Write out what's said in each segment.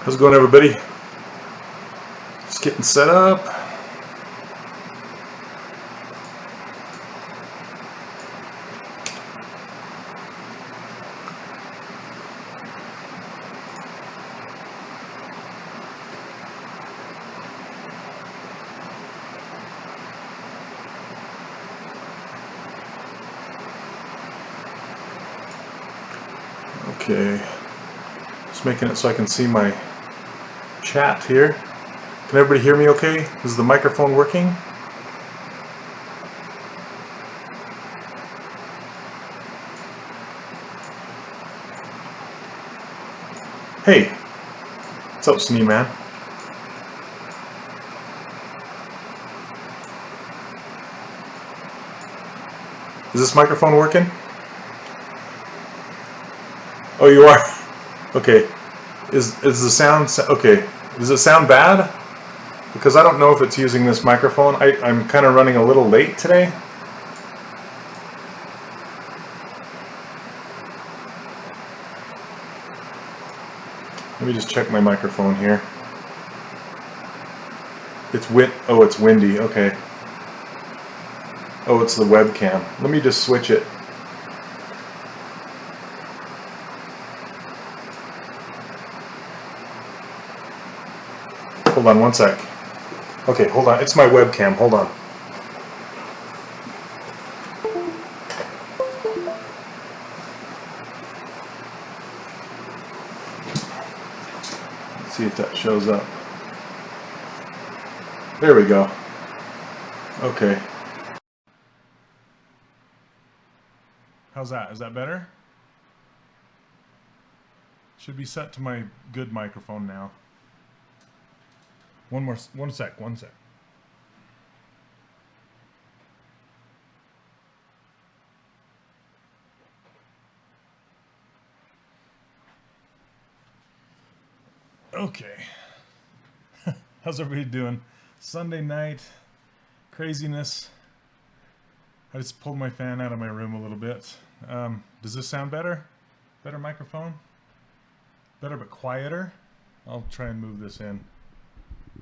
How's it going, everybody? Just getting set up. Okay, just making it so I can see my chat here. Can everybody hear me okay? Is the microphone working? Hey, what's up, Snee Man? Is this microphone working? Oh, you are? Okay. Is the sound... Okay. Does it sound bad? Because I don't know if it's using this microphone. I'm kind of running a little late today. Let me just check my microphone here. It's it's windy. Okay. Oh, it's the webcam. Let me just switch it. Hold on one sec. Okay, hold on. It's my webcam. Hold on. Let's see if that shows up. There we go. Okay. How's that? Is that better? Should be set to my good microphone now. One sec. Okay. How's everybody doing? Sunday night, craziness. I just pulled my fan out of my room a little bit. Does this sound better? Better microphone? Better but quieter? I'll try and move this in.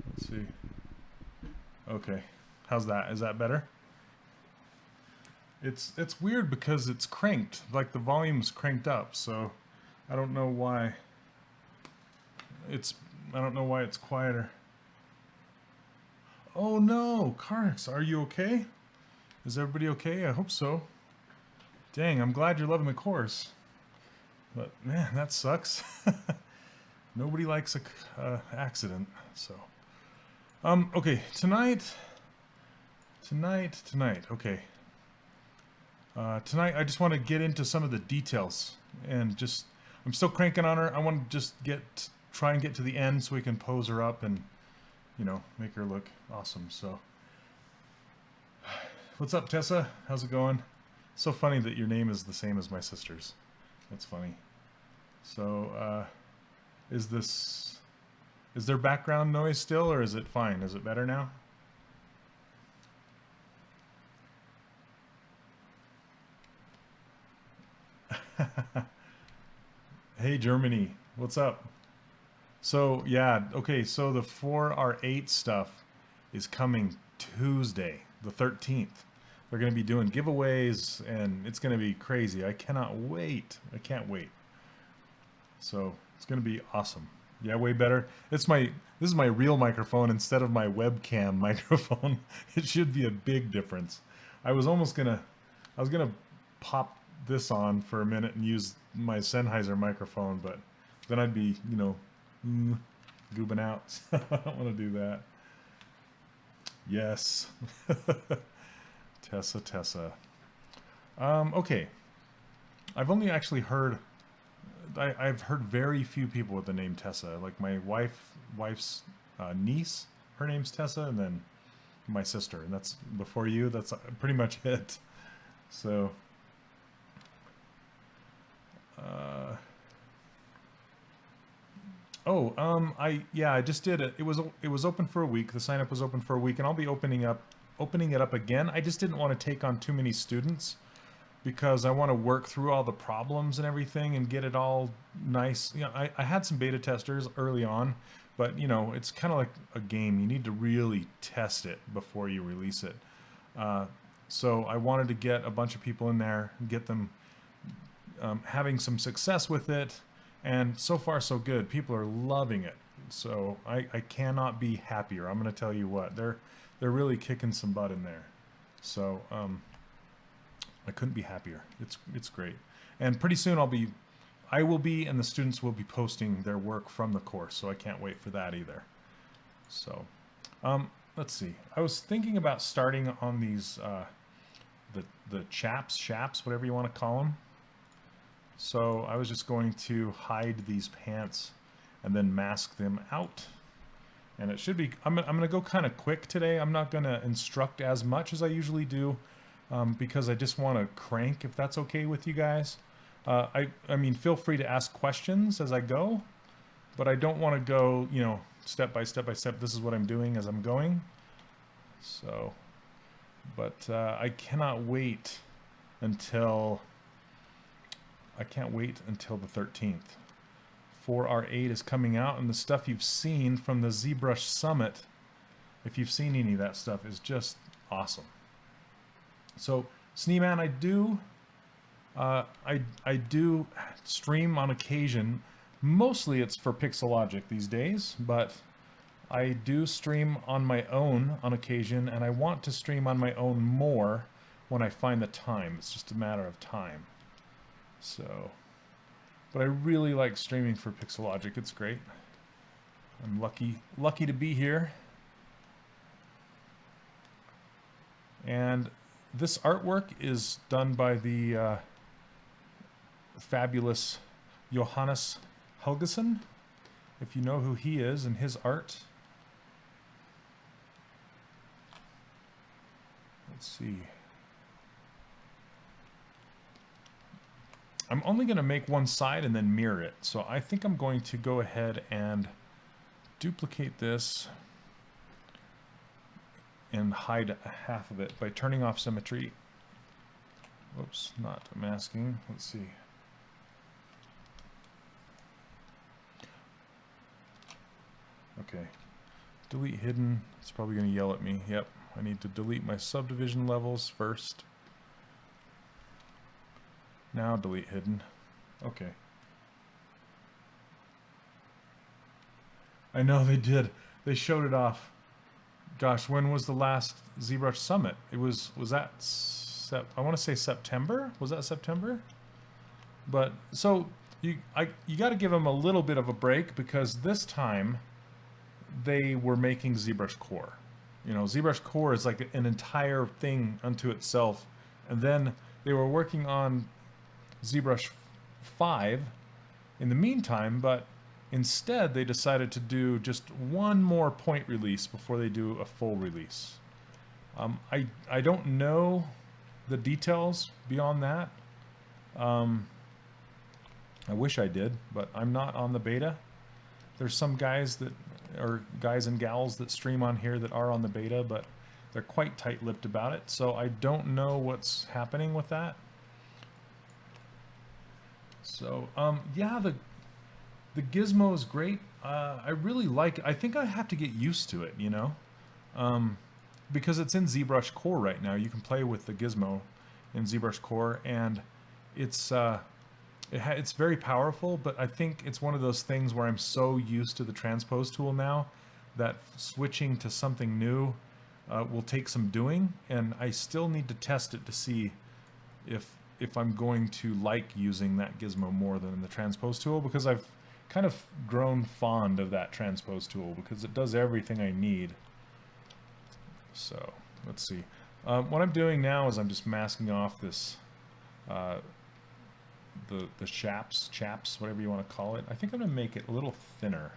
Let's see. Okay. How's that? Is that better? It's weird because it's cranked. Like the volume's cranked up, so I don't know why it's quieter. Oh no, Carx, are you okay? Is everybody okay? I hope so. Dang, I'm glad you're loving the course. But man, that sucks. Nobody likes a accident, so. Okay, tonight, okay. Tonight I just want to get into some of the details and just, I'm still cranking on her. I want to just try and get to the end so we can pose her up and, you know, make her look awesome, so. What's up, Tessa? How's it going? So funny that your name is the same as my sister's. That's funny. So, is there background noise still, or is it fine? Is it better now? Hey, Germany. What's up? So, yeah, okay, so the 4R8 stuff is coming Tuesday, the 13th. We're going to be doing giveaways, and it's going to be crazy. I cannot wait. I can't wait. So, it's going to be awesome. Yeah, way better. This is my real microphone instead of my webcam microphone. It should be a big difference. I was gonna pop this on for a minute and use my Sennheiser microphone, but then I'd be, you know, goobing out. I don't want to do that. Yes. Tessa. Okay. I've only actually heard... I've heard very few people with the name Tessa. Like my wife's niece, her name's Tessa, and then my sister. And that's before you. That's pretty much it. So... I just did it. It was open for a week. The sign up was open for a week, and I'll be opening it up again. I just didn't want to take on too many students because I want to work through all the problems and everything and get it all nice. You know, I had some beta testers early on, but you know, it's kind of like a game. You need to really test it before you release it. So I wanted to get a bunch of people in there, get them having some success with it, and so far so good. People are loving it. So I cannot be happier. I'm going to tell you what, they're really kicking some butt in there. So I couldn't be happier. It's great. And pretty soon I will be, and the students will be posting their work from the course. So I can't wait for that either. So let's see. I was thinking about starting on these the chaps, whatever you want to call them. So I was just going to hide these pants and then mask them out. And it should be, I'm going to go kind of quick today. I'm not going to instruct as much as I usually do because I just want to crank, if that's okay with you guys. I mean, feel free to ask questions as I go, but I don't want to go, you know, step by step by step. This is what I'm doing as I'm going. So, but I cannot wait until, the 13th. 4R8 is coming out, and the stuff you've seen from the ZBrush Summit, if you've seen any of that stuff, is just awesome. So, Sneeman, I do stream on occasion. Mostly it's for Pixelogic these days, but I do stream on my own on occasion, and I want to stream on my own more when I find the time. It's just a matter of time. So, but I really like streaming for Pixelogic. It's great. I'm lucky to be here. And this artwork is done by the fabulous Johannes Helgeson, if you know who he is and his art. Let's see. I'm only going to make one side and then mirror it. So I think I'm going to go ahead and duplicate this and hide half of it by turning off symmetry. Oops, not masking. Let's see. Okay. Delete hidden. It's probably going to yell at me. Yep. I need to delete my subdivision levels first. Now delete hidden. Okay. I know they did. They showed it off. Gosh, when was the last ZBrush Summit? It was that I want to say September? Was that September? But so you got to give them a little bit of a break, because this time they were making ZBrush Core. You know, ZBrush Core is like an entire thing unto itself, and then they were working on ZBrush 5 in the meantime, but instead they decided to do just one more point release before they do a full release. I don't know the details beyond that. I wish I did, but I'm not on the beta. There's some guys and gals that stream on here that are on the beta, but they're quite tight-lipped about it, so I don't know what's happening with that. So, yeah, the gizmo is great. I really like it. I think I have to get used to it, you know? Because it's in ZBrush Core right now. You can play with the gizmo in ZBrush Core, and it's very powerful, but I think it's one of those things where I'm so used to the Transpose tool now that switching to something new will take some doing, and I still need to test it to see if I'm going to like using that gizmo more than the Transpose tool, because I've kind of grown fond of that Transpose tool because it does everything I need. So let's see. What I'm doing now is I'm just masking off this the chaps, whatever you want to call it. I think I'm going to make it a little thinner,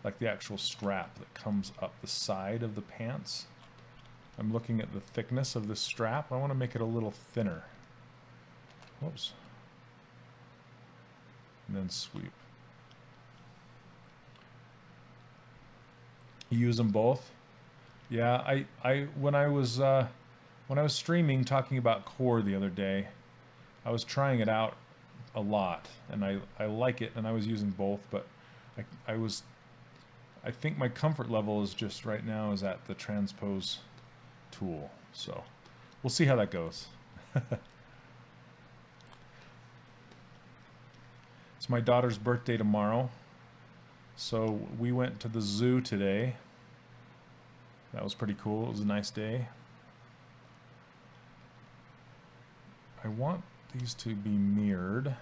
like the actual strap that comes up the side of the pants. I'm looking at the thickness of this strap. I want to make it a little thinner. Whoops. And then sweep. You use them both? Yeah, when I was streaming talking about Core the other day, I was trying it out a lot, and I like it, and I was using both, but I think my comfort level is just right now is at the Transpose tool. So we'll see how that goes. It's my daughter's birthday tomorrow, so we went to the zoo today. That was pretty cool. It was a nice day. I want these to be mirrored.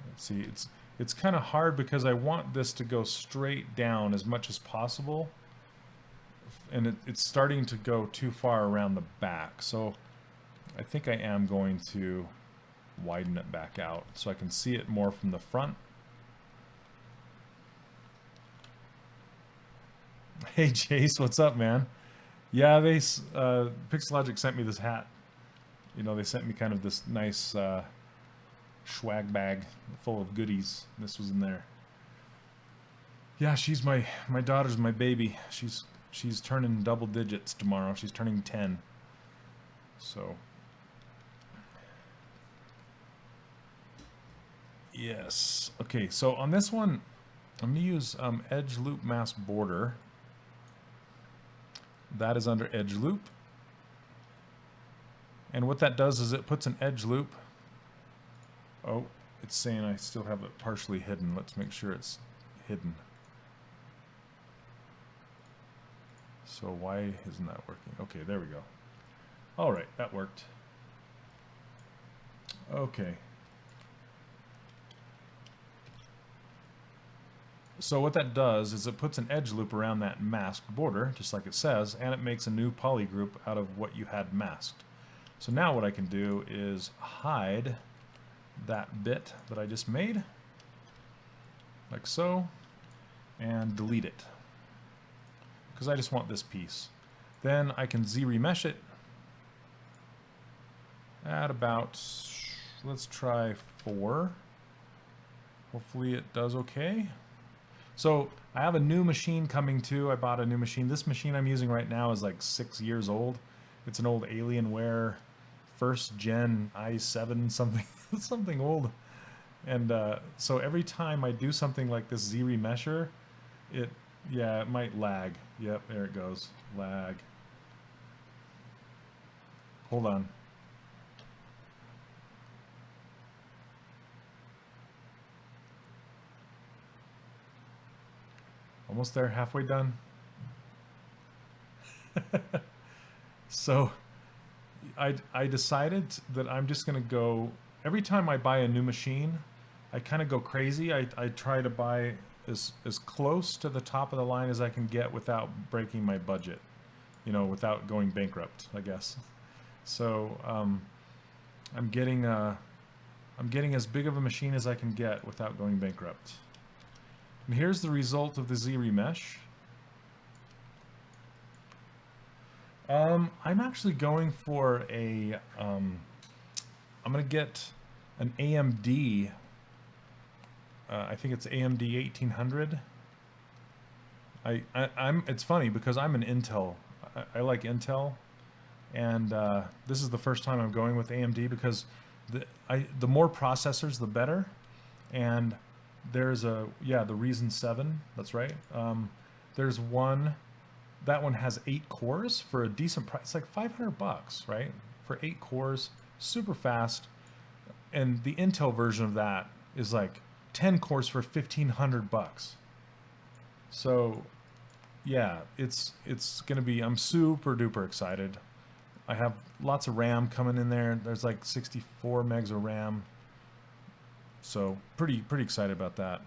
Let's see, it's kind of hard because I want this to go straight down as much as possible, and it's starting to go too far around the back. So I think I am going to widen it back out so I can see it more from the front. Hey Jace, what's up, man? Yeah, they Pixelogic sent me this hat. You know, they sent me kind of this nice swag bag full of goodies. This was in there. Yeah, she's my daughter's my baby. She's turning double digits tomorrow. She's turning 10. So yes. Okay, so on this one, I'm going to use edge loop mask border. That is under edge loop. And what that does is it puts an edge loop. Oh, it's saying I still have it partially hidden. Let's make sure it's hidden. So why isn't that working? Okay, there we go. All right, that worked. Okay. So what that does is it puts an edge loop around that masked border, just like it says, and it makes a new poly group out of what you had masked. So now what I can do is hide that bit that I just made, like so, and delete it, because I just want this piece. Then I can Z-remesh it at about, let's try 4. Hopefully it does okay. So I have a new machine coming too. I bought a new machine. This machine I'm using right now is like 6 years old. It's an old Alienware 1st gen i7 something, something old. And so every time I do something like this Z-remesher, it might lag. Yep, there it goes. Lag. Hold on. Almost there, halfway done. So I decided that I'm just going to go, every time I buy a new machine, I kind of go crazy. I try to buy as close to the top of the line as I can get without breaking my budget, you know, without going bankrupt, I guess. So I'm getting as big of a machine as I can get without going bankrupt. And here's the result of the Z-remesh. I'm actually going for a, I'm going to get an AMD, I think it's AMD 1800. It's funny because I'm an Intel, I like Intel, and this is the first time I'm going with AMD because the more processors, the better, and there's the Ryzen 7, that's right. There's one, that one has 8 cores for a decent price. It's like $500, right? For 8 cores, super fast. And the Intel version of that is like 10 cores for $1,500. So yeah, it's gonna be, I'm super duper excited. I have lots of RAM coming in there. There's like 64 megs of RAM. So pretty excited about that.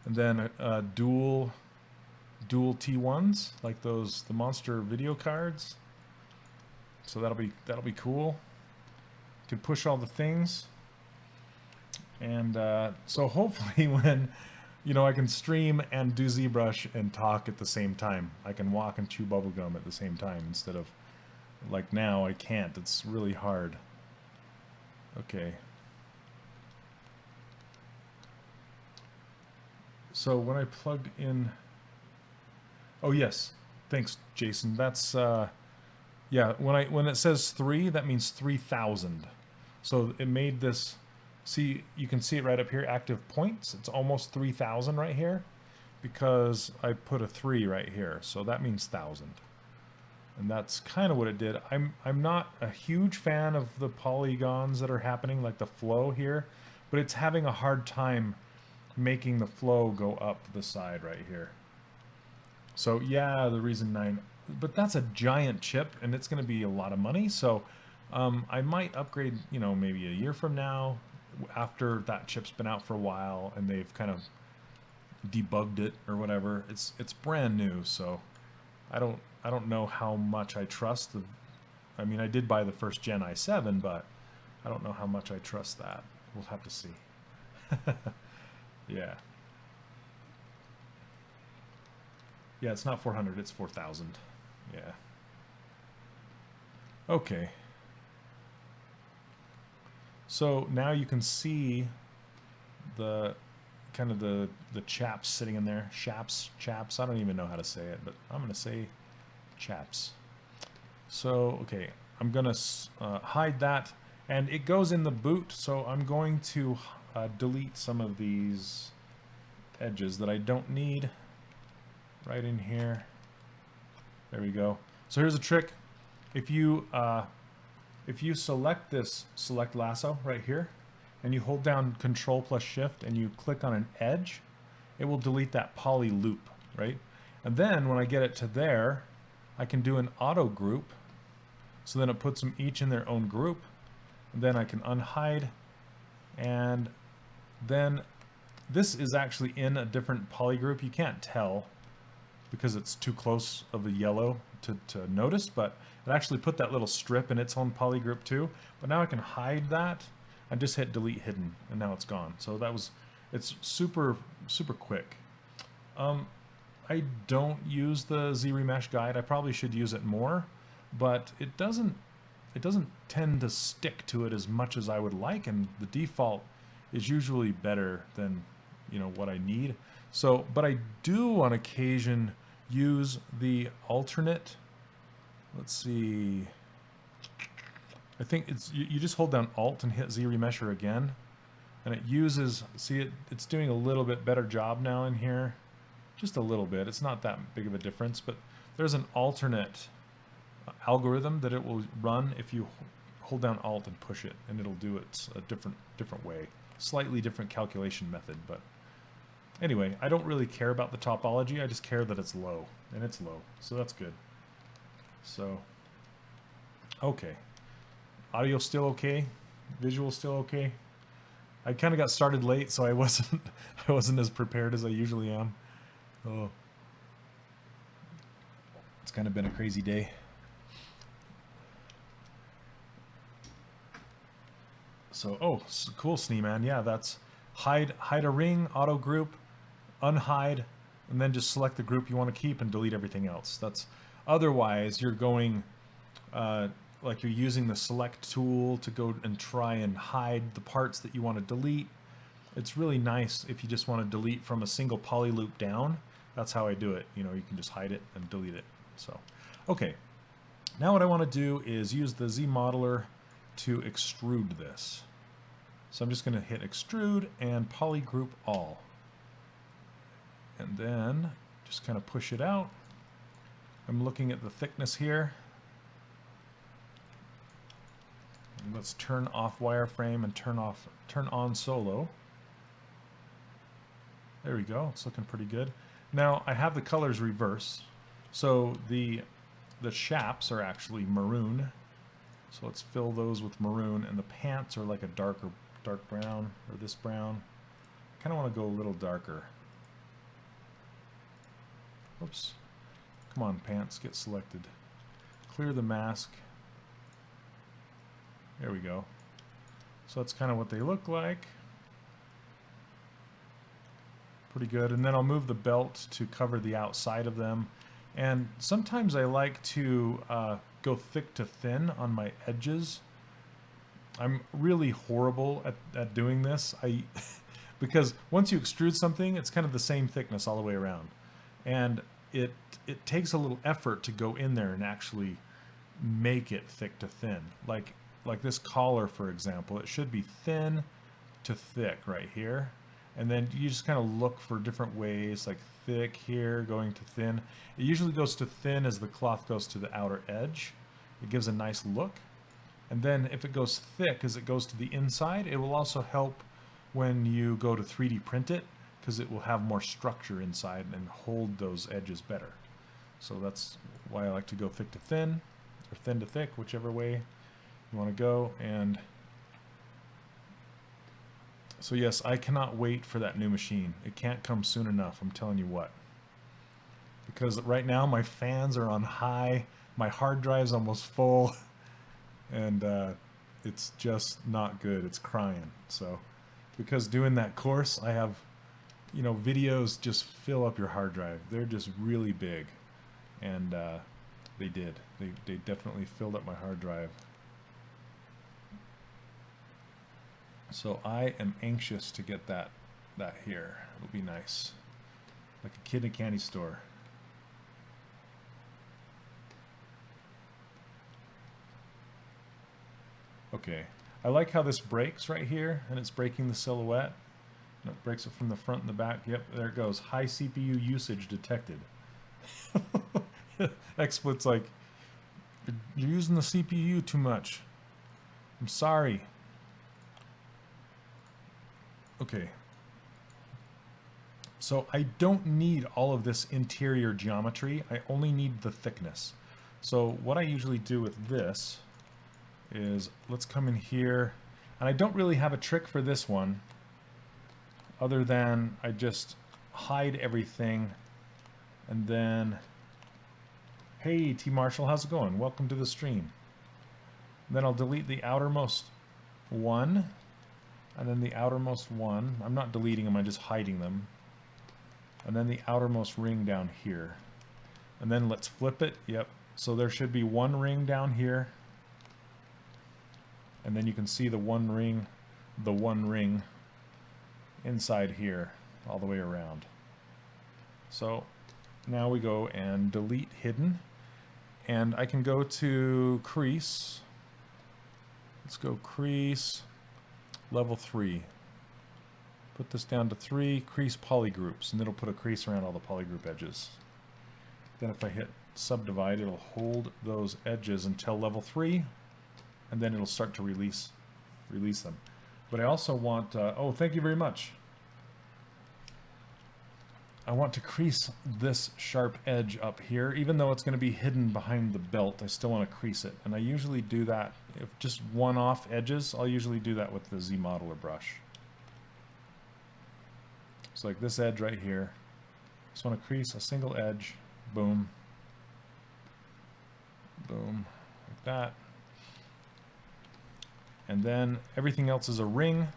And then dual T1s, like the monster video cards. So that'll be cool. Can push all the things. And so hopefully when, you know, I can stream and do ZBrush and talk at the same time. I can walk and chew bubblegum at the same time instead of, like now, I can't. It's really hard. Okay. So when I plugged in, oh yes, Thanks, Jason. That's yeah. When it says 3, that means 3,000. So it made this. See, you can see it right up here. Active points. It's almost 3,000 right here, because I put a 3 right here. So that means 1,000. And that's kind of what it did. I'm not a huge fan of the polygons that are happening, like the flow here, but it's having a hard time making the flow go up the side right here. So yeah, the reason 9, but that's a giant chip, and it's going to be a lot of money. So I might upgrade, you know, maybe a year from now, after that chip's been out for a while and they've kind of debugged it or whatever. It's brand new, so I don't know how much I trust the. I mean, I did buy the first gen i7, but I don't know how much I trust that. We'll have to see. Yeah. Yeah, it's not 400, it's 4,000. Yeah. Okay. So now you can see the kind of the chaps sitting in there. Chaps. I don't even know how to say it, but I'm going to say chaps. So, okay, I'm going to hide that. And it goes in the boot, so I'm going to delete some of these edges that I don't need right in here. There we go. So here's a trick. If you select this select lasso right here, and you hold down Control plus Shift and you click on an edge, it will delete that poly loop, right? And then when I get it to there, I can do an auto group. So then it puts them each in their own group. And then I can unhide. And then this is actually in a different poly group. You can't tell because it's too close of a yellow to notice, but it actually put that little strip in its own poly group too. But now I can hide that. I just hit delete hidden and now it's gone. So that was, it's super quick. I don't use the ZRemesh guide. I probably should use it more, but it doesn't tend to stick to it as much as I would like, and the default is usually better than, you know, what I need. So, but I do on occasion use the alternate. Let's see. I think it's you just hold down Alt and hit ZRemesher again, and it uses. See, it's doing a little bit better job now in here, just a little bit. It's not that big of a difference, but there's an alternate algorithm that it will run if you hold down Alt and push it, and it'll do it a different way, slightly different calculation method. But anyway, I don't really care about the topology. I just care that it's low, and it's low, so that's good. So, okay. Audio still okay? Visual still okay? I kind of got started late, so I wasn't as prepared as I usually am. Oh, it's kind of been a crazy day. So, oh, cool, Sneeman. Yeah, that's hide a ring, auto group, unhide, and then just select the group you want to keep and delete everything else. That's otherwise you're going like you're using the select tool to go and try and hide the parts that you want to delete. It's really nice if you just want to delete from a single poly loop down. That's how I do it. You know, you can just hide it and delete it. So, okay. Now what I want to do is use the ZModeler to extrude this. So I'm just going to hit extrude and polygroup all. And then just kind of push it out. I'm looking at the thickness here. And let's turn off wireframe and turn on solo. There we go. It's looking pretty good. Now I have the colors reverse. So the chaps are actually maroon. So let's fill those with maroon, and the pants are like a dark brown, or this brown. I kind of want to go a little darker. Oops. Come on, pants, get selected. Clear the mask. There we go. So that's kind of what they look like. Pretty good. And then I'll move the belt to cover the outside of them. And sometimes I like to go thick to thin on my edges. I'm really horrible at doing this. Because once you extrude something, it's kind of the same thickness all the way around. And it takes a little effort to go in there and actually make it thick to thin. Like this collar, for example, it should be thin to thick right here. And then you just kind of look for different ways, like thick here, going to thin. It usually goes to thin as the cloth goes to the outer edge. It gives a nice look. And then if it goes thick as it goes to the inside, it will also help when you go to 3D print it, because it will have more structure inside and hold those edges better. So that's why I like to go thick to thin, or thin to thick, whichever way you want to go. And so yes, I cannot wait for that new machine. It can't come soon enough, I'm telling you what. Because right now my fans are on high, my hard drive's almost full, and it's just not good. It's crying. So because doing that course, I have, you know, videos just fill up your hard drive. They're just really big, and they did. They definitely filled up my hard drive. So I am anxious to get that here. It'll be nice, like a kid in a candy store. Okay, I like how this breaks right here, and it's breaking the silhouette. And it breaks it from the front and the back. Yep, there it goes. High CPU usage detected. XSplit's like, you're using the CPU too much. I'm sorry. Okay. So I don't need all of this interior geometry. I only need the thickness. So what I usually do with this is, let's come in here, and I don't really have a trick for this one other than I just hide everything, and then, hey T Marshall, how's it going? Welcome to the stream. And then I'll delete the outermost one, and then the outermost one. I'm not deleting them, I'm just hiding them. And then the outermost ring down here. And then let's flip it. Yep. So there should be one ring down here. And then you can see the one ring inside here, all the way around. So now we go and delete hidden. And I can go to crease. Let's go crease, level 3. Put this down to 3, crease polygroups, and it'll put a crease around all the polygroup edges. Then if I hit subdivide, it'll hold those edges until level 3, and then it'll start to release them. But I also want, oh, thank you very much. I want to crease this sharp edge up here. Even though it's going to be hidden behind the belt, I still want to crease it. And I usually do that, if just one-off edges, I'll usually do that with the ZModeler brush. So like this edge right here. Just want to crease a single edge. Boom. Boom. Like that. And then everything else is a ring.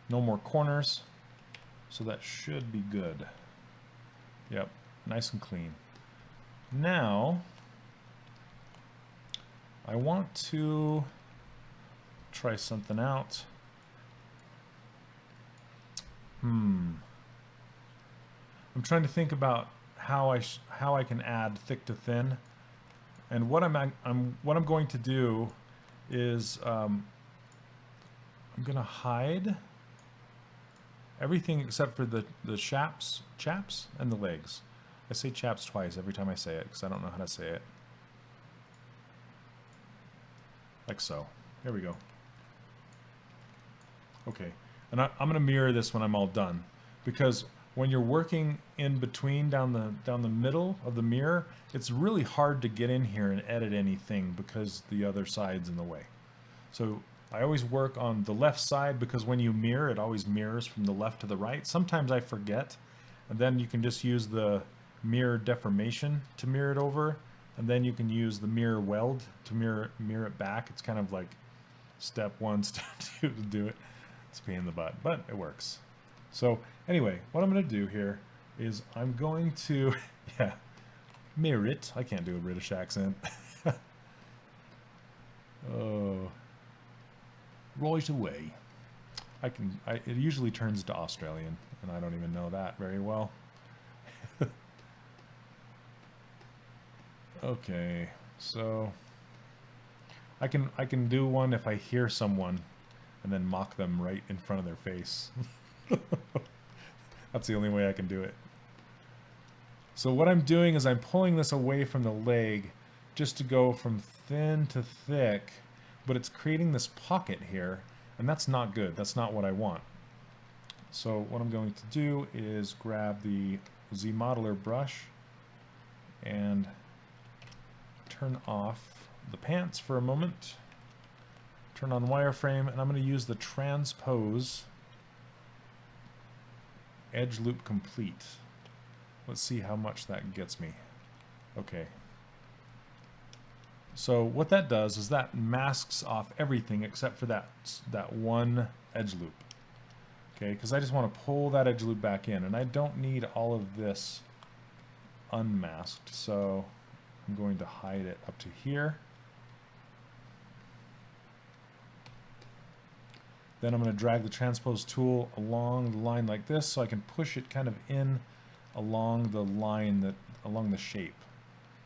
No more corners. So that should be good. Yep, nice and clean. Now, I want to try something out. I'm trying to think about how I can add thick to thin, and what I'm going to do is I'm going to hide everything except for the chaps and the legs. I say chaps twice every time I say it because I don't know how to say it. Like so. There we go. Okay, and I'm going to mirror this when I'm all done, because when you're working in between down the middle of the mirror, it's really hard to get in here and edit anything because the other side's in the way. So I always work on the left side, because when you mirror, it always mirrors from the left to the right. Sometimes I forget, and then you can just use the mirror deformation to mirror it over, and then you can use the mirror weld to mirror it back. It's kind of like step 1, step 2 to do it. It's a pain in the butt, but it works. So anyway, what I'm going to do here is I'm going to, yeah, mirror it. I can't do a British accent. Oh. Right away. It usually turns to Australian, and I don't even know that very well. Okay, so I can do one if I hear someone and then mock them right in front of their face. That's the only way I can do it. So what I'm doing is I'm pulling this away from the leg just to go from thin to thick, but it's creating this pocket here, and that's not good. That's not what I want. So what I'm going to do is grab the ZModeler brush and turn off the pants for a moment. Turn on wireframe, and I'm going to use the Transpose edge loop complete. Let's see how much that gets me. Okay. So what that does is that masks off everything except for that one edge loop. Okay, because I just want to pull that edge loop back in, and I don't need all of this unmasked, so I'm going to hide it up to here. Then I'm going to drag the Transpose tool along the line like this, so I can push it kind of in along the line along the shape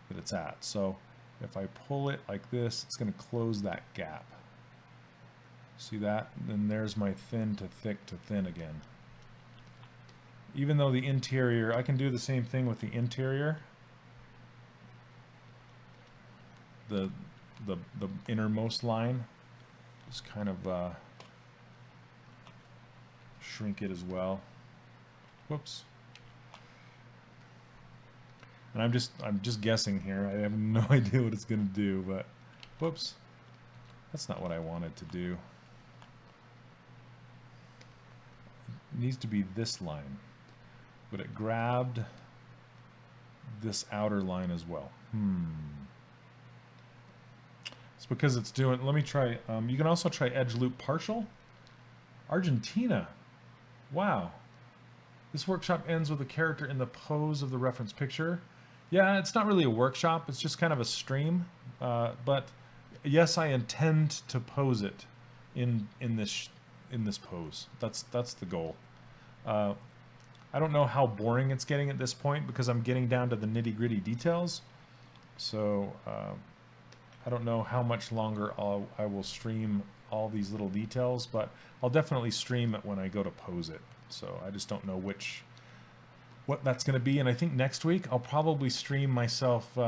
that it's at. So if I pull it like this, it's going to close that gap. See that? And then there's my thin to thick to thin again. Even though the interior, I can do the same thing with the interior. The innermost line, just kind of shrink it as well. Whoops. And I'm just guessing here. I have no idea what it's going to do, but whoops. That's not what I wanted to do. It needs to be this line, but it grabbed this outer line as well. It's because it's doing, let me try, you can also try edge loop partial. Argentina. Wow. This workshop ends with a character in the pose of the reference picture. Yeah, it's not really a workshop, it's just kind of a stream. But yes, I intend to pose it in this pose. That's the goal. I don't know how boring it's getting at this point because I'm getting down to the nitty-gritty details. So I don't know how much longer I will stream all these little details, but I'll definitely stream it when I go to pose it. So I just don't know what that's going to be. And I think next week I'll probably stream myself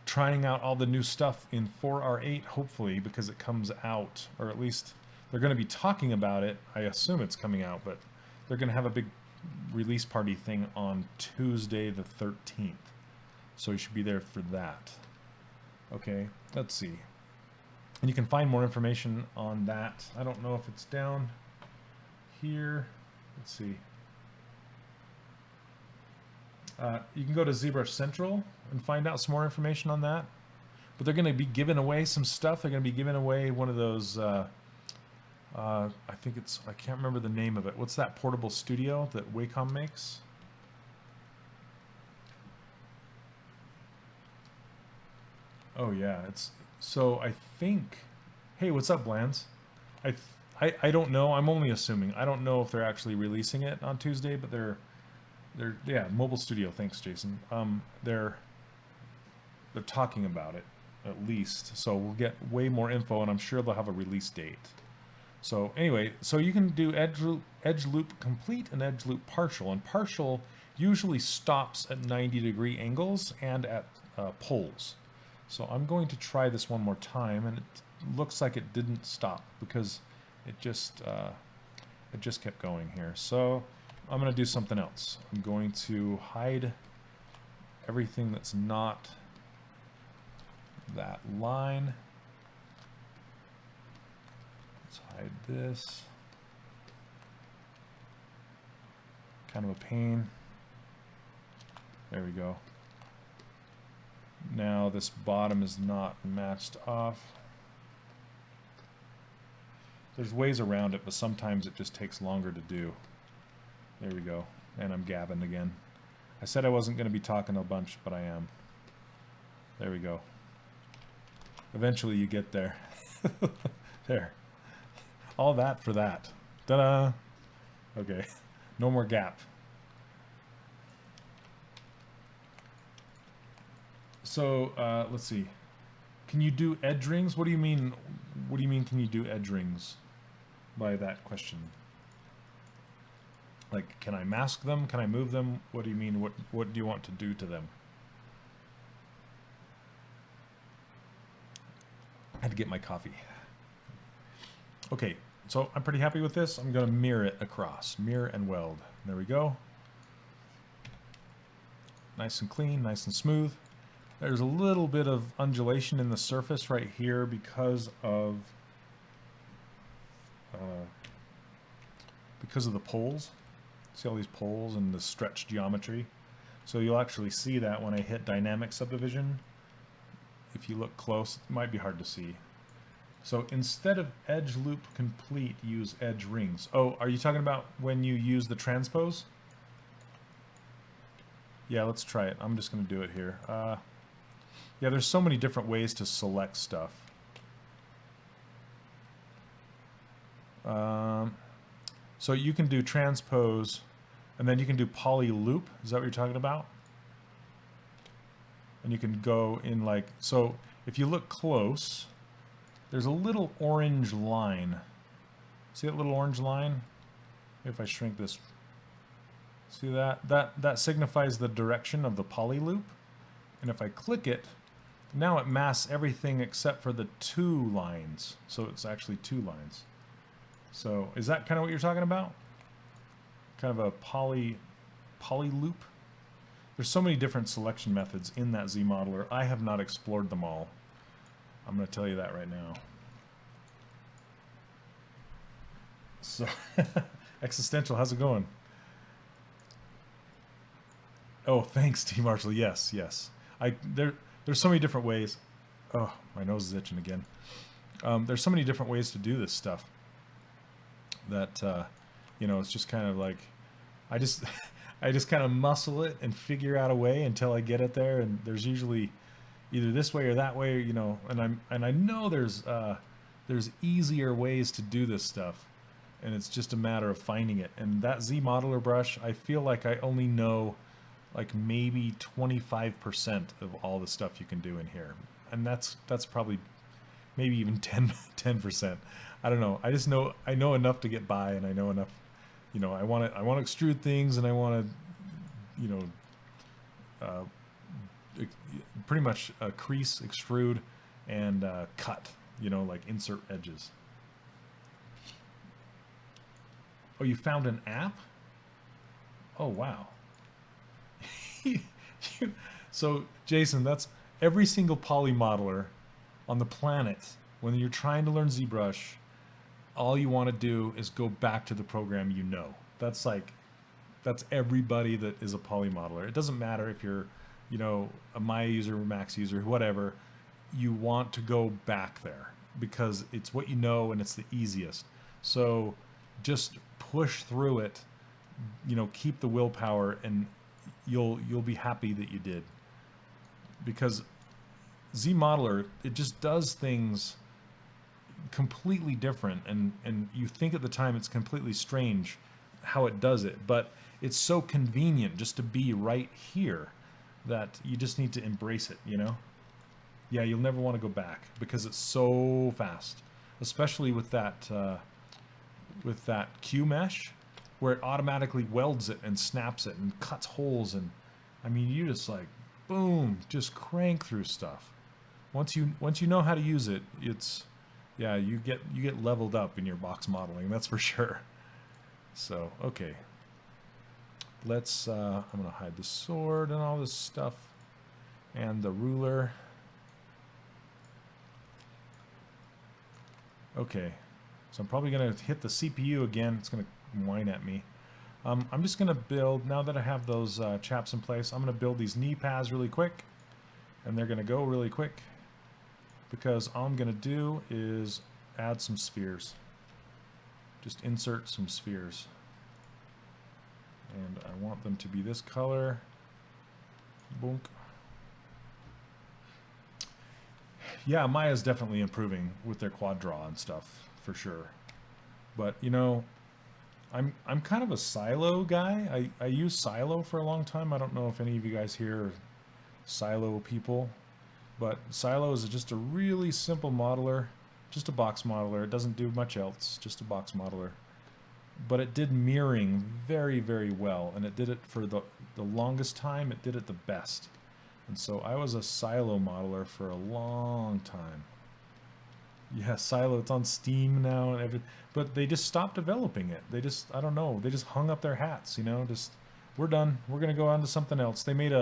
trying out all the new stuff in 4R8, hopefully, because it comes out, or at least they're going to be talking about it. I assume it's coming out, but they're going to have a big release party thing on Tuesday the 13th. So you should be there for that. Okay, let's see. And you can find more information on that. I don't know if it's down here. Let's see. You can go to ZBrush Central and find out some more information on that. But they're going to be giving away some stuff. They're going to be giving away one of those, I think it's, I can't remember the name of it. What's that portable studio that Wacom makes? Oh yeah, it's, so I think, hey, what's up, Blands? I don't know. I'm only assuming. I don't know if they're actually releasing it on Tuesday, but they're yeah, Mobile Studio. Thanks, Jason. They're talking about it at least, so we'll get way more info, and I'm sure they'll have a release date. So anyway, so you can do edge loop complete and edge loop partial, and partial usually stops at 90-degree angles and at poles. So I'm going to try this one more time, and it looks like it didn't stop because it just kept going here. So I'm going to do something else. I'm going to hide everything that's not that line. Let's hide this. Kind of a pain. There we go. Now this bottom is not matched off. There's ways around it, but sometimes it just takes longer to do. There we go. And I'm gabbing again. I said I wasn't going to be talking a bunch, but I am. There we go. Eventually you get there. There. All that for that. Ta-da! Okay. No more gap. So let's see. Can you do edge rings? What do you mean? What do you mean? Can you do edge rings? By that question. Like, can I mask them? Can I move them? What do you mean? What do you want to do to them? I had to get my coffee. Okay, so I'm pretty happy with this. I'm going to mirror it across. Mirror and weld. There we go. Nice and clean, nice and smooth. There's a little bit of undulation in the surface right here because of the poles. See all these poles and the stretch geometry? So you'll actually see that when I hit dynamic subdivision. If you look close, it might be hard to see. So instead of edge loop complete, use edge rings. Oh, are you talking about when you use the transpose? Yeah, let's try it. I'm just going to do it here. Yeah, there's so many different ways to select stuff. So you can do transpose, and then you can do poly loop. Is that what you're talking about? And you can go in like, so if you look close, there's a little orange line. See that little orange line? If I shrink this, see that? That signifies the direction of the poly loop. And if I click it, now it masks everything except for the 2 lines. So it's actually 2 lines. So is that kind of what you're talking about? Kind of a poly loop? There's so many different selection methods in that ZModeler. I have not explored them all. I'm going to tell you that right now. So, Existential, how's it going? Oh, thanks, T. Marshall. Yes, yes. There's so many different ways. Oh, my nose is itching again. There's so many different ways to do this stuff that, you know, it's just kind of like, I just kind of muscle it and figure out a way until I get it there. And there's usually either this way or that way, you know, and I know there's easier ways to do this stuff, and it's just a matter of finding it. And that ZModeler brush, I feel like I only know like maybe 25% of all the stuff you can do in here. And that's probably maybe even 10%. I don't know. I know enough to get by, and I know enough, you know, I want to extrude things, and I want to, you know, pretty much crease, extrude, and cut, you know, like insert edges. Oh, you found an app? Oh, wow. So, Jason, that's every single poly modeler on the planet. When you're trying to learn ZBrush, all you want to do is go back to the program you know. That's everybody that is a poly modeler. It doesn't matter if you're, you know, a Maya user, Max user, whatever. You want to go back there because it's what you know and it's the easiest. So just push through it, you know, keep the willpower, and you'll be happy that you did. Because ZModeler, it just does things completely different, and you think at the time it's completely strange how it does it, but it's so convenient just to be right here that you just need to embrace it, you know? Yeah, you'll never want to go back because it's so fast, especially with that Q mesh, where it automatically welds it and snaps it and cuts holes, and I mean, you just like boom, just crank through stuff. Once you know how to use it, it's, yeah, you get leveled up in your box modeling, that's for sure. So okay, let's I'm gonna hide the sword and all this stuff and the ruler. Okay, so I'm probably gonna hit the CPU again. It's gonna whine at me. I'm just gonna build, now that I have those chaps in place, I'm gonna build these knee pads really quick, and they're gonna go really quick because all I'm gonna do is add some spheres. Just insert some spheres. And I want them to be this color. Boonk. Yeah, Maya's definitely improving with their quad draw and stuff, for sure. But, you know, I'm kind of a silo guy. I used silo for a long time. I don't know if any of you guys here are silo people. But Silo is just a really simple modeler, just a box modeler. It doesn't do much else, just a box modeler. But it did mirroring very, very well, and it did it for the longest time. It did it the best. And so I was a Silo modeler for a long time. Yeah, Silo, it's on Steam now and everything. But they just stopped developing it. They just, I don't know, they just hung up their hats, you know, just, we're done. We're going to go on to something else. They made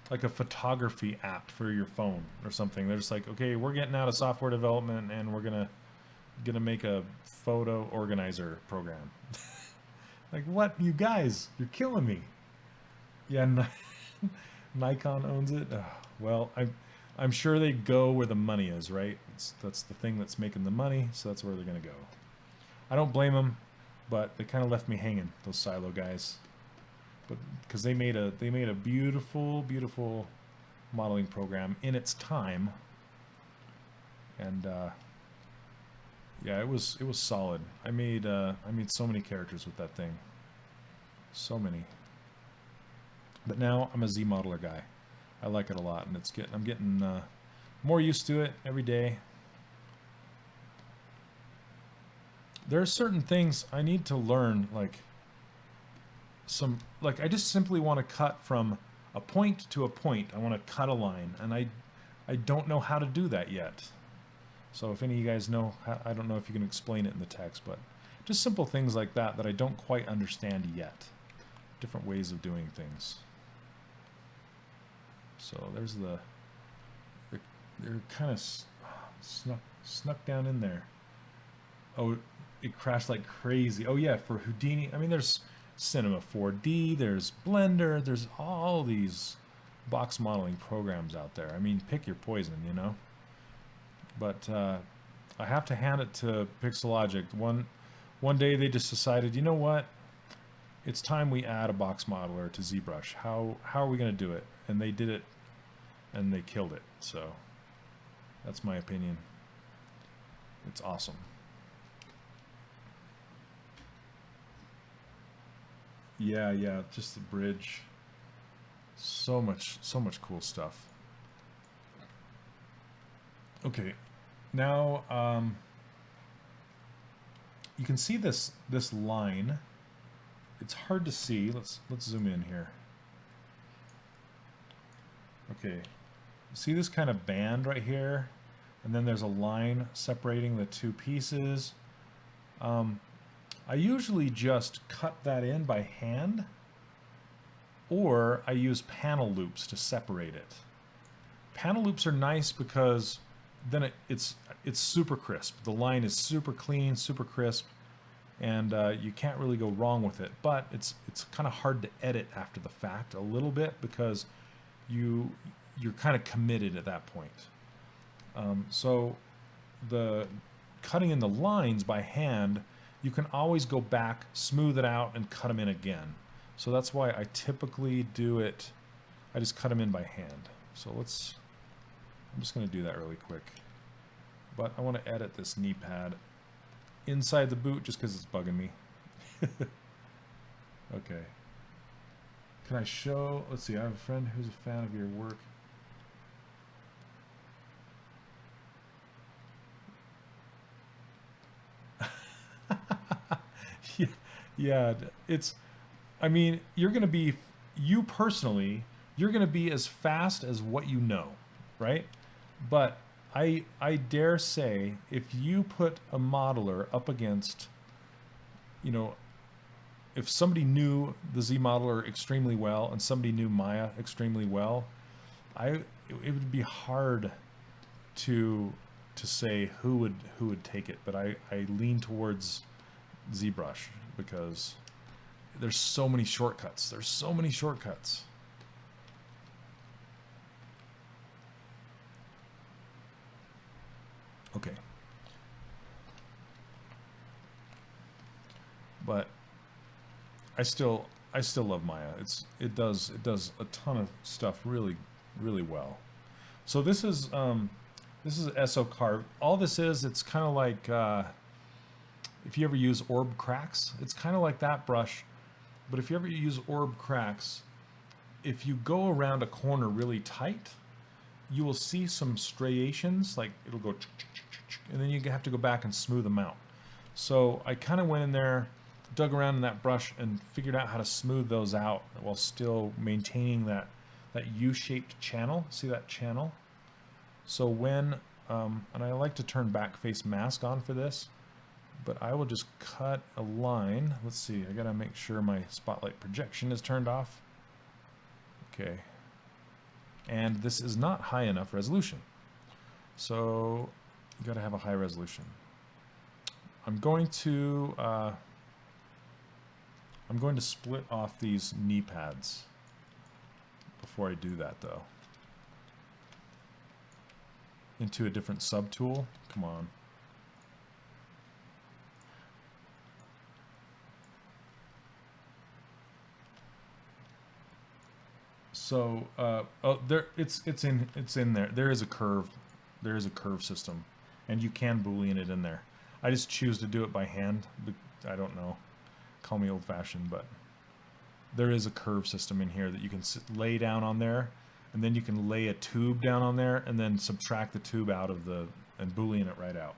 like a photography app for your phone or something. They're just like, okay, we're getting out of software development and we're gonna make a photo organizer program. Like, what, you guys? You're killing me. Yeah, Nikon owns it. Well, I'm sure they go where the money is, right? That's the thing that's making the money, so that's where they're gonna go. I don't blame them, but they kind of left me hanging, those Silo guys. But because they made a beautiful, beautiful modeling program in its time, and yeah, it was solid. I made so many characters with that thing, so many. But now I'm a ZModeler guy. I like it a lot, and I'm getting more used to it every day. There are certain things I need to learn, like I just simply want to cut from a point to a point. I want to cut a line, and I don't know how to do that yet. So if any of you guys know, I don't know if you can explain it in the text, but just simple things like that I don't quite understand yet. Different ways of doing things. So there's they're kind of snuck down in there. Oh, it crashed like crazy. Oh yeah, for Houdini. I mean, there's Cinema 4D, there's Blender, there's all these box modeling programs out there. I mean, pick your poison, you know. But I have to hand it to Pixelogic. One day they just decided, you know what? It's time we add a box modeler to ZBrush. How are we going to do it? And they did it, and they killed it. So that's my opinion. It's awesome. Yeah, just the bridge. So much cool stuff. Okay, now you can see this line. It's hard to see. Let's zoom in here. Okay, see this kind of band right here, and then there's a line separating the two pieces. I usually just cut that in by hand, or I use panel loops to separate it. Panel loops are nice because then it's super crisp. The line is super clean, super crisp, and you can't really go wrong with it. But it's kind of hard to edit after the fact a little bit because you're kind of committed at that point. So the cutting in the lines by hand, you can always go back, smooth it out, and cut them in again. So that's why I typically do it. I just cut them in by hand. So I'm just going to do that really quick. But I want to edit this knee pad inside the boot just because it's bugging me. Okay. Can I show? Let's see. I have a friend who's a fan of your work. Yeah, I mean, you're going to be, you personally, you're going to be as fast as what you know, right? But I dare say, if you put a modeler up against, you know, if somebody knew the ZModeler extremely well and somebody knew Maya extremely well, it would be hard to say who would take it. But I lean towards ZBrush because there's so many shortcuts. There's so many shortcuts. Okay. But I still love Maya. It does a ton of stuff really well. So this is SO Carve. All this is, it's kind of like if you ever use orb cracks, it's kind of like that brush. But if you ever use orb cracks, if you go around a corner really tight, you will see some striations, like it'll go, and then you have to go back and smooth them out. So I kind of went in there, dug around in that brush, and figured out how to smooth those out while still maintaining that U-shaped channel. See that channel? So when, and I like to turn back face mask on for this, but I will just cut a line. Let's see, I gotta make sure my spotlight projection is turned off. Okay. And this is not high enough resolution. So you gotta have a high resolution. I'm going to split off these knee pads before I do that, though. Into a different subtool. Come on. So oh, there it's in there. There is a curve. There is a curve system, and you can Boolean it in there. I just choose to do it by hand. I don't know. Call me old-fashioned, but there is a curve system in here that you can lay down on there, and then you can lay a tube down on there, and then subtract the tube out of and Boolean it right out.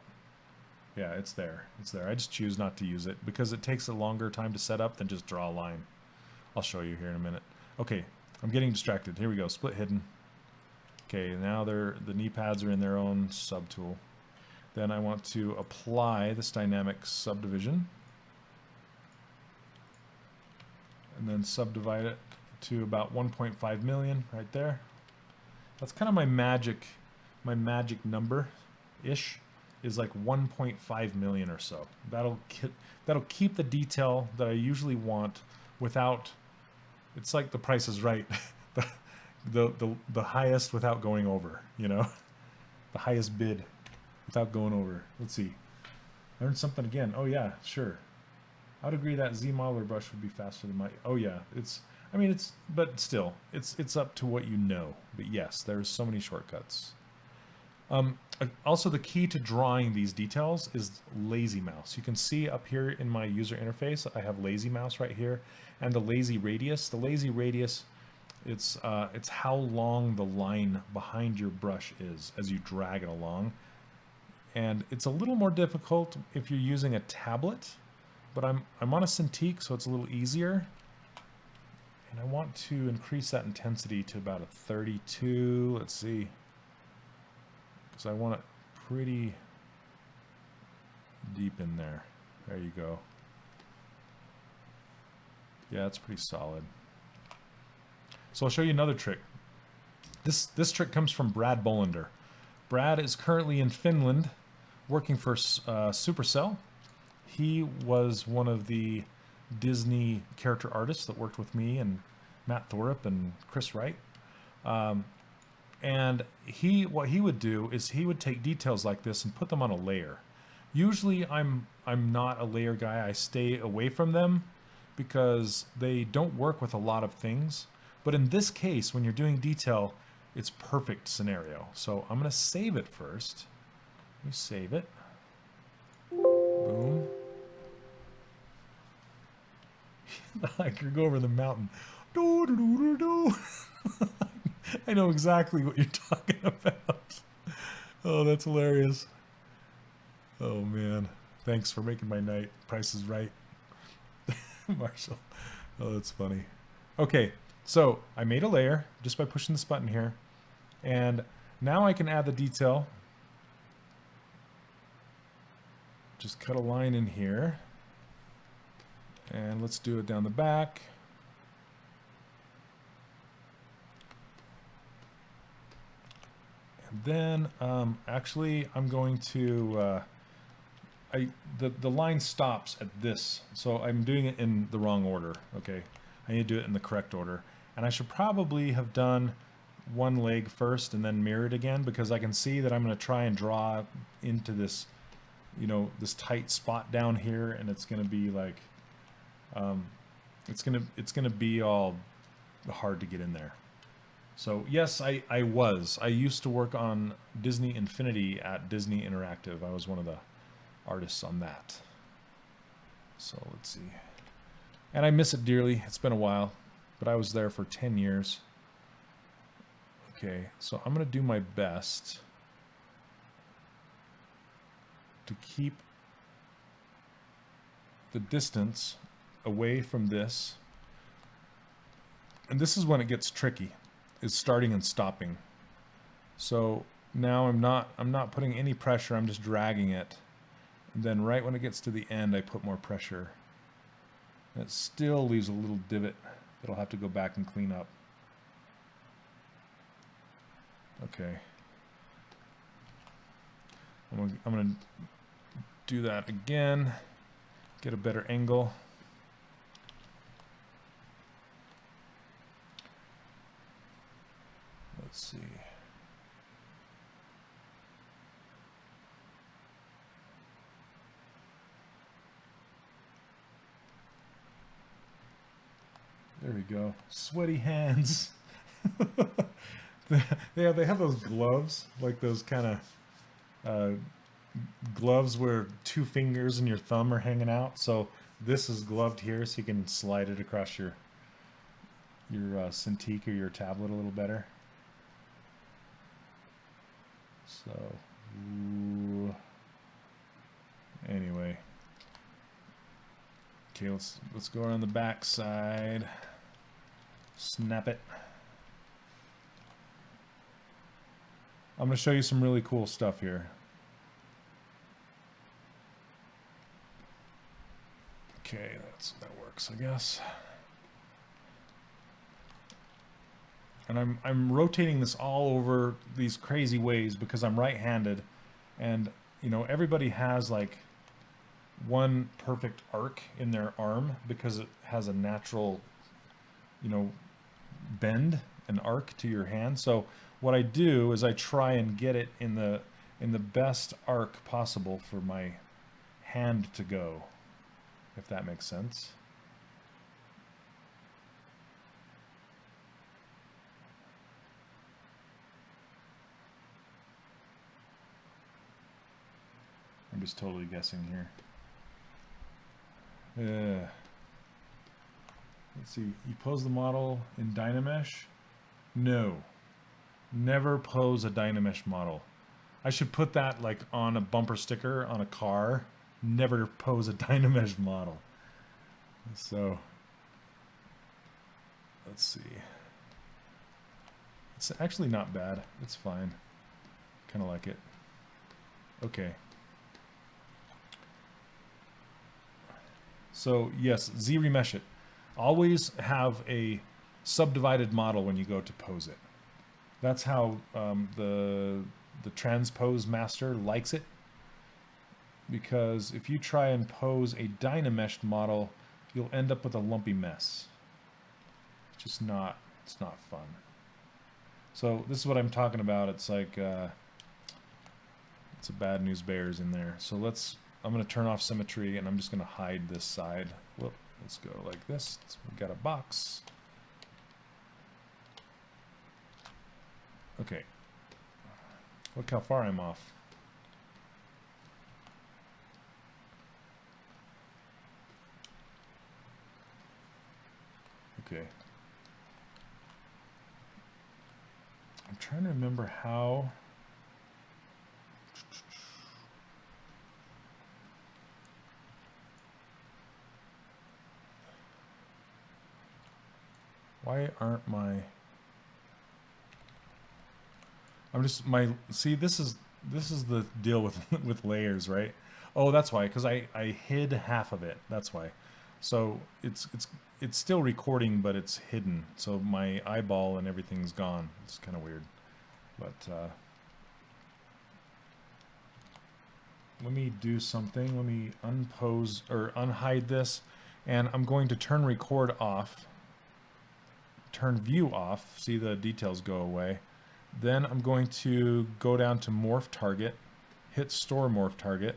Yeah, it's there. It's there. I just choose not to use it because it takes a longer time to set up than just draw a line. I'll show you here in a minute. Okay, I'm getting distracted. Here we go. Split hidden. Okay, now the knee pads are in their own subtool. Then I want to apply this dynamic subdivision. And then subdivide it to about 1.5 million right there. That's kind of my magic number-ish, is like 1.5 million or so. That'll keep the detail that I usually want without, it's like The Price is Right. the highest without going over, you know? The highest bid without going over. Let's see. Learned something again. Oh yeah, sure. I would agree that ZModeler brush would be faster than my, oh yeah, but still, it's up to what you know. But yes, there's so many shortcuts. Also, the key to drawing these details is lazy mouse. You can see up here in my user interface, I have lazy mouse right here, and the lazy radius. The lazy radius, it's how long the line behind your brush is as you drag it along. And it's a little more difficult if you're using a tablet, but I'm on a Cintiq, so it's a little easier. And I want to increase that intensity to about a 32. Let's see. Because I want it pretty deep in there. There you go. Yeah, it's pretty solid. So I'll show you another trick. This trick comes from Brad Bolander. Brad is currently in Finland working for Supercell. He was one of the Disney character artists that worked with me and Matt Thorup and Chris Wright. And what he would do is he would take details like this and put them on a layer. Usually I'm not a layer guy. I stay away from them because they don't work with a lot of things. But in this case, when you're doing detail, it's perfect scenario. So I'm going to save it first. Let me save it. Boom. The hiker go over the mountain. Do, do, do, do, do. I know exactly what you're talking about. Oh, that's hilarious. Oh, man. Thanks for making my night. Price is Right. Marshall. Oh, that's funny. Okay, so I made a layer just by pushing this button here. And now I can add the detail. Just cut a line in here. And let's do it down the back. And then, actually, I'm going to, the line stops at this. So I'm doing it in the wrong order, okay? I need to do it in the correct order. And I should probably have done one leg first and then mirror it again, because I can see that I'm going to try and draw into this, you know, this tight spot down here, and it's going to be like, it's gonna be all hard to get in there. So yes, I used to work on Disney Infinity at Disney Interactive. I was one of the artists on that. So let's see. And I miss it dearly. It's been a while, but I was there for 10 years. Okay, so I'm going to do my best to keep the distance away from this. And this is when it gets tricky, is starting and stopping. So now I'm not putting any pressure, I'm just dragging it. And then right when it gets to the end, I put more pressure. And it still leaves a little divot that I'll have to go back and clean up. Okay. I'm gonna do that again, get a better angle. Let's see. There we go. Sweaty hands. They have those gloves, like those kind of gloves where 2 fingers and your thumb are hanging out. So this is gloved here, so you can slide it across your Cintiq or your tablet a little better. So anyway, okay, let's go around the back side. Snap it. I'm going to show you some really cool stuff here. Okay, that works, I guess. And I'm rotating this all over these crazy ways because I'm right-handed, and you know, everybody has like one perfect arc in their arm because it has a natural, you know, bend and arc to your hand. So what I do is I try and get it in the best arc possible for my hand to go, if that makes sense. I'm just totally guessing here. Let's see, you pose the model in Dynamesh? No. Never pose a Dynamesh model. I should put that like on a bumper sticker on a car. Never pose a Dynamesh model. So, let's see. It's actually not bad. It's fine. Kind of like it. Okay. So yes, Z-remesh it. Always have a subdivided model when you go to pose it. That's how the Transpose master likes it. Because if you try and pose a Dynameshed model, you'll end up with a lumpy mess. It's just not, it's not fun. So this is what I'm talking about. It's like, it's a bad news bears in there. So I'm going to turn off symmetry and I'm just going to hide this side. Whoop, let's go like this. So we've got a box. Okay. Look how far I'm off. Okay. I'm trying to remember how. Why aren't my... see, this is the deal with with layers, right? Oh, that's why, because I hid half of it. That's why. So it's still recording, but it's hidden. So my eyeball and everything's gone. It's kind of weird. But let me do something. Let me unpose or unhide this, and I'm going to turn record off. Turn view off. See, the details go away. Then I'm going to go down to morph target, hit store morph target,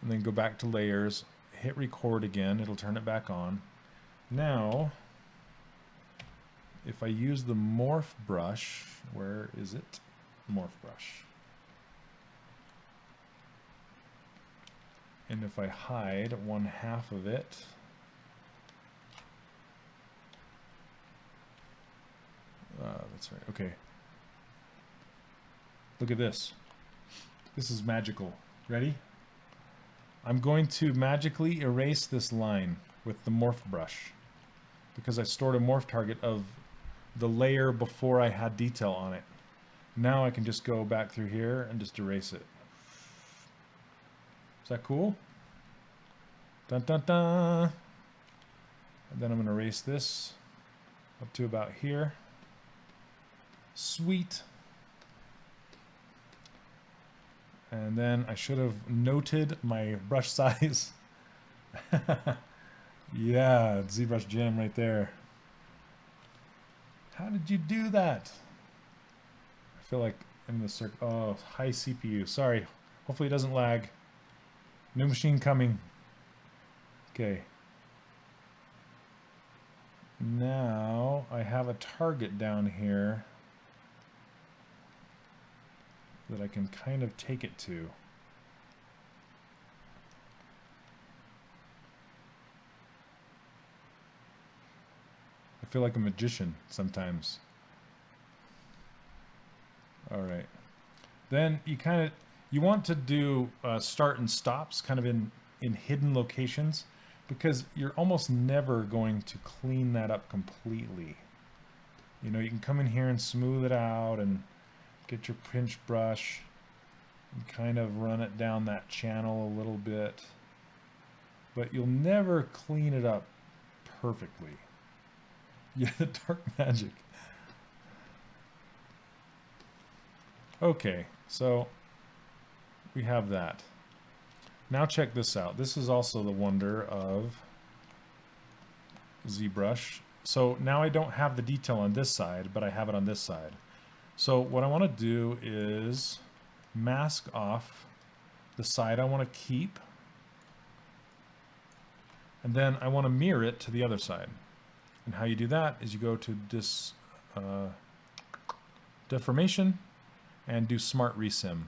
and then go back to layers, hit record again, it'll turn it back on. Now, if I use the morph brush, where is it? Morph brush. And if I hide 1/2 of it, that's right. Okay. Look at this. This is magical. Ready? I'm going to magically erase this line with the morph brush because I stored a morph target of the layer before I had detail on it. Now I can just go back through here and just erase it. Is that cool? Dun dun dun. And then I'm going to erase this up to about here. Sweet. And then I should have noted my brush size. Yeah, ZBrush Jam right there. How did you do that? I feel like in the circle. Oh, high CPU. Sorry. Hopefully it doesn't lag. New machine coming. Okay. Now I have a target down here that I can kind of take it to. I feel like a magician sometimes. All right. Then you want to do start and stops kind of in hidden locations because you're almost never going to clean that up completely. You know, you can come in here and smooth it out and get your pinch brush and kind of run it down that channel a little bit, but you'll never clean it up perfectly. Yeah, the dark magic. Okay, so we have that. Now check this out. This is also the wonder of ZBrush. So now I don't have the detail on this side, but I have it on this side. So what I want to do is mask off the side I want to keep, and then I want to mirror it to the other side. And how you do that is you go to deformation and do smart resim.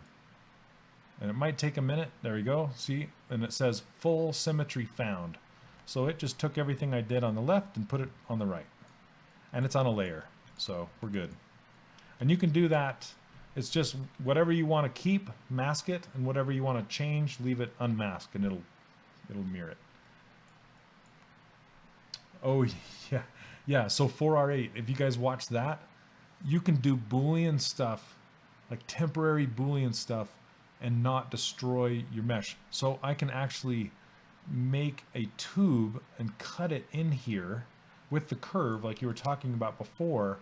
And it might take a minute. There we go. See? And it says full symmetry found. So it just took everything I did on the left and put it on the right. And it's on a layer. So we're good. And you can do that. It's just whatever you want to keep, mask it, and whatever you want to change, leave it unmasked, and it'll mirror it. Oh yeah, yeah. So 4R8. If you guys watch that, you can do Boolean stuff, like temporary Boolean stuff, and not destroy your mesh. So I can actually make a tube and cut it in here with the curve, like you were talking about before,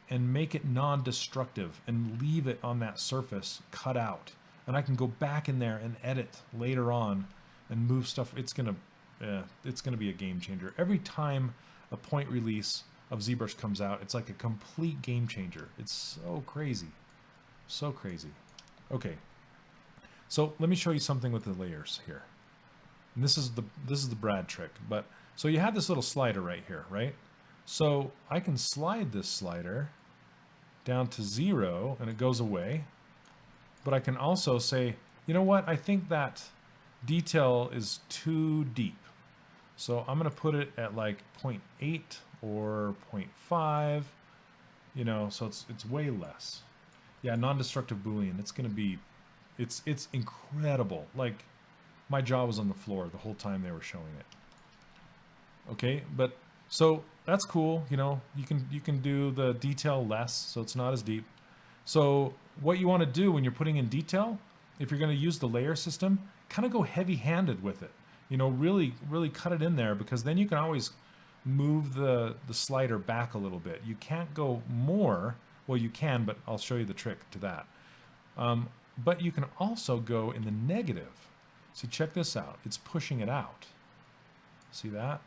and make it non-destructive and leave it on that surface cut out. And I can go back in there and edit later on and move stuff. It's gonna be a game changer. Every time a point release of ZBrush comes out, it's like a complete game changer. It's so crazy, so crazy. Okay, so let me show you something with the layers here. And this is the Brad trick. But so you have this little slider right here, right? So I can slide this slider down to 0 and it goes away. But I can also say, you know what? I think that detail is too deep. So I'm going to put it at like 0.8 or 0.5, you know, so it's way less. Yeah, non-destructive Boolean. It's going to be, it's incredible. Like my jaw was on the floor the whole time they were showing it. Okay, but so that's cool, you know, you can do the detail less, so it's not as deep. So what you want to do when you're putting in detail, if you're going to use the layer system, kind of go heavy-handed with it. You know, really cut it in there, because then you can always move the slider back a little bit. You can't go more, well you can, but I'll show you the trick to that. But you can also go in the negative. See, check this out. It's pushing it out. See that?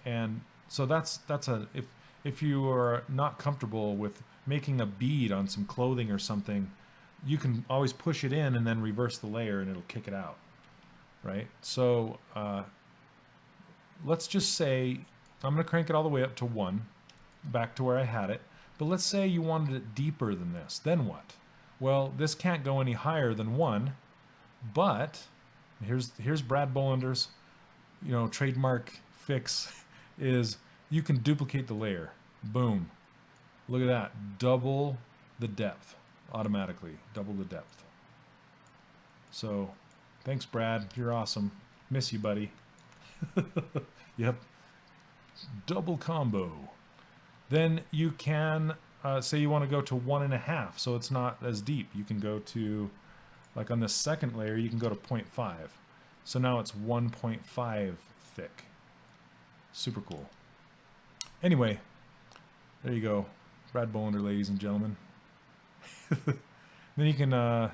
And so that's if you are not comfortable with making a bead on some clothing or something, you can always push it in and then reverse the layer and it'll kick it out, right? So let's just say I'm going to crank it all the way up to 1, back to where I had it. But let's say you wanted it deeper than this. Then what? Well, this can't go any higher than 1. But here's Brad Bollander's, you know, trademark fix is you can duplicate the layer. Boom. Look at that. Double the depth automatically. Double the depth. So, thanks, Brad. You're awesome. Miss you, buddy. Yep. Double combo. Then you can say you want to go to 1.5, so it's not as deep. You can go to, like on the second layer, you can go to 0.5. So now it's 1.5 thick. Super cool. Anyway, there you go. Brad Bolander, ladies and gentlemen. Then you can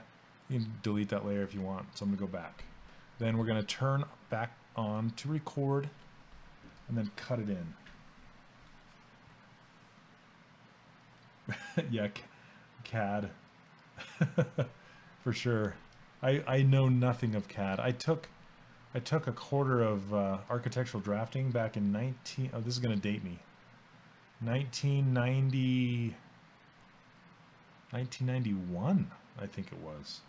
delete that layer if you want. So I'm going to go back. Then we're going to turn back on to record and then cut it in. Yeah, CAD. For sure. I know nothing of CAD. I took a quarter of architectural drafting back in oh, this is going to date me. 1991, I think it was.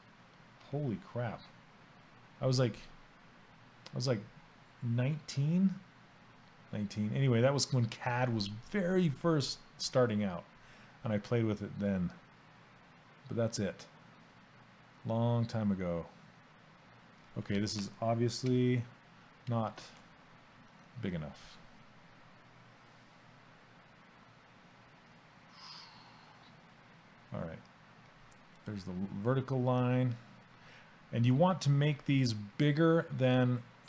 Holy crap. I was like 19. Anyway, that was when CAD was very first starting out, and I played with it then. But that's it. Long time ago. Okay, this is obviously not big enough. All right. There's the vertical line. And you want to make these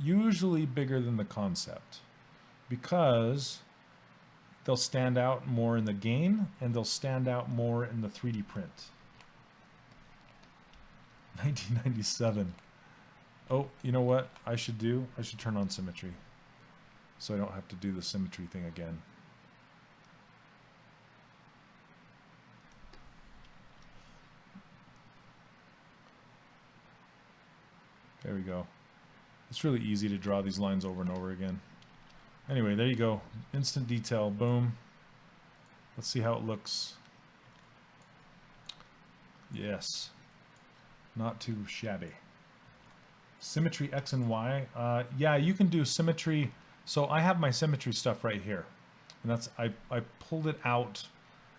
usually bigger than the concept, because they'll stand out more in the game and they'll stand out more in the 3D print. 1997. Oh, you know what I should do? I should turn on symmetry, so I don't have to do the symmetry thing again. There we go. It's really easy to draw these lines over and over again. Anyway, there you go. Instant detail. Boom. Let's see how it looks. Yes. Not too shabby. Symmetry X and Y. Yeah, you can do symmetry. So I have my symmetry stuff right here. And that's I pulled it out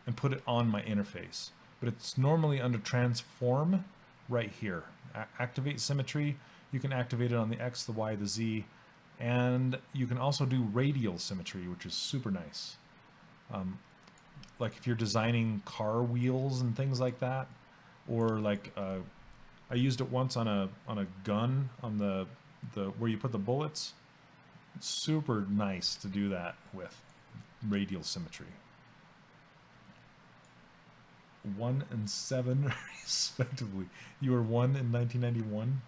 and put it on my interface. But it's normally under transform right here. Activate symmetry. You can activate it on the X, the Y, the Z. And you can also do radial symmetry, which is super nice. Like if you're designing car wheels and things like that, or like I used it once on a gun on the where you put the bullets. It's super nice to do that with radial symmetry. 1 and 7 respectively. You were 1 in 1991.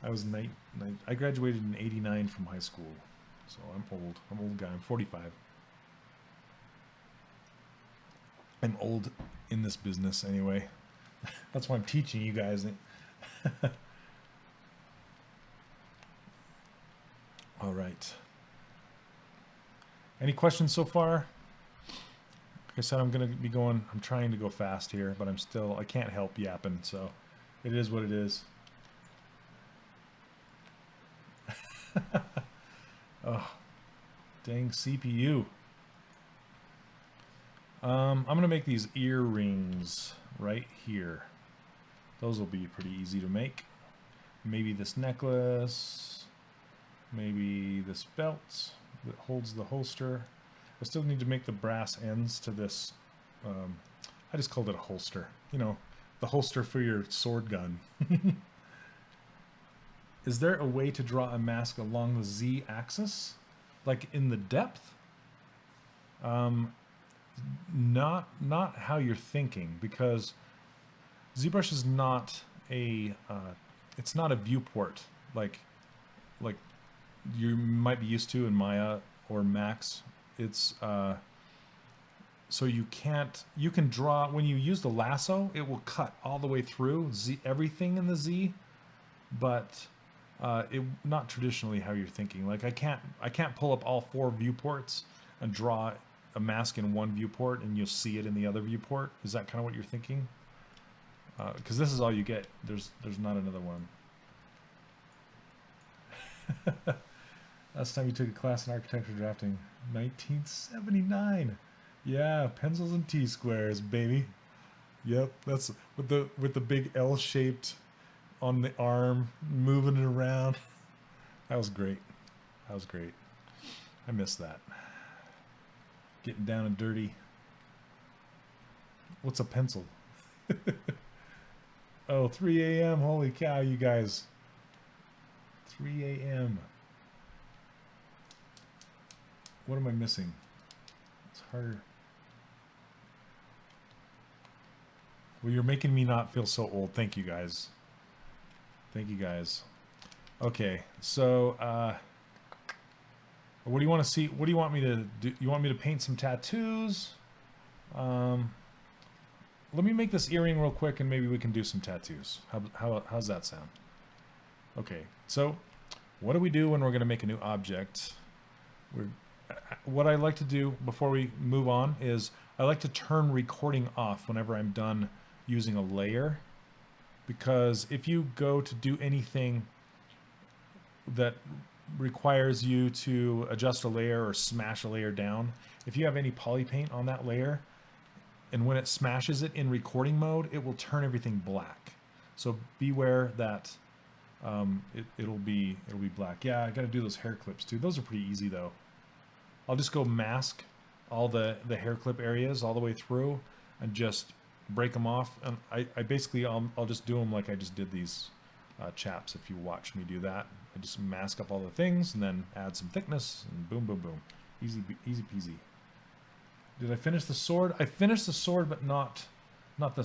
I was I graduated in 89 from high school, so I'm old. I'm an old guy. I'm 45. I'm old in this business anyway. That's why I'm teaching you guys. All right. Any questions so far? Like I said, I'm trying to go fast here, but I can't help yapping, so it is what it is. Oh, dang CPU. I'm going to make these earrings right here. Those will be pretty easy to make. Maybe this necklace. Maybe this belt that holds the holster. I still need to make the brass ends to this. I just called it a holster. You know, the holster for your sword gun. Is there a way to draw a mask along the Z axis? Like in the depth? Not how you're thinking, because ZBrush is not it's not a viewport like you might be used to in Maya or Max. It's so you can draw when you use the lasso, it will cut all the way through everything in the Z, but not traditionally how you're thinking. Like I can't pull up all 4 viewports and draw a mask in one viewport and you'll see it in the other viewport. Is that kind of what you're thinking? Because this is all you get. There's not another one. Last time you took a class in architecture drafting, 1979. Yeah, pencils and T-squares, baby. Yep, that's with the big L-shaped on the arm, moving it around. That was great. That was great. I missed that. Getting down and dirty. What's a pencil? Oh, 3 a.m. Holy cow, you guys. 3 a.m. What am I missing? It's harder. Well, you're making me not feel so old. Thank you, guys. Thank you, guys. Okay, so what do you want to see? What do you want me to do? You want me to paint some tattoos? Let me make this earring real quick, and maybe we can do some tattoos. How's that sound? Okay, so what do we do when we're going to make a new object? What I like to do before we move on is I like to turn recording off whenever I'm done using a layer, because if you go to do anything that requires you to adjust a layer or smash a layer down, if you have any polypaint on that layer, and when it smashes it in recording mode, it will turn everything black. So beware that it'll be black. Yeah, I got to do those hair clips too. Those are pretty easy though. I'll just go mask all the hair clip areas all the way through and just break them off. And I basically I'll just do them like I just did these chaps. If you watch me do that, I just mask up all the things and then add some thickness and boom, boom, boom. Easy peasy. Did I finish the sword? I finished the sword, but not the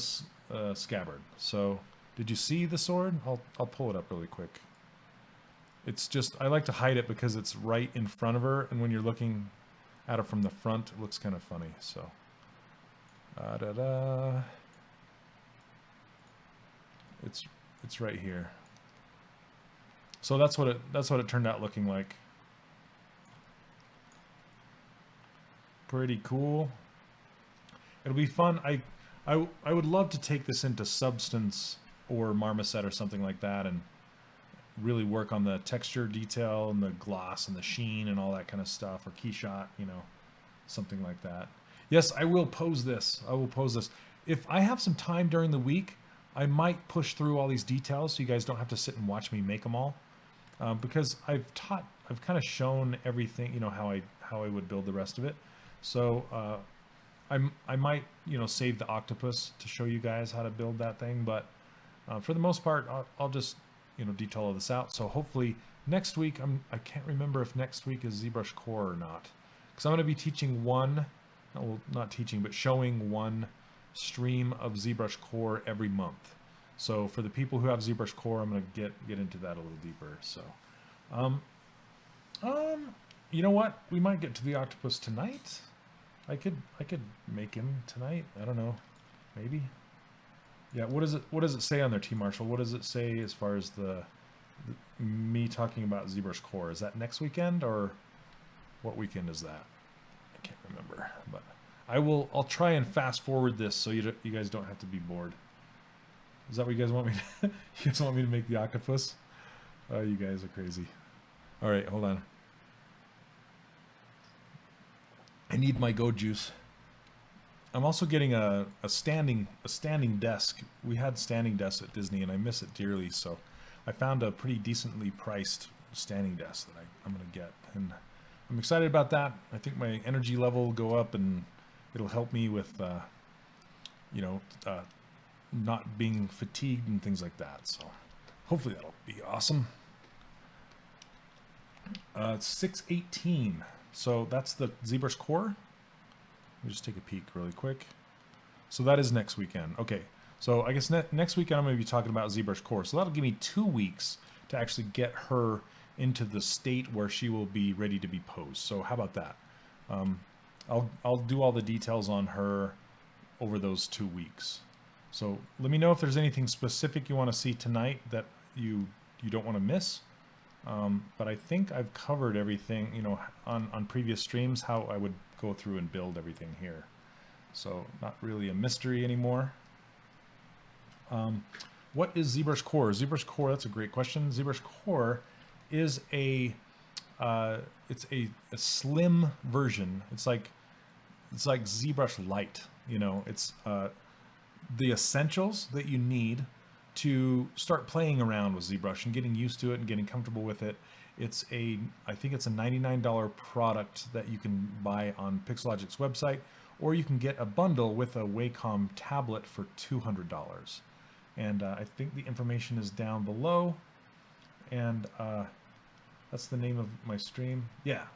scabbard. So did you see the sword? I'll pull it up really quick. It's just, I like to hide it because it's right in front of her, and when you're looking at it from the front, it looks kind of funny. So it's right here. So that's what it turned out looking like. Pretty cool. It'll be fun. I would love to take this into Substance or Marmoset or something like that and really work on the texture detail and the gloss and the sheen and all that kind of stuff, or Keyshot, you know, something like that. Yes, I will pose this. I will pose this. If I have some time during the week, I might push through all these details so you guys don't have to sit and watch me make them all. Because I've kind of shown everything, you know, how I would build the rest of it. So I might, you know, save the octopus to show you guys how to build that thing, but for the most part, I'll just, you know, detail all this out. So hopefully next week, I can't remember if next week is ZBrush Core or not, because I'm going to be teaching not teaching, but showing one stream of ZBrush Core every month. So for the people who have ZBrush Core, I'm going to get into that a little deeper. So, you know what? We might get to the octopus tonight. I could make him tonight. I don't know. Maybe. Yeah. What does it say on there, T Marshall? What does it say as far as me talking about ZBrush Core? Is that next weekend, or what weekend is that? I can't remember, but I'll try and fast forward this so you guys don't have to be bored. Is that what you guys want me to you guys want me to make the octopus? Oh, you guys are crazy. All right, hold on. I need my go juice. I'm also getting a standing desk. We had standing desks at Disney, and I miss it dearly. So I found a pretty decently priced standing desk that I'm going to get, and I'm excited about that. I think my energy level will go up, and it'll help me with, you know, not being fatigued and things like that. So hopefully that'll be awesome. It's 6:18. So that's the ZBrush Core. Let me just take a peek really quick. So that is next weekend. Okay, so I guess next weekend I'm going to be talking about ZBrush Core. So that'll give me 2 weeks to actually get her into the state where she will be ready to be posed. So how about that? I'll do all the details on her over those 2 weeks. So let me know if there's anything specific you want to see tonight that you don't want to miss. But I think I've covered everything, you know, on previous streams, how I would go through and build everything here. So not really a mystery anymore. What is ZBrush Core? ZBrush Core, that's a great question. ZBrush Core is it's a slim version. It's like it's like ZBrush Lite. You know, it's the essentials that you need to start playing around with ZBrush and getting used to it and getting comfortable with it. It's I think it's a $99 product that you can buy on Pixelogic's website, or you can get a bundle with a Wacom tablet for $200. And I think the information is down below. And that's the name of my stream. Yeah.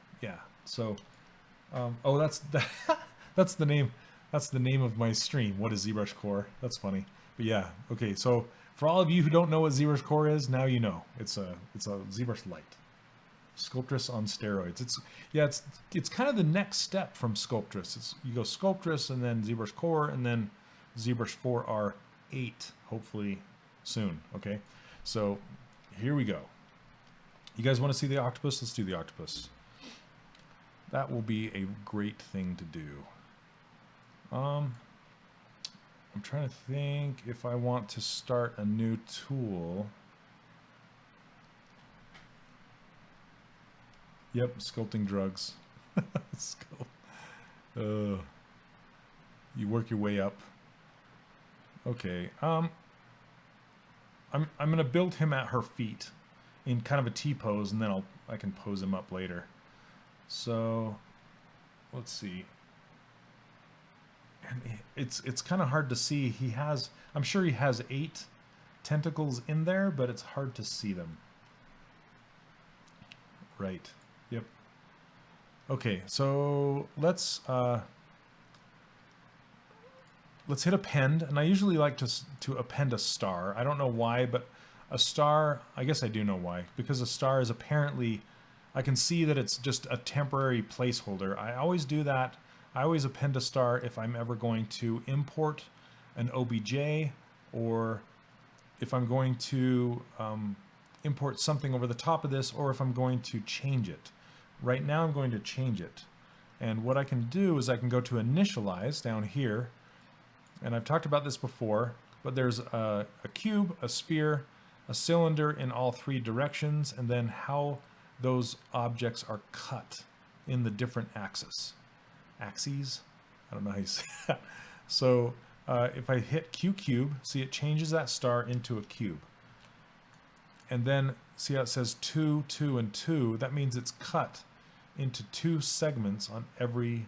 So, oh, that's the name. That's the name of my stream. What is ZBrush Core? That's funny. But yeah, okay. So for all of you who don't know what ZBrush Core is, now you know. It's a ZBrush Lite. Sculptress on steroids. It's kind of the next step from Sculptress. You go Sculptress and then ZBrush Core and then ZBrush 4R8 hopefully soon. Okay, so here we go. You guys want to see the octopus? Let's do the octopus. That will be a great thing to do. I'm trying to think if I want to start a new tool. Yep, sculpting drugs. You work your way up. Okay. I'm gonna build him at her feet in kind of a T pose, and then I can pose him up later. So let's see. And it's kind of hard to see. I'm sure he has 8 tentacles in there, but it's hard to see them. Right. Yep. Okay, so let's hit append, and I usually like to append a star. I don't know why, but a star, I guess I do know why, because a star is apparently, I can see that it's just a temporary placeholder. I always do that. I always append a star if I'm ever going to import an OBJ, or if I'm going to import something over the top of this, or if I'm going to change it. Right now I'm going to change it. And what I can do is I can go to Initialize down here, and I've talked about this before, but there's a cube, a sphere, a cylinder in all 3 directions, and then how those objects are cut in the different axes. Axes? I don't know how you say that. So if I hit Q cube, see it changes that star into a cube. And then see how it says 2, 2, and 2? That means it's cut into 2 segments on every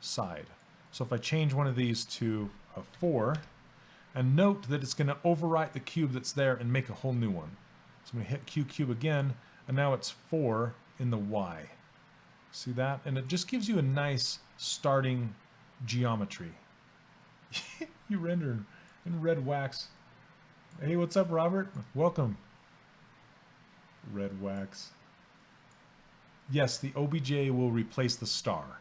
side. So if I change one of these to a 4, and note that it's going to overwrite the cube that's there and make a whole new one. So I'm going to hit Q cube again, and now it's 4 in the Y. See that? And it just gives you a nice starting geometry. You render in red wax. Hey, what's up, Robert? Welcome. Red wax. Yes, the OBJ will replace the star.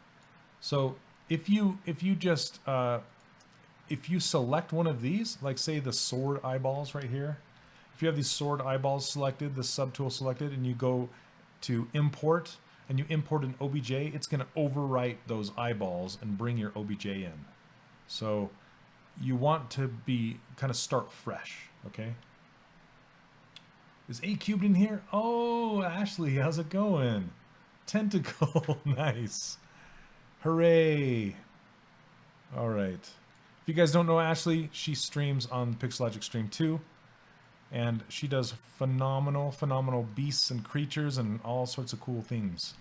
So if you just if you select one of these, like say the sword eyeballs right here, if you have these sword eyeballs selected, the subtool selected, and you go to import and you import an OBJ, it's going to overwrite those eyeballs and bring your OBJ in. So you want to be kind of start fresh, okay? Is A cubed in here? Oh, Ashley, how's it going? Tentacle, nice. Hooray. All right. If you guys don't know Ashley, she streams on Pixelogic Stream 2, and she does phenomenal beasts and creatures and all sorts of cool things.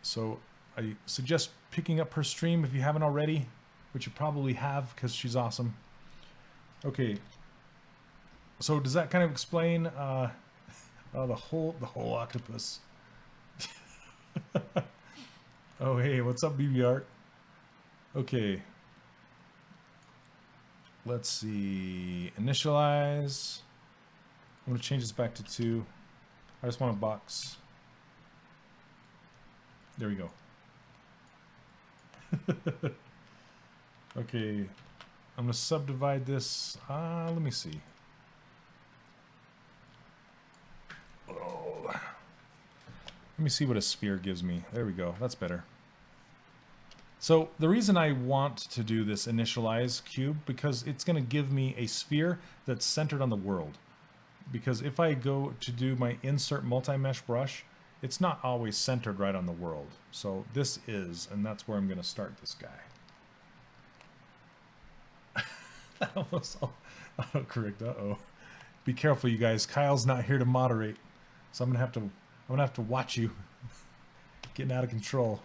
So I suggest picking up her stream if you haven't already, which you probably have because she's awesome. Okay. So does that kind of explain the whole octopus? Oh hey, what's up, BB Art? Okay. Let's see. Initialize. I'm going to change this back to 2. I just want a box. There we go. Okay. I'm going to subdivide this. Let me see. Oh. Let me see what a sphere gives me. There we go. That's better. So the reason I want to do this initialize cube, because it's going to give me a sphere that's centered on the world. Because if I go to do my insert multi-mesh brush it's not always centered right on the world. So this is, and that's where I'm going to start this guy. That almost autocorrect. Uh-oh. Be careful, you guys. Kyle's not here to moderate, so I'm gonna have to watch you getting out of control.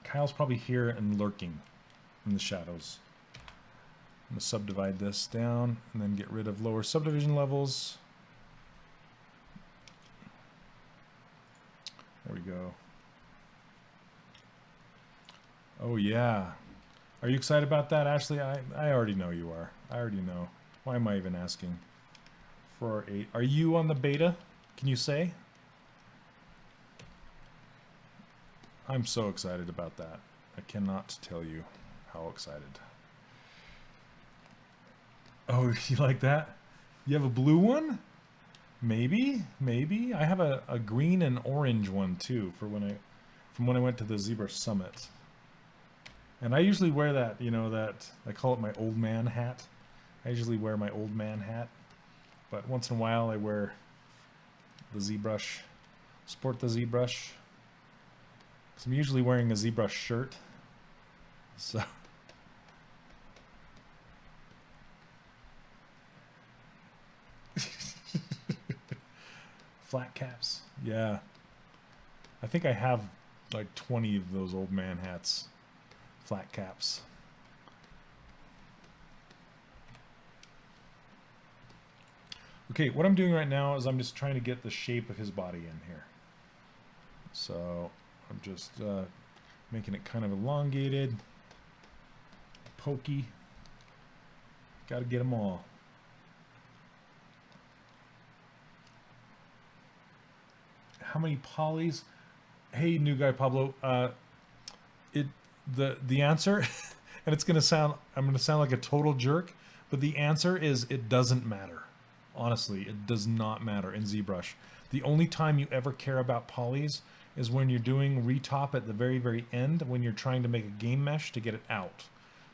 Kyle's probably here and lurking in the shadows. I'm gonna subdivide this down and then get rid of lower subdivision levels. There we go. Oh yeah. Are you excited about that, Ashley? I already know you are. I already know. Why am I even asking? 4.8. Are you on the beta? Can you say? I'm so excited about that. I cannot tell you how excited. Oh, you like that? You have a blue one? Maybe, maybe. I have a green and orange one too from when I went to the ZBrush Summit. And I usually wear that, you know, that, I call it my old man hat. I usually wear my old man hat. But once in a while I wear the ZBrush, sport the ZBrush. So I'm usually wearing a ZBrush shirt. So. Flat caps. Yeah. I think I have like 20 of those old man hats. Flat caps. Okay, what I'm doing right now is I'm just trying to get the shape of his body in here. So I'm just making it kind of elongated, pokey. Got to get them all. How many polys? Hey, new guy Pablo. The answer, and it's gonna sound, I'm gonna sound like a total jerk, but the answer is it doesn't matter. Honestly, it does not matter in ZBrush. The only time you ever care about polys is when you're doing retop at the very, very end, when you're trying to make a game mesh to get it out.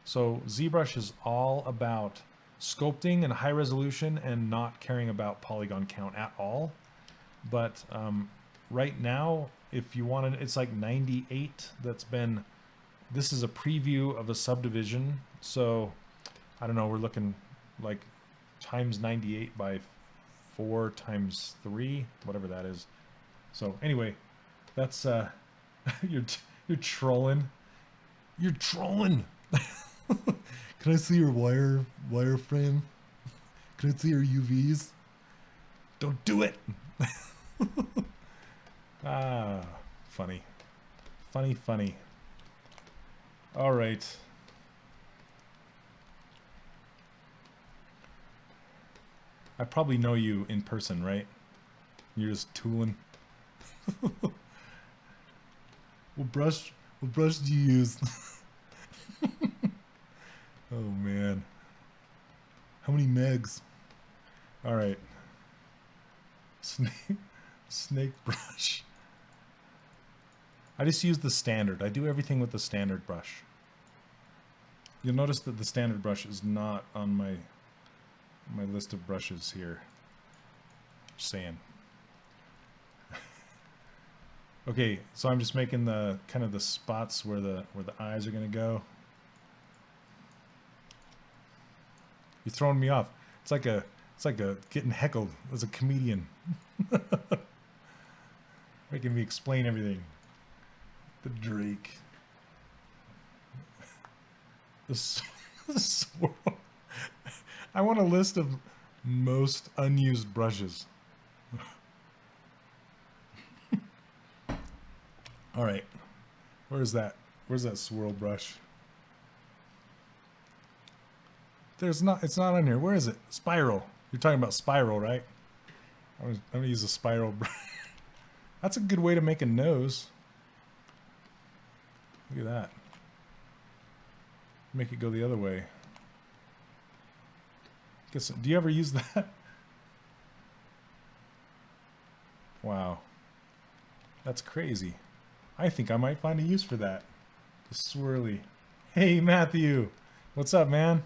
So ZBrush is all about sculpting and high resolution and not caring about polygon count at all. But right now, if you want to, it's like 98 that's been, this is a preview of a subdivision. So I don't know, we're looking like times 98 by 4 times 3, whatever that is. So anyway, that's you're trolling. You're trolling. Can I see your wireframe? Can I see your UVs? Don't do it. Ah, funny. Funny, funny. All right. I probably know you in person, right? You're just tooling. What brush do you use? Oh man. How many megs? All right. Snake brush. I just use the standard. I do everything with the standard brush. You'll notice that the standard brush is not on my list of brushes here. Just saying. Okay, so I'm just making the kind of the spots where the eyes are gonna go. You're throwing me off. It's like a getting heckled as a comedian. Making me explain everything. The Drake. The swirl. I want a list of most unused brushes. All right. Where's that? Where's that swirl brush? It's not on here. Where is it? Spiral. You're talking about spiral, right? I'm gonna use a spiral brush. That's a good way to make a nose. Look at that. Make it go the other way. Do you ever use that? Wow. That's crazy. I think I might find a use for that. The swirly. Hey, Matthew. What's up, man?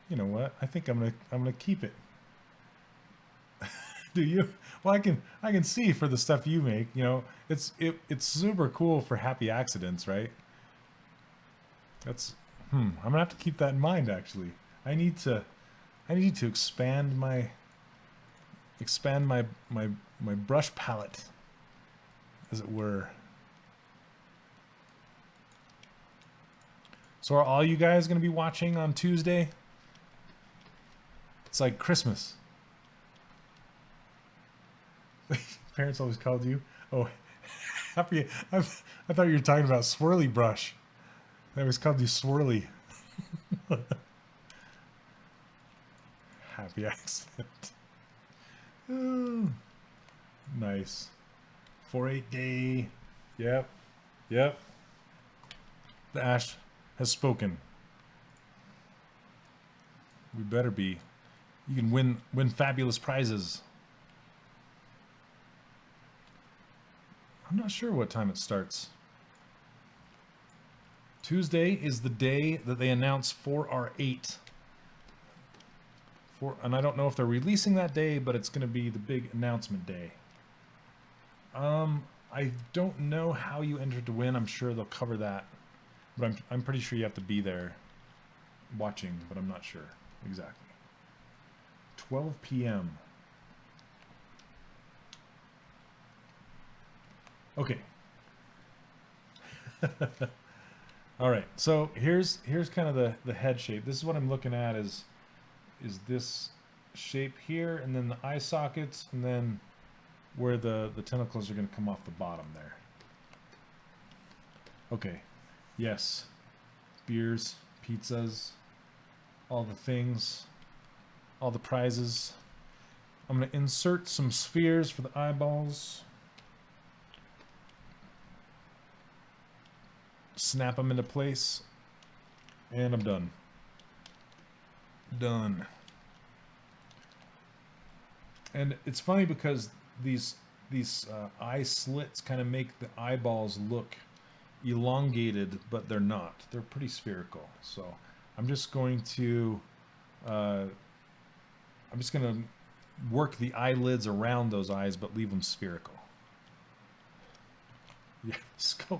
You know what? I think I'm gonna keep it. Do you? Well, I can see for the stuff you make. You know, it's super cool for happy accidents, right? That's I'm gonna have to keep that in mind. Actually, I need to expand my my brush palette, as it were. So are all you guys gonna be watching on Tuesday? It's like Christmas. Parents always called you. Oh, happy. I thought you were talking about swirly brush. They always called you swirly. Happy accident. Oh, nice. 4-8 day. Yep. Yep. The ash has spoken. We better be. You can win fabulous prizes. I'm not sure what time it starts. Tuesday is the day that they announce 4R8. And I don't know if they're releasing that day, but it's going to be the big announcement day. I don't know how you entered to win. I'm sure they'll cover that. But I'm pretty sure you have to be there watching, but I'm not sure exactly. 12 p.m. Okay. All right. So here's kind of the head shape. This is what I'm looking at is this shape here, and then the eye sockets, and then where the tentacles are going to come off the bottom there. Okay. Yes. Beers, pizzas, all the things, all the prizes. I'm going to insert some spheres for the eyeballs. Snap them into place, and I'm done. Done. And it's funny because these eye slits kind of make the eyeballs look elongated, but they're not. They're pretty spherical. So I'm just going to work the eyelids around those eyes, but leave them spherical. Yeah, sculpt.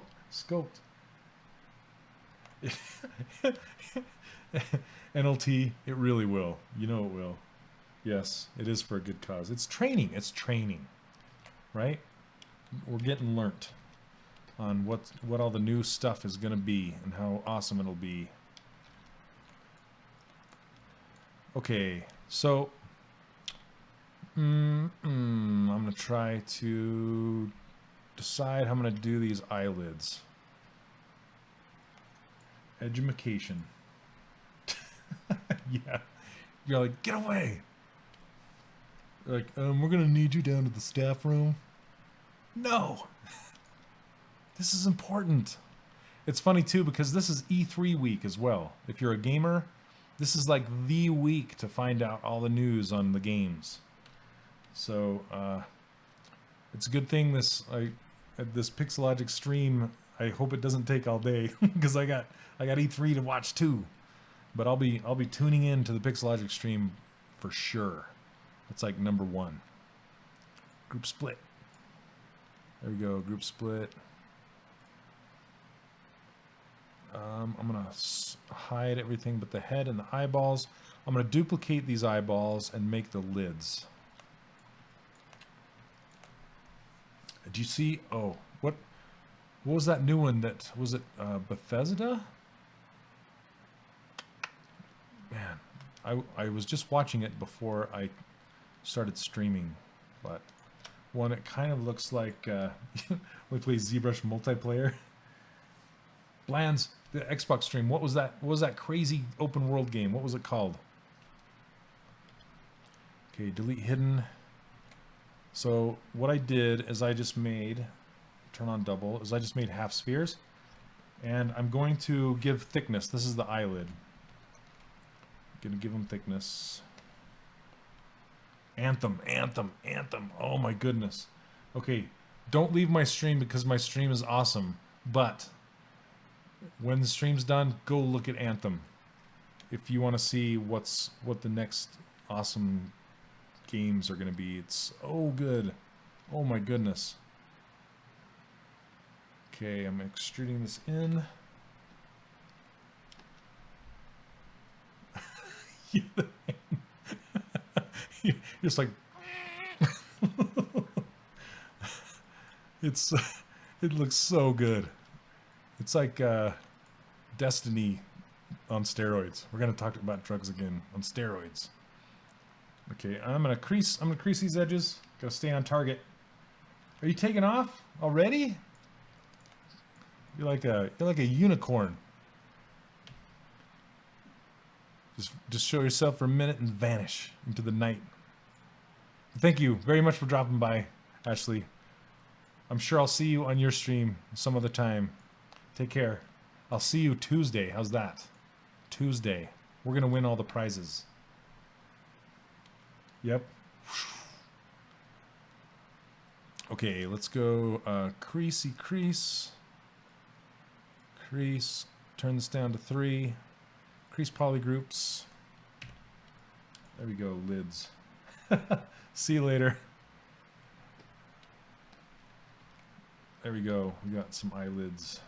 NLT, it really will. You know it will. Yes, it is for a good cause. It's training. It's training, right? We're getting learnt on what all the new stuff is going to be and how awesome it'll be. Okay, so I'm going to try to decide how I'm going to do these eyelids. Edumacation. Yeah. You're like, get away. Like, we're going to need you down to the staff room. No. This is important. It's funny, too, because this is E3 week as well. If you're a gamer, this is like the week to find out all the news on the games. So, it's a good thing this Pixelogic stream, I hope it doesn't take all day, because I got E3 to watch too. But I'll be tuning in to the Pixelogic stream for sure. It's like #1. Group split. There we go, group split. I'm gonna hide everything but the head and the eyeballs. I'm gonna duplicate these eyeballs and make the lids. Do you see? Oh, what was that new one? That was it. Bethesda. Man, I was just watching it before I started streaming, but one, it kind of looks like we play ZBrush multiplayer. Bland's the Xbox stream. What was that? What was that crazy open world game? What was it called? Okay, delete hidden. So what I did is I just made, turn on double, is I just made half spheres, and I'm going to give thickness. This is the eyelid. I'm gonna give them thickness. Anthem. Oh my goodness. Okay, don't leave my stream because my stream is awesome, but when the stream's done, go look at Anthem. if you want to see what the next awesome games are going to be. It's so good. Oh my goodness. Okay, I'm extruding this in. You're just like it's it looks so good. It's like Destiny on steroids. We're gonna talk about drugs again on steroids. Okay, I'm gonna crease these edges. Gotta stay on target. Are you taking off already? You're like a unicorn. Just show yourself for a minute and vanish into the night. Thank you very much for dropping by, Ashley. I'm sure I'll see you on your stream some other time. Take care. I'll see you Tuesday. How's that? Tuesday. We're going to win all the prizes. Yep. Okay, let's go creasy crease. Crease. Turn this down to 3. Crease polygroups. There we go, lids. See you later. There we go. We got some eyelids.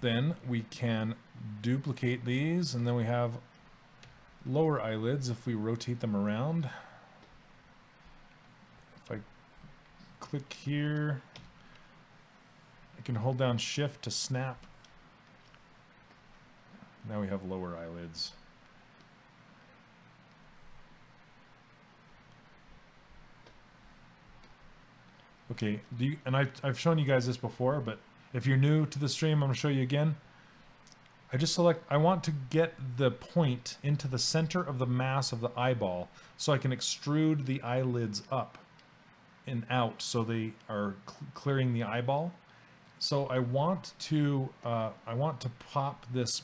Then we can duplicate these, and then we have lower eyelids if we rotate them around. If I click here, I can hold down Shift to snap. Now we have lower eyelids. Okay, and I've shown you guys this before, but if you're new to the stream, I'm going to show you again. I want to get the point into the center of the mass of the eyeball so I can extrude the eyelids up and out so they are clearing the eyeball. So I want to pop this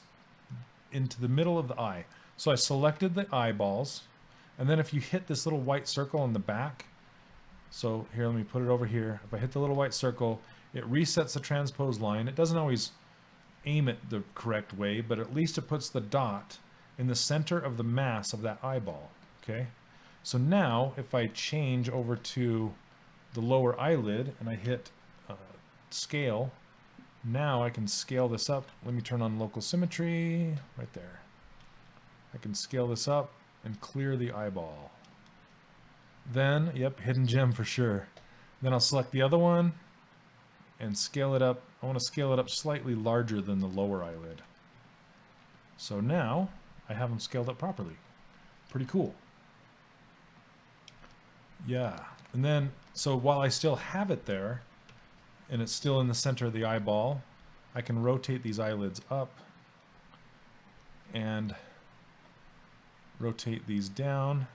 into the middle of the eye. So I selected the eyeballs, and then if you hit this little white circle in the back, so here, let me put it over here. If I hit the little white circle, it resets the transpose line. It doesn't always aim it the correct way, but at least it puts the dot in the center of the mass of that eyeball, okay? So now, if I change over to the lower eyelid and I hit scale, now I can scale this up. Let me turn on local symmetry right there. I can scale this up and clear the eyeball. Then, yep, hidden gem for sure. Then I'll select the other one and scale it up. I want to scale it up slightly larger than the lower eyelid. So now I have them scaled up properly. Pretty cool. Yeah. And then, so while I still have it there, and it's still in the center of the eyeball, I can rotate these eyelids up and rotate these down.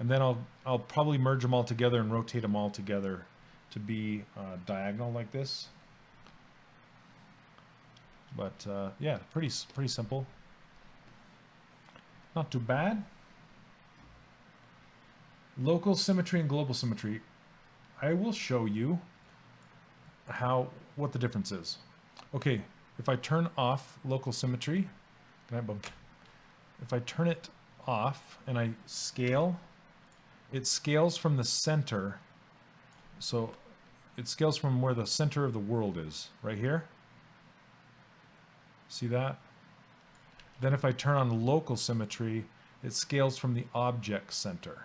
And then I'll probably merge them all together and rotate them all together to be diagonal like this. But yeah, pretty simple. Not too bad. Local symmetry and global symmetry. I will show you what the difference is. Okay, if I turn off local symmetry, if I turn it off and I scale, it scales from the center. So it scales from where the center of the world is, right here. See that? Then if I turn on local symmetry, it scales from the object center.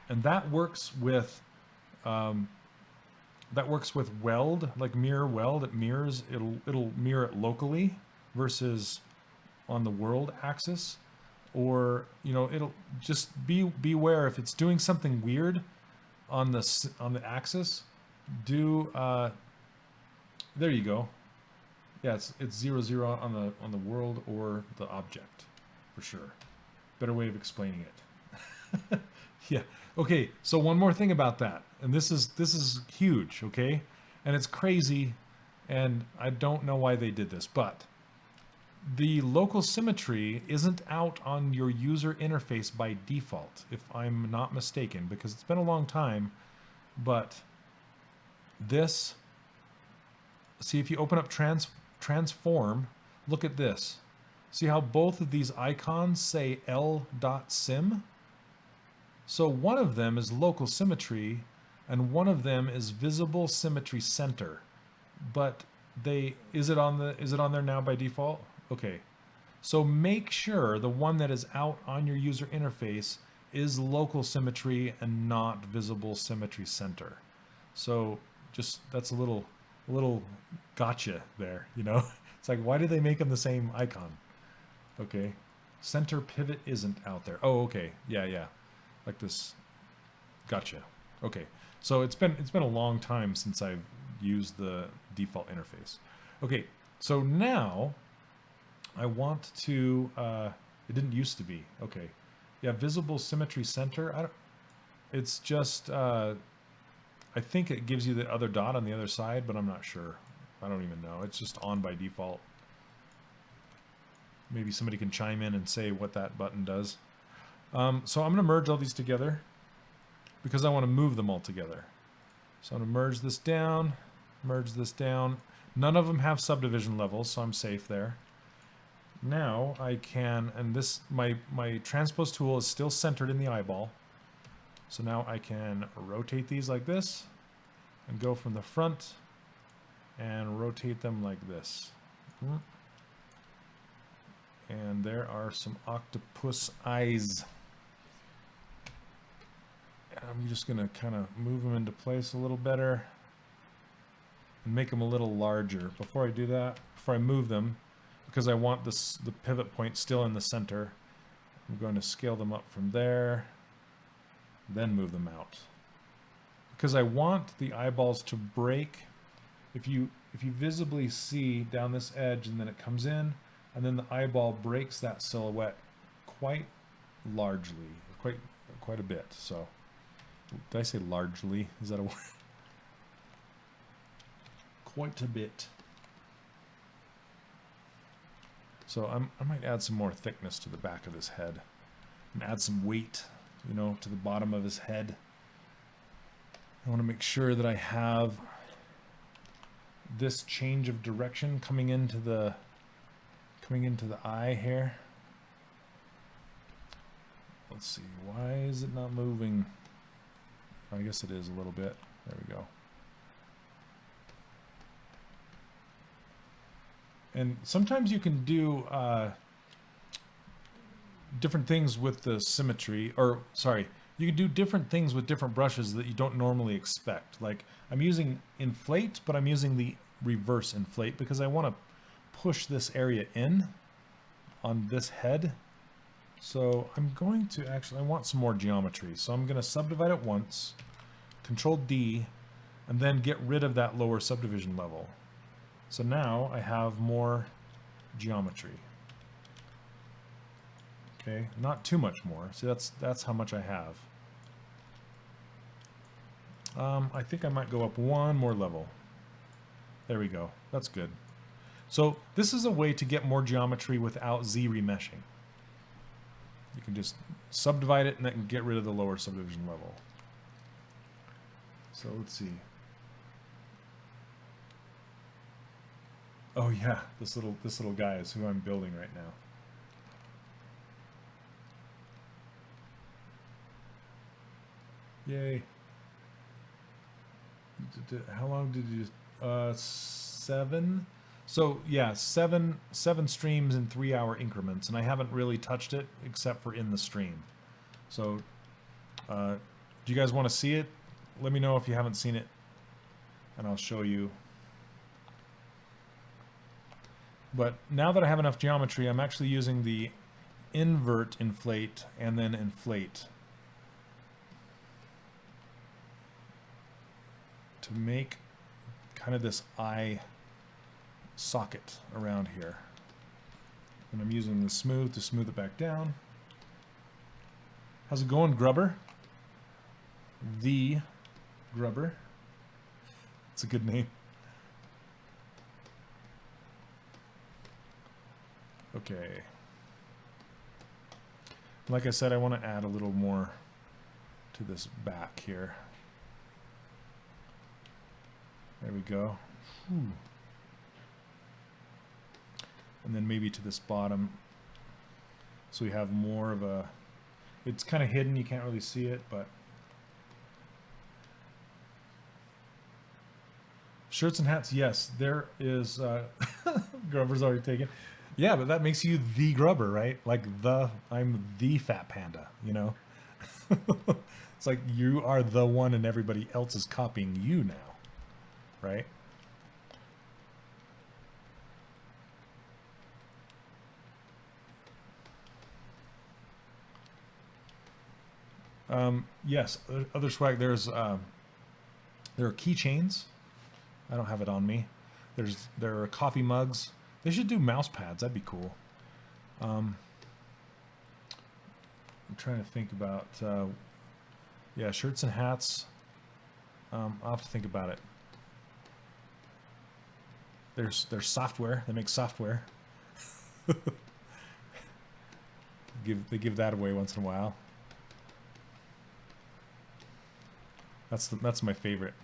And that works with weld, like mirror weld. It mirrors, it'll mirror it locally versus on the world axis. Or, you know, it'll just beware if it's doing something weird on the axis. There you go. Yeah, it's 0, 0 on the world or the object, for sure. Better way of explaining it. Yeah. Okay. So one more thing about that, and this is huge. Okay, and it's crazy, and I don't know why they did this, but the local symmetry isn't out on your user interface by default, if I'm not mistaken, because it's been a long time, but this, see if you open up transform, look at this. See how both of these icons say L.sim? So one of them is local symmetry and one of them is visible symmetry center. But is it on there now by default? Okay. So make sure the one that is out on your user interface is local symmetry and not visible symmetry center. So just, that's a little gotcha there, you know? It's like, why did they make them the same icon? Okay. Center pivot isn't out there. Oh, okay. Yeah. Like this. Gotcha. Okay. So it's been a long time since I've used the default interface. Okay. So now I want to, it didn't used to be. Okay. Yeah. Visible symmetry center. It's just, I think it gives you the other dot on the other side, but I'm not sure. I don't even know. It's just on by default. Maybe somebody can chime in and say what that button does. So I'm going to merge all these together because I want to move them all together. So I'm going to merge this down, merge this down. None of them have subdivision levels, so I'm safe there. Now I can, and this, my transpose tool is still centered in the eyeball. So now I can rotate these like this and go from the front and rotate them like this. And there are some octopus eyes. I'm just going to kind of move them into place a little better and make them a little larger. Before I do that, before I move them, because I want the pivot point still in the center, I'm going to scale them up from there, then move them out. Because I want the eyeballs to break. If you visibly see down this edge and then it comes in, and then the eyeball breaks that silhouette quite largely, quite a bit. So, did I say largely? Is that a word? Quite a bit. So I might add some more thickness to the back of his head, and add some weight, you know, to the bottom of his head. I want to make sure that I have this change of direction coming into the eye here. Let's see, why is it not moving? I guess it is a little bit. There we go. And sometimes you can do different things with the symmetry, or sorry, you can do different things with different brushes that you don't normally expect. Like I'm using inflate, but I'm using the reverse inflate because I want to push this area in on this head. So I'm going to actually, I want some more geometry. So I'm going to subdivide it once, Control D, and then get rid of that lower subdivision level. So now I have more geometry. Okay, not too much more. See, that's how much I have. I think I might go up one more level. There we go. That's good. So this is a way to get more geometry without Z remeshing. You can just subdivide it and then get rid of the lower subdivision level. So let's see. Oh yeah, this little guy is who I'm building right now. Yay. How long did you 7? So yeah, seven streams in 3-hour increments, and I haven't really touched it except for in the stream. So do you guys want to see it? Let me know if you haven't seen it and I'll show you. But now that I have enough geometry, I'm actually using the invert inflate and then inflate to make kind of this eye socket around here. And I'm using the smooth to smooth it back down. How's it going, Grubber? The Grubber. It's a good name. Okay. Like I said, I want to add a little more to this back here. There we go. Whew. And then maybe to this bottom, so we have more of a, it's kind of hidden, you can't really see it, but shirts and hats, yes, there is, Grubber's already taken. Yeah, but that makes you the Grubber, right? Like I'm the fat panda, you know? It's like you are the one and everybody else is copying you now, right? Yes, other swag, there are keychains. I don't have it on me. There are coffee mugs. They should do mouse pads. That'd be cool. I'm trying to think about, yeah, shirts and hats. I'll have to think about it. There's software. They make software. They give that away once in a while. That's my favorite.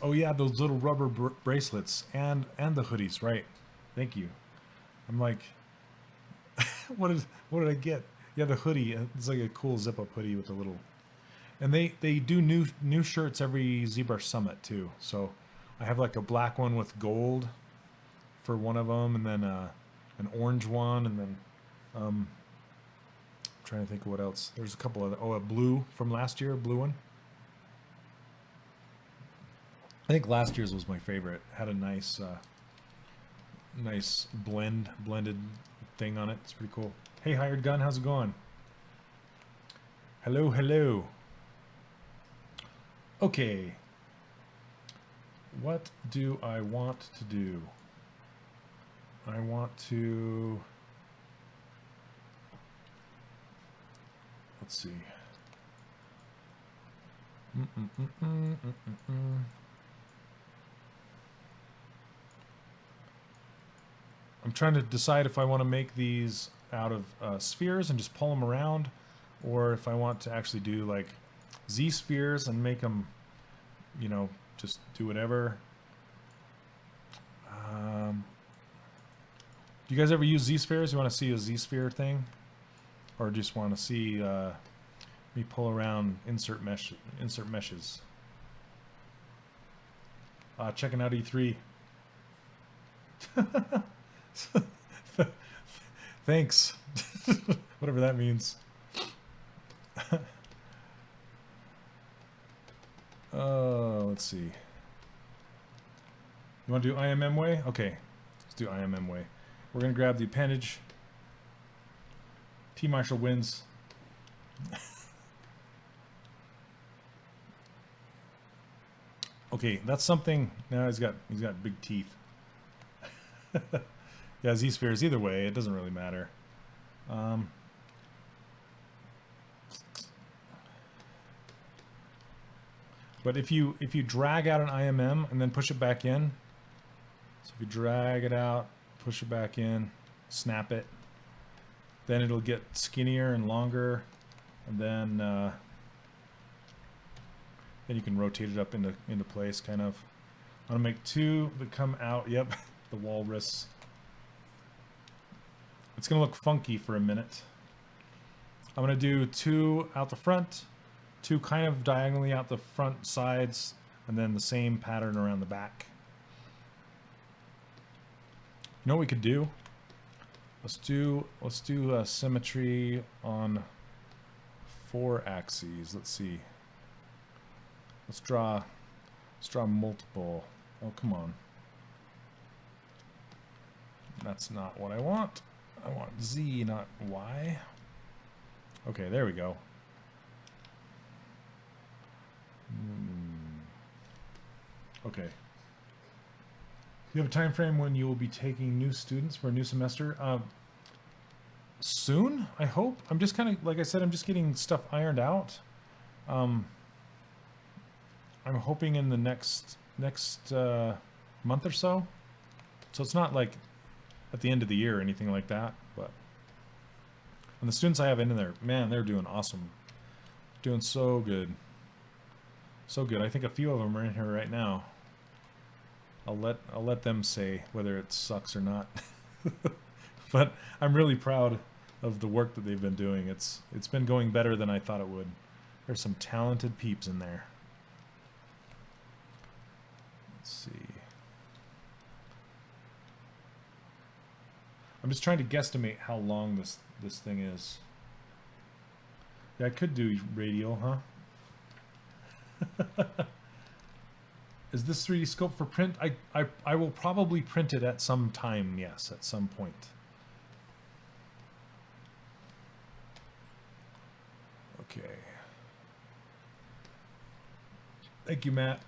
Oh yeah, those little rubber bracelets and the hoodies, right? Thank you. I'm like, what did I get? Yeah, the hoodie. It's like a cool zip-up hoodie with a little. And they do new shirts every ZBrush Summit too. So I have like a black one with gold for one of them, and then an orange one, and then I'm trying to think of what else. There's a couple other. Oh, a blue from last year, a blue one. I think last year's was my favorite. Had a nice nice blended thing on it. It's pretty cool. Hey, Hired Gun, how's it going? Hello, hello. Okay. What do I want to do? I want to... Let's see. I'm trying to decide if I want to make these out of spheres and just pull them around, or if I want to actually do like Z spheres and make them, you know, just do whatever. Do you guys ever use Z spheres? You want to see a Z sphere thing, or just want to see me pull around insert meshes? Checking out E3. Thanks. Whatever that means. Let's see. You want to do IMM way? Okay, let's do IMM way. We're going to grab the appendage. T Marshall wins. Okay, that's something. Now he's got big teeth. Yeah, Z spheres. Either way, it doesn't really matter. But if you drag out an IMM and then push it back in, so if you drag it out, push it back in, snap it, then it'll get skinnier and longer, and then you can rotate it up into place, kind of. I'm gonna make two that come out. Yep, the walrus. It's gonna look funky for a minute. I'm gonna do two out the front, two kind of diagonally out the front sides, and then the same pattern around the back. You know what we could do? Let's do symmetry on 4 axes. Let's see. Let's draw multiple. Oh, come on. That's not what I want. I want Z, not Y. Okay, there we go. Okay. You have a time frame when you will be taking new students for a new semester? Soon, I hope. I'm just kind of, like I said, I'm just getting stuff ironed out. I'm hoping in the next month or so. So it's not like at the end of the year or anything like that, but and the students I have in there, man, they're doing awesome. Doing so good. So good. I think a few of them are in here right now. I'll let them say whether it sucks or not. But I'm really proud of the work that they've been doing. It's been going better than I thought it would. There's some talented peeps in there. Let's see. I'm just trying to guesstimate how long this thing is. Yeah, I could do radial, huh? Is this 3D sculpt for print? I will probably print it at some time, yes, at some point. Okay. Thank you, Matt.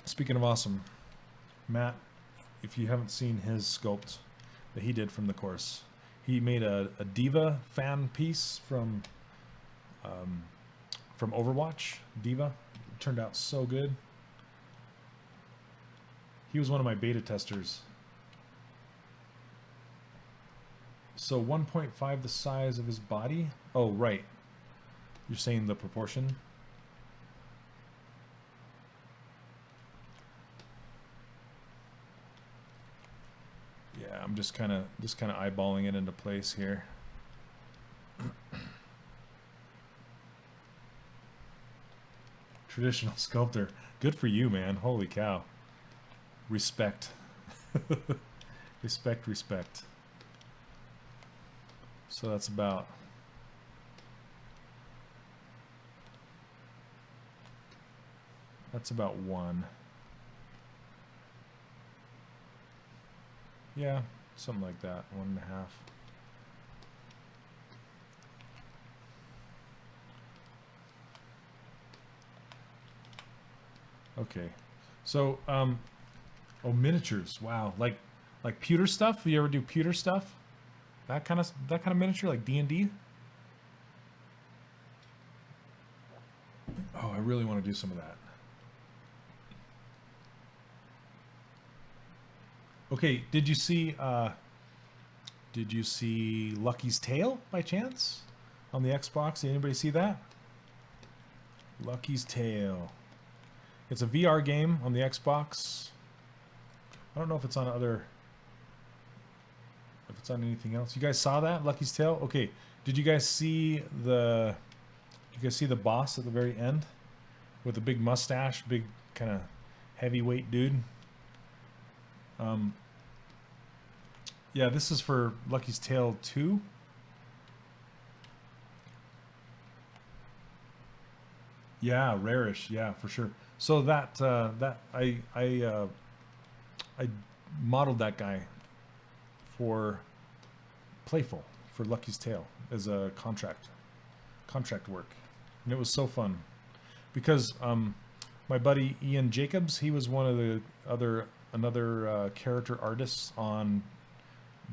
Speaking of awesome, Matt, if you haven't seen his sculpt that he did from the course, he made a Diva fan piece from Overwatch. Diva, it turned out so good. He was one of my beta testers. So 1.5 the size of his body. Oh, right. You're saying the proportion. Yeah, I'm just kind of eyeballing it into place here. Traditional sculptor. Good for you, man. Holy cow. Respect. Respect, respect. So that's about one. Yeah, something like that. 1.5. Okay. So, oh, miniatures. Wow. Like pewter stuff? You ever do pewter stuff? That kind of miniature, like D&D? Oh, I really want to do some of that. Okay, did you see Lucky's Tale by chance on the Xbox? Did anybody see that? Lucky's Tale. It's a VR game on the Xbox. I don't know if it's on anything else. You guys saw that, Lucky's Tale? Okay. Did you guys see the boss at the very end with a big mustache, big kind of heavyweight dude? Yeah, this is for Lucky's Tale 2. Yeah, rarish. Yeah, for sure. So that I modeled that guy for Playful for Lucky's Tale as a contract work, and it was so fun because my buddy Ian Jacobs, he was one of the another character artists on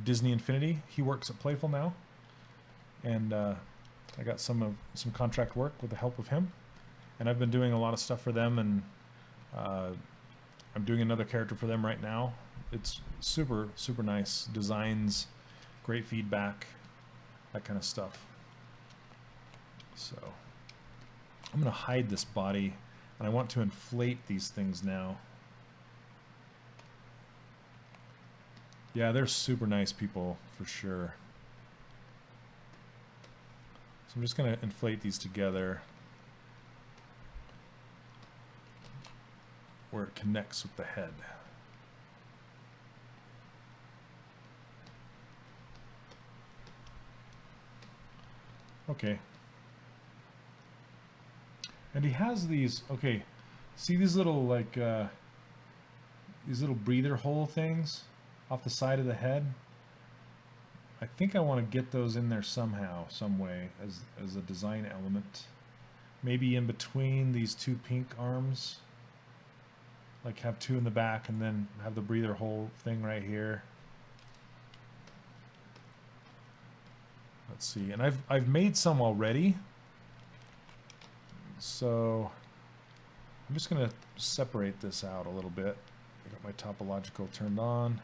Disney Infinity. He works at Playful now, and I got some contract work with the help of him, and I've been doing a lot of stuff for them, and I'm doing another character for them right now. It's super nice designs, great feedback, that kind of stuff. So I'm gonna hide this body, and I want to inflate these things now. Yeah, they're super nice people for sure. So I'm just gonna inflate these together where it connects with the head. Okay. And he has these, okay, see these little like these little breather hole things off the side of the head? I think I want to get those in there somehow, some way, as a design element. Maybe in between these two pink arms. Like have two in the back and then have the breather hole thing right here. Let's see, and I've made some already. So I'm just gonna separate this out a little bit. I got my topological turned on.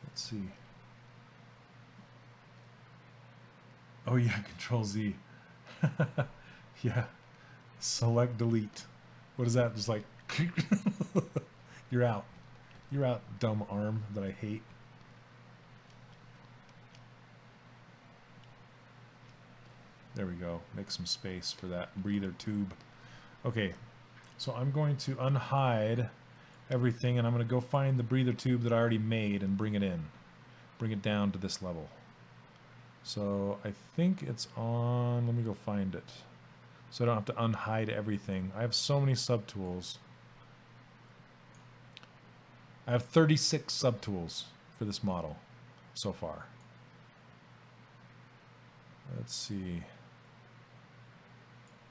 Let's see. Oh yeah, Control Z. Yeah. Select delete. What is that? Just like you're out. You're out, dumb arm that I hate. There we go. Make some space for that breather tube. Okay, so I'm going to unhide everything, and I'm going to go find the breather tube that I already made and bring it in. Bring it down to this level. So I think it's on, let me go find it. So I don't have to unhide everything. I have so many subtools. I have 36 subtools for this model so far. Let's see.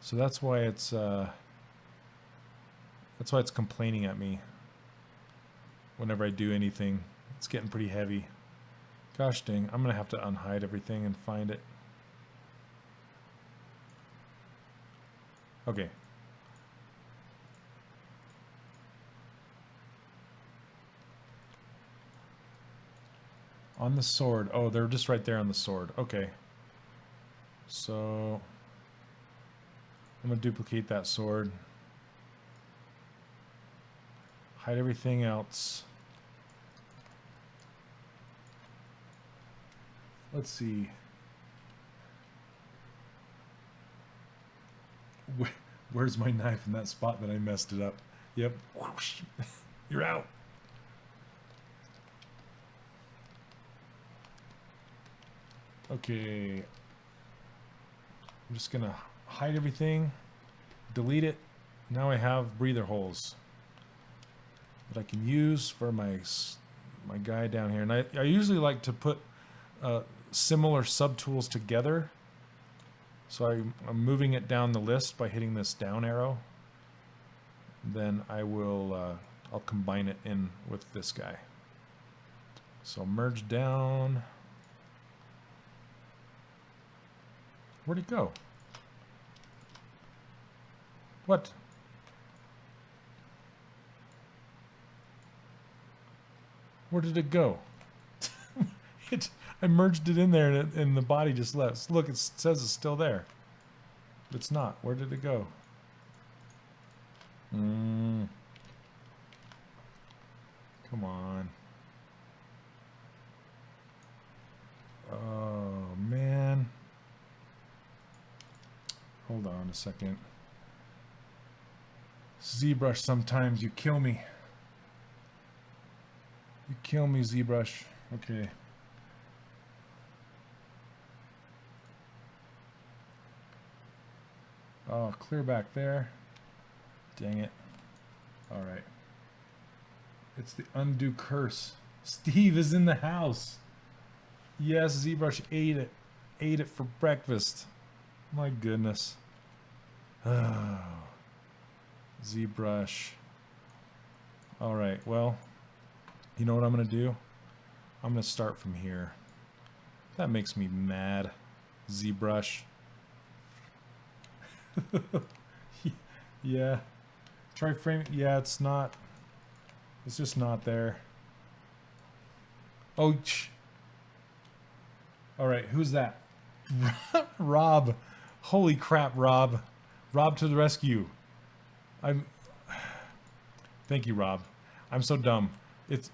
So that's why it's complaining at me whenever I do anything. It's getting pretty heavy. Gosh dang, I'm gonna have to unhide everything and find it. Okay. On the sword. Oh, they're just right there on the sword. Okay. So I'm gonna duplicate that sword. Hide everything else. Let's see. Where's my knife in that spot that I messed it up? Yep. Whoosh. You're out. Okay. I'm just gonna hide everything, delete it. Now I have breather holes that I can use for my guy down here. And I usually like to put similar subtools together. So I'm moving it down the list by hitting this down arrow. Then I will I'll combine it in with this guy. So merge down. Where'd it go? What? Where did it go? I merged it in there and the body just left. Look, it says it's still there. But it's not. Where did it go? Come on. Oh, man. Hold on a second. ZBrush, sometimes you kill me. You kill me, ZBrush. Okay. Oh, clear back there. Dang it. All right. It's the undo curse. Steve is in the house. Yes, ZBrush ate it. Ate it for breakfast. My goodness. Oh. ZBrush. All right, well, you know what I'm going to do? I'm going to start from here. That makes me mad. ZBrush. Yeah. Try frame. Yeah, it's not. It's just not there. Oh. All right, who's that? Rob. Holy crap, Rob. Rob to the rescue. Thank you, Rob. I'm so dumb.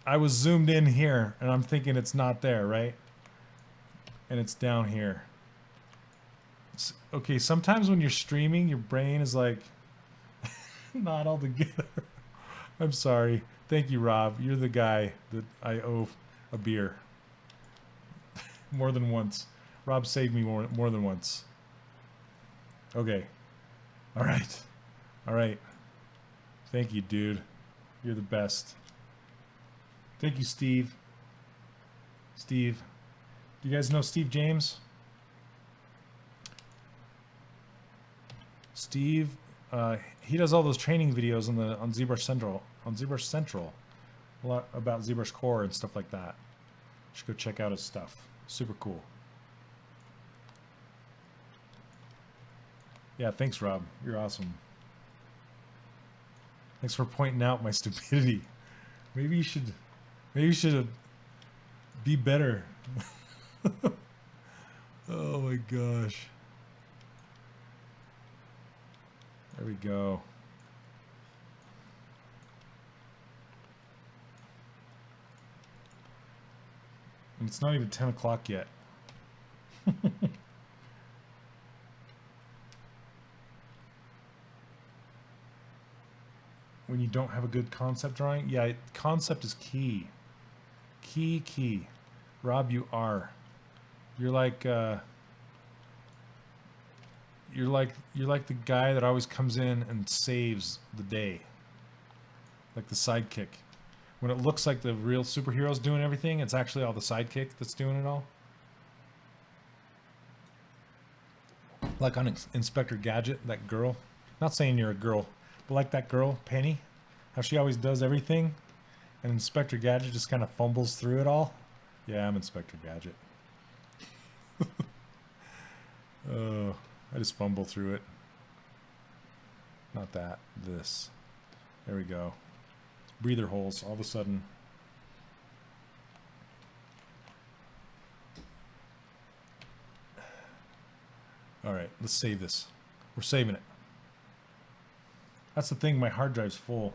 I was zoomed in here and I'm thinking it's not there, right? And it's down here. Okay, sometimes when you're streaming, your brain is like not all together. I'm sorry. Thank you, Rob. You're the guy that I owe a beer. More than once. Rob saved me more than once. Okay. All right. All right. Thank you, dude. You're the best. Thank you, Steve. Steve. Do you guys know Steve James? Steve, he does all those training videos on ZBrush Central. On ZBrush Central. A lot about ZBrush Core and stuff like that. You should go check out his stuff. Super cool. Yeah, thanks, Rob. You're awesome. Thanks for pointing out my stupidity. Maybe you should be better. Oh my gosh. There we go. And it's not even 10 o'clock yet. When you don't have a good concept drawing, yeah, concept is key. Key. Rob, you are. You're like the guy that always comes in and saves the day. Like the sidekick. When it looks like the real superhero's doing everything, it's actually all the sidekick that's doing it all. Like on Inspector Gadget, that girl. Not saying you're a girl, but like that girl, Penny, how she always does everything, and Inspector Gadget just kind of fumbles through it all. Yeah, I'm Inspector Gadget. Oh, I just fumble through it. Not that, this. There we go. Breather holes, all of a sudden. All right, let's save this. We're saving it. That's the thing, my hard drive's full.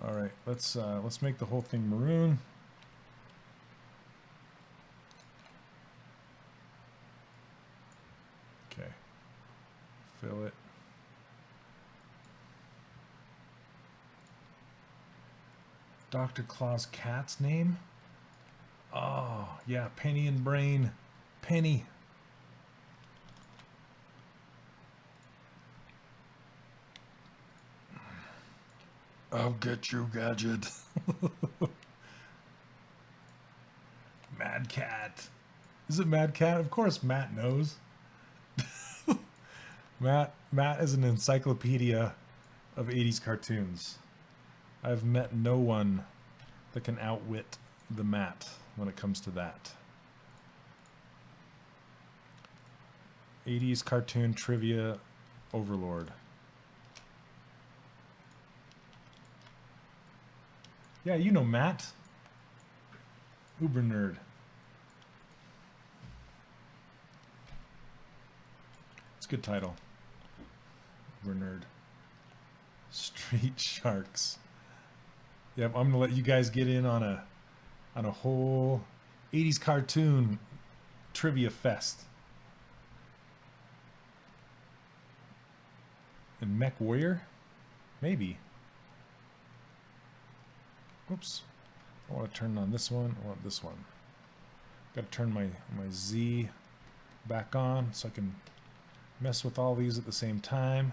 All right, let's make the whole thing maroon. Okay, fill it. Dr. Claw's cat's name? Oh, yeah, Penny and Brain. Penny. I'll get you, Gadget. Mad Cat. Is it Mad Cat? Of course Matt knows. Matt is an encyclopedia of 80s cartoons. I've met no one that can outwit the Matt when it comes to that. 80s cartoon trivia overlord. Yeah, you know Matt. Uber nerd. It's a good title. Uber nerd. Street Sharks. Yep, I'm gonna let you guys get in on a whole 80s cartoon trivia fest. And Mech Warrior? Maybe. Whoops. I want to turn on this one. I want this one. Got to turn my Z back on so I can mess with all these at the same time.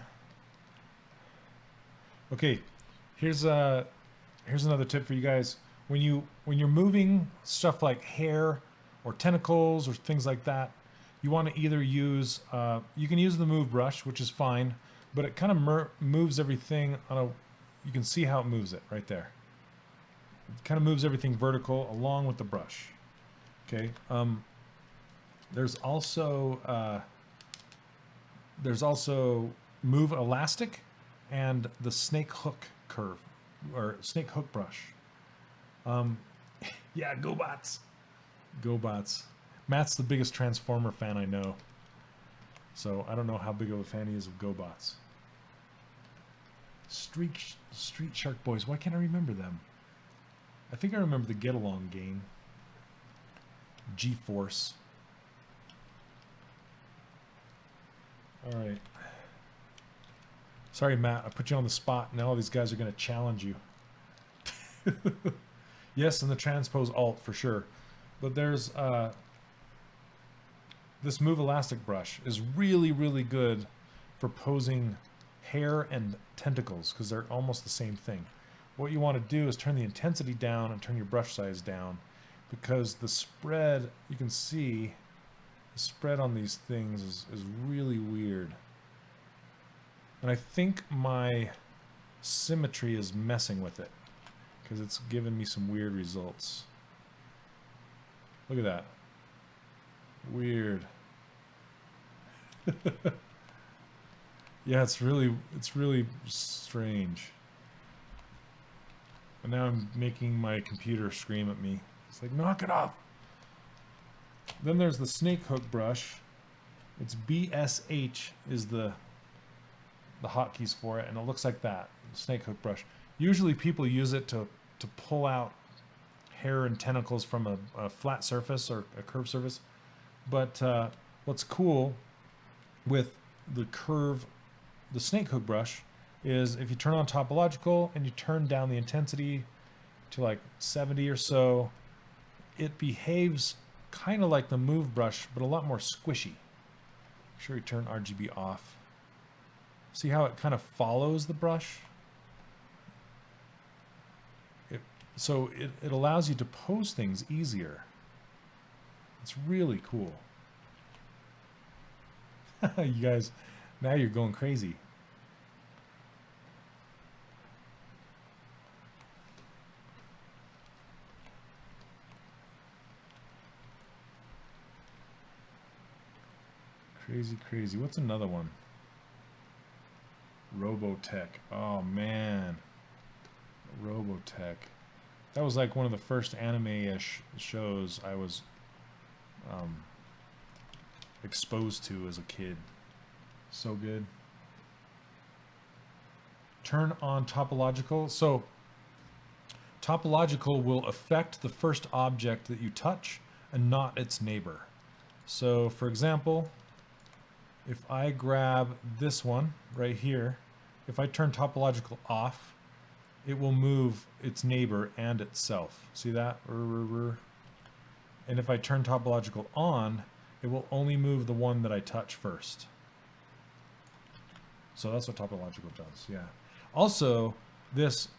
Okay, here's another tip for you guys. When you're moving stuff like hair or tentacles or things like that, you want to either use you can use the move brush, which is fine, but it kind of moves everything on a. You can see how it moves it right there. It kind of moves everything vertical along with the brush. Okay. There's also move elastic and the snake hook curve or snake hook brush. Yeah, go bots. Go bots. Matt's the biggest Transformer fan I know. So I don't know how big of a fan he is of GoBots. Street Shark Boys. Why can't I remember them? I think I remember the Get Along game. G-Force. All right. Sorry, Matt. I put you on the spot. Now all these guys are going to challenge you. Yes, and the Transpose alt for sure. But there's this Move Elastic brush is really, really good for posing hair and tentacles because they're almost the same thing. What you want to do is turn the intensity down and turn your brush size down because the spread, you can see the spread on these things is really weird. And I think my symmetry is messing with it because it's giving me some weird results. Look at that. Weird. Yeah, it's really strange. And now I'm making my computer scream at me. It's like, knock it off. Then there's the snake hook brush. It's BSH is the hotkeys for it, and it looks like that, snake hook brush. Usually people use it to pull out hair and tentacles from a flat surface or a curved surface. But what's cool with the snake hook brush is if you turn on Topological and you turn down the intensity to like 70 or so, it behaves kind of like the move brush, but a lot more squishy. Make sure you turn RGB off. See how it kind of follows the brush? So it allows you to pose things easier. It's really cool. You guys, now you're going crazy. Crazy, crazy. What's another one? Robotech. Oh man. Robotech. That was like one of the first anime-ish shows I was exposed to as a kid. So good. Turn on Topological. So Topological will affect the first object that you touch and not its neighbor. So for example, if I grab this one right here, if I turn Topological off, it will move its neighbor and itself. See that? And if I turn Topological on, it will only move the one that I touch first. So that's what Topological does, yeah. Also, this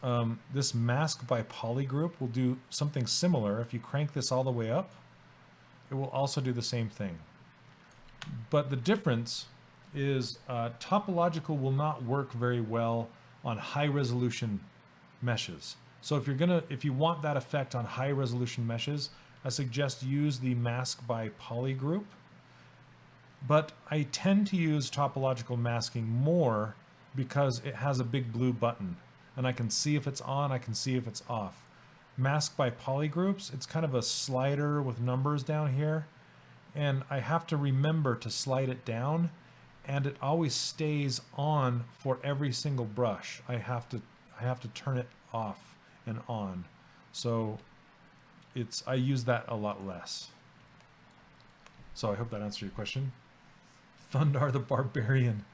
mask by Polygroup will do something similar. If you crank this all the way up, it will also do the same thing. But the difference is Topological will not work very well on high resolution meshes. So if you want that effect on high resolution meshes, I suggest use the mask by Polygroup. But I tend to use Topological masking more because it has a big blue button and I can see if it's on, I can see if it's off. Mask by Polygroups, it's kind of a slider with numbers down here, and I have to remember to slide it down, and it always stays on for every single brush. I have to turn it off and on. So I use that a lot less. So I hope that answered your question. Thundar the Barbarian.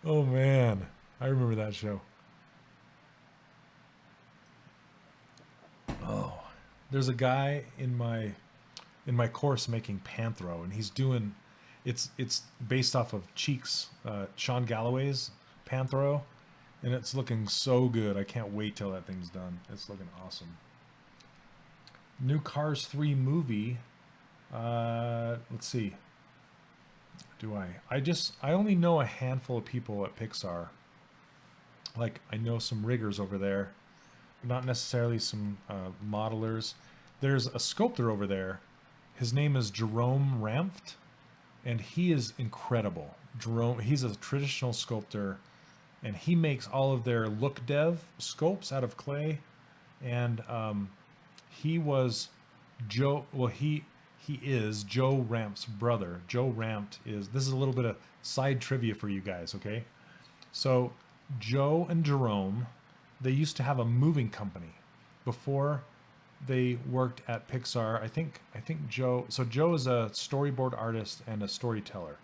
Oh man, I remember that show. Oh, there's a guy in my course making Panthro, and he's doing it's based off of Cheeks, Sean Galloway's Panthro, and it's looking so good. I can't wait till that thing's done. It's looking awesome. New Cars 3 movie. Let's see. I only know a handful of people at Pixar. Like, I know some riggers over there, not necessarily some modelers. There's a sculptor over there. His name is Jerome Ramft, and he is incredible. He's a traditional sculptor, and he makes all of their look dev sculpts out of clay. And he was Joe. Well, he is Joe Ramft's brother. Joe Ramft this is a little bit of side trivia for you guys, okay? So Joe and Jerome, they used to have a moving company before they worked at Pixar. I think Joe is a storyboard artist and a storyteller.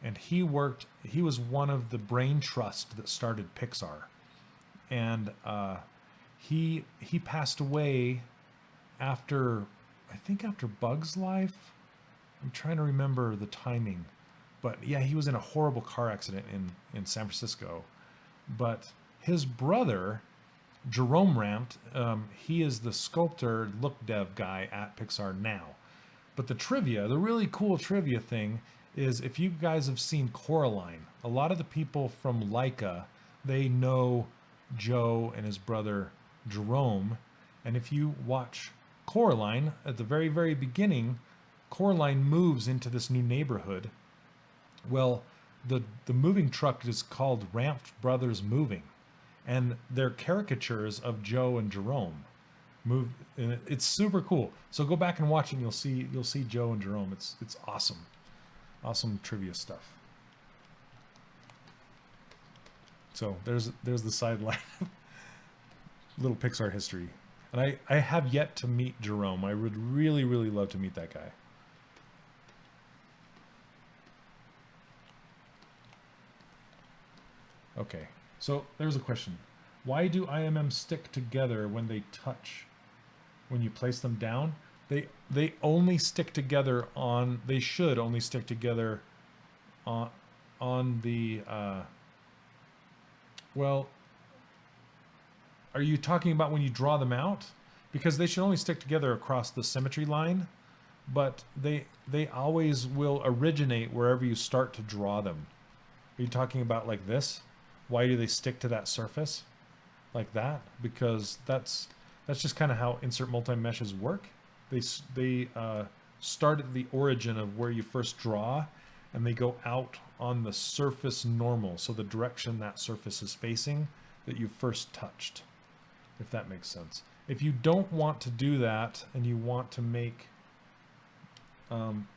And he was one of the brain trust that started Pixar. And he passed away after Bug's Life. I'm trying to remember the timing, but yeah, he was in a horrible car accident in San Francisco. But his brother, Jerome Ramft, he is the sculptor look dev guy at Pixar now. But the really cool trivia thing is, if you guys have seen Coraline, a lot of the people from Leica, they know Joe and his brother Jerome. And if you watch Coraline, at the very, very beginning, Coraline moves into this new neighborhood. Well, the moving truck is called Ramft Brothers Moving. and they're caricatures of Joe and Jerome. And it's super cool. So go back and watch it, and you'll see Joe and Jerome. It's awesome, awesome trivia stuff. So there's the sideline, little Pixar history, and I have yet to meet Jerome. I would really love to meet that guy. Okay, so there's a question. Why do IMMs stick together when they touch? When you place them down, they only stick together on. They should only stick together on the. Well, are you talking about when you draw them out? Because they should only stick together across the symmetry line, but they always will originate wherever you start to draw them. Are you talking about like this? Why do they stick to that surface like that? Because that's just kind of how insert multi-meshes work. They start at the origin of where you first draw, and they go out on the surface normal, so the direction that surface is facing that you first touched, if that makes sense. If you don't want to do that and you want to make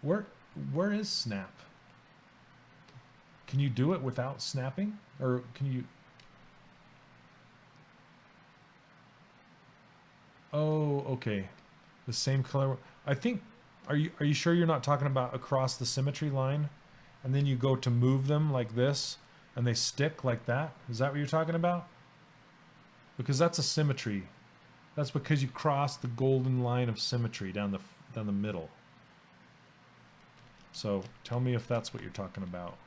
where is snap? Can you do it without snapping, or can you? Oh, okay. The same color. I think. Are you sure you're not talking about across the symmetry line, and then you go to move them like this, and they stick like that? Is that what you're talking about? Because that's a symmetry. That's because you cross the golden line of symmetry down the middle. So tell me if that's what you're talking about.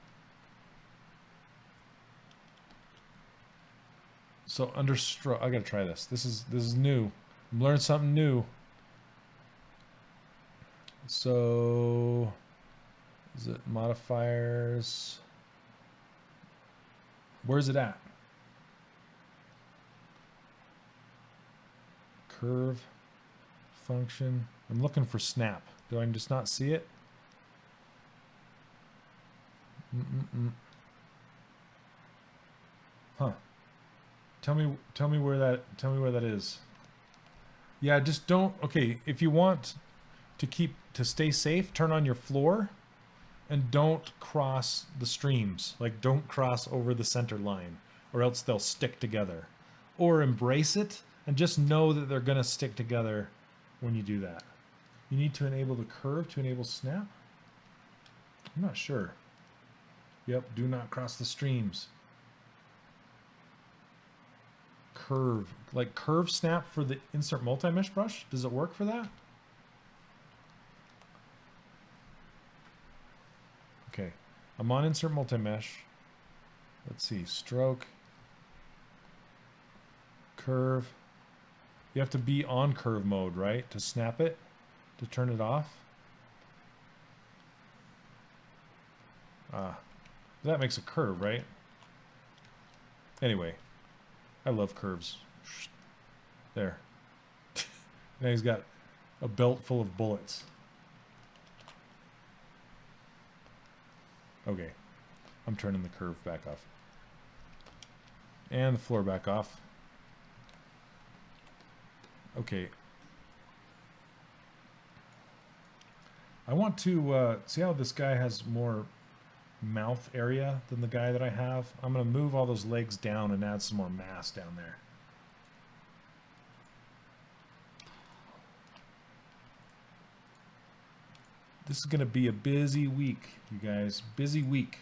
So under stroke, I gotta try this. This is new. I'm learning something new. So is it modifiers? Where's it at? Curve function. I'm looking for snap. Do I just not see it? Huh. Tell me where that is. Yeah, just don't. Okay, if you want to stay safe, turn on your floor and don't cross the streams. Like, don't cross over the center line, or else they'll stick together. Or embrace it and just know that they're gonna stick together when you do that. You need to enable the curve to enable snap? I'm not sure. Yep, do not cross the streams. Curve, like curve snap for the insert multi-mesh brush? Does it work for that? Okay, I'm on insert multi-mesh. Let's see, stroke, curve. You have to be on curve mode, right? To snap it, to turn it off. That makes a curve, right? Anyway, I love curves. There. Now he's got a belt full of bullets. Okay, I'm turning the curve back off. And the floor back off. Okay. I want to see how this guy has more mouth area than the guy that I have. I'm going to move all those legs down and add some more mass down there. This is going to be a busy week, you guys. Busy week.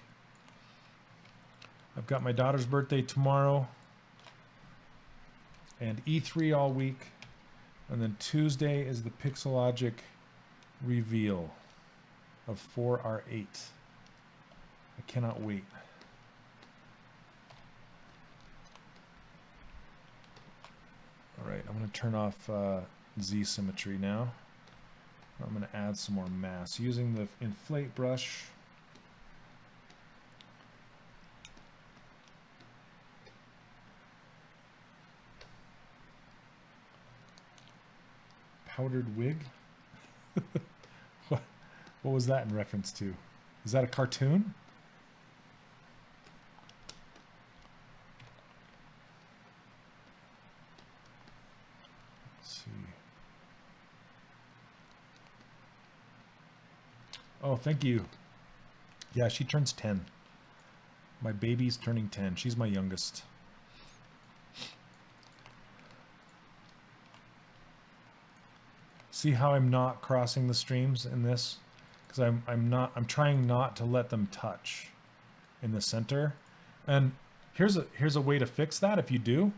I've got my daughter's birthday tomorrow and E3 all week. And then Tuesday is the Pixologic reveal of 4R8. I cannot wait. All right, I'm going to turn off Z symmetry now. I'm going to add some more mass using the inflate brush. Powdered wig? What was that in reference to? Is that a cartoon? Oh, thank you. Yeah, she turns 10. My baby's turning 10. She's my youngest. See how I'm not crossing the streams in this? Because I'm trying not to let them touch in the center. And here's a way to fix that if you do.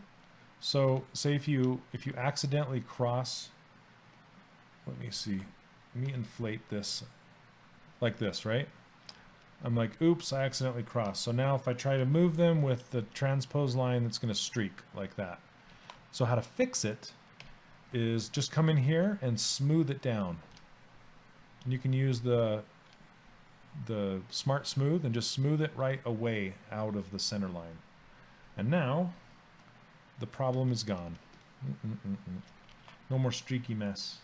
So say if you accidentally cross, let me see. Let me inflate this like this, right? I'm like, oops, I accidentally crossed. So now if I try to move them with the transpose line, it's going to streak like that. So how to fix it is just come in here and smooth it down. And you can use the Smart Smooth and just smooth it right away out of the center line. And now the problem is gone. No more streaky mess.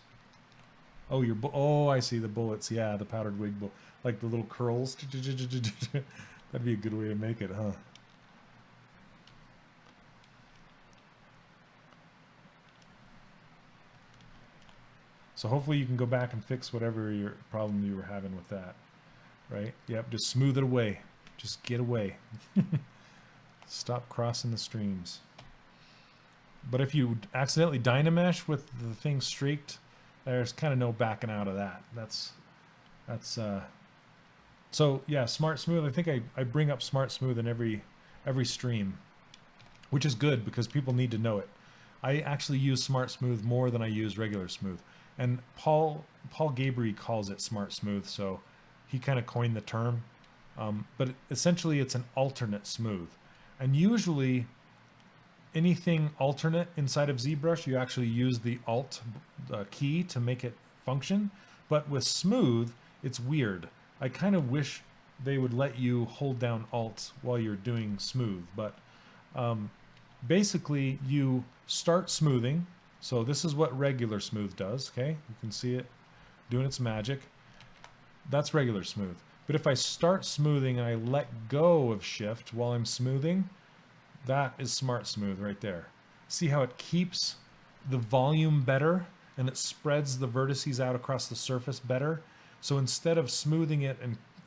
Oh, oh, I see the bullets. Yeah, the powdered wig bull, like the little curls. That'd be a good way to make it, huh? So hopefully you can go back and fix whatever your problem you were having with that, right? Yep, just smooth it away. Just get away. Stop crossing the streams. But if you accidentally Dynamesh with the thing streaked, there's kind of no backing out of that. So yeah, Smart Smooth. I think I bring up Smart Smooth in every stream, which is good because people need to know it. I actually use Smart Smooth more than I use regular smooth. And Paul Gabry calls it Smart Smooth, so he kind of coined the term. But essentially, it's an alternate smooth. And usually, anything alternate inside of ZBrush, you actually use the Alt key to make it function. But with smooth, it's weird. I kind of wish they would let you hold down Alt while you're doing smooth. But basically, you start smoothing. So this is what regular smooth does, okay? You can see it doing its magic. That's regular smooth. But if I start smoothing and I let go of shift while I'm smoothing, that is Smart Smooth right there. See how it keeps the volume better and it spreads the vertices out across the surface better? So instead of smoothing it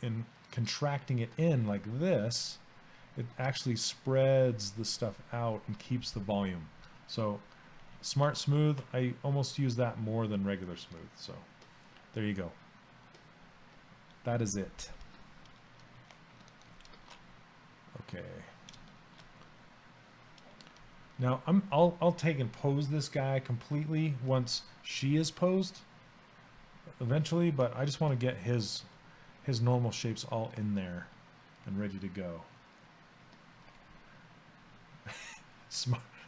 and contracting it in like this, it actually spreads the stuff out and keeps the volume. So Smart Smooth, I almost use that more than regular smooth. So there you go. That is it. Okay. Now I'll take and pose this guy completely once she is posed eventually, but I just want to get his normal shapes all in there and ready to go.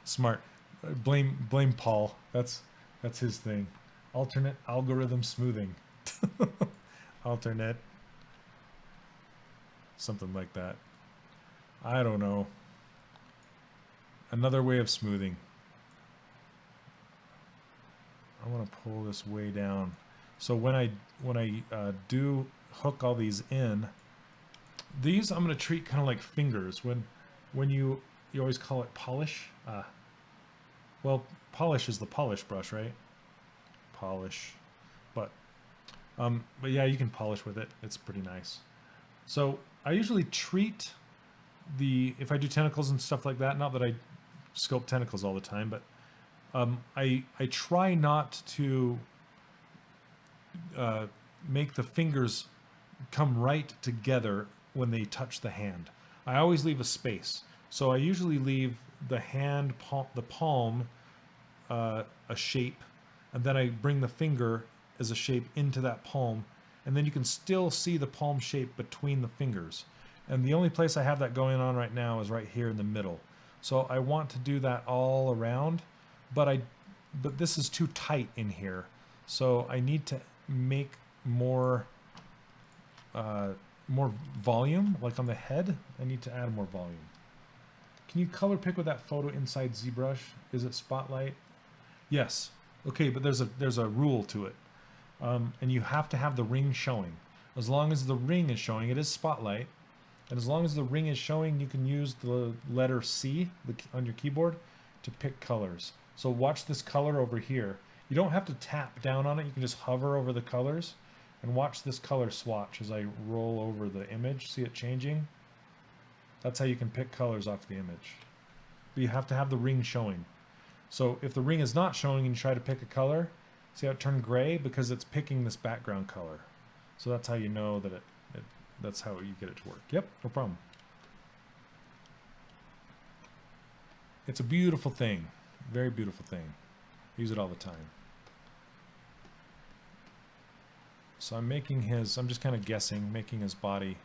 Smart. Blame Paul. That's his thing. Alternate algorithm smoothing. Alternate. Something like that. I don't know. Another way of smoothing. I want to pull this way down. So when I do hook all these in, these I'm going to treat kind of like fingers. When you always call it polish. Well, polish is the polish brush, right? Polish, but yeah, you can polish with it. It's pretty nice. So I usually treat if I do tentacles and stuff like that, not that I sculpt tentacles all the time, but I try not to make the fingers come right together when they touch the hand. I always leave a space. So I usually leave the hand, the palm, a shape, and then I bring the finger as a shape into that palm, and then you can still see the palm shape between the fingers. And the only place I have that going on right now is right here in the middle. So I want to do that all around, but this is too tight in here. So I need to make more volume, like on the head. I need to add more volume. Can you color pick with that photo inside ZBrush? Is it Spotlight? Yes. Okay, but there's a rule to it. And you have to have the ring showing. As long as the ring is showing, it is Spotlight. And as long as the ring is showing, you can use the letter C on your keyboard to pick colors. So watch this color over here. You don't have to tap down on it. You can just hover over the colors. And watch this color swatch as I roll over the image. See it changing? That's how you can pick colors off the image. But you have to have the ring showing. So if the ring is not showing and you try to pick a color, see how it turned gray? Because it's picking this background color. So that's how you know that that's how you get it to work. Yep, no problem. It's a beautiful thing. Very beautiful thing. I use it all the time. So I'm making his, I'm just kind of guessing, making his body.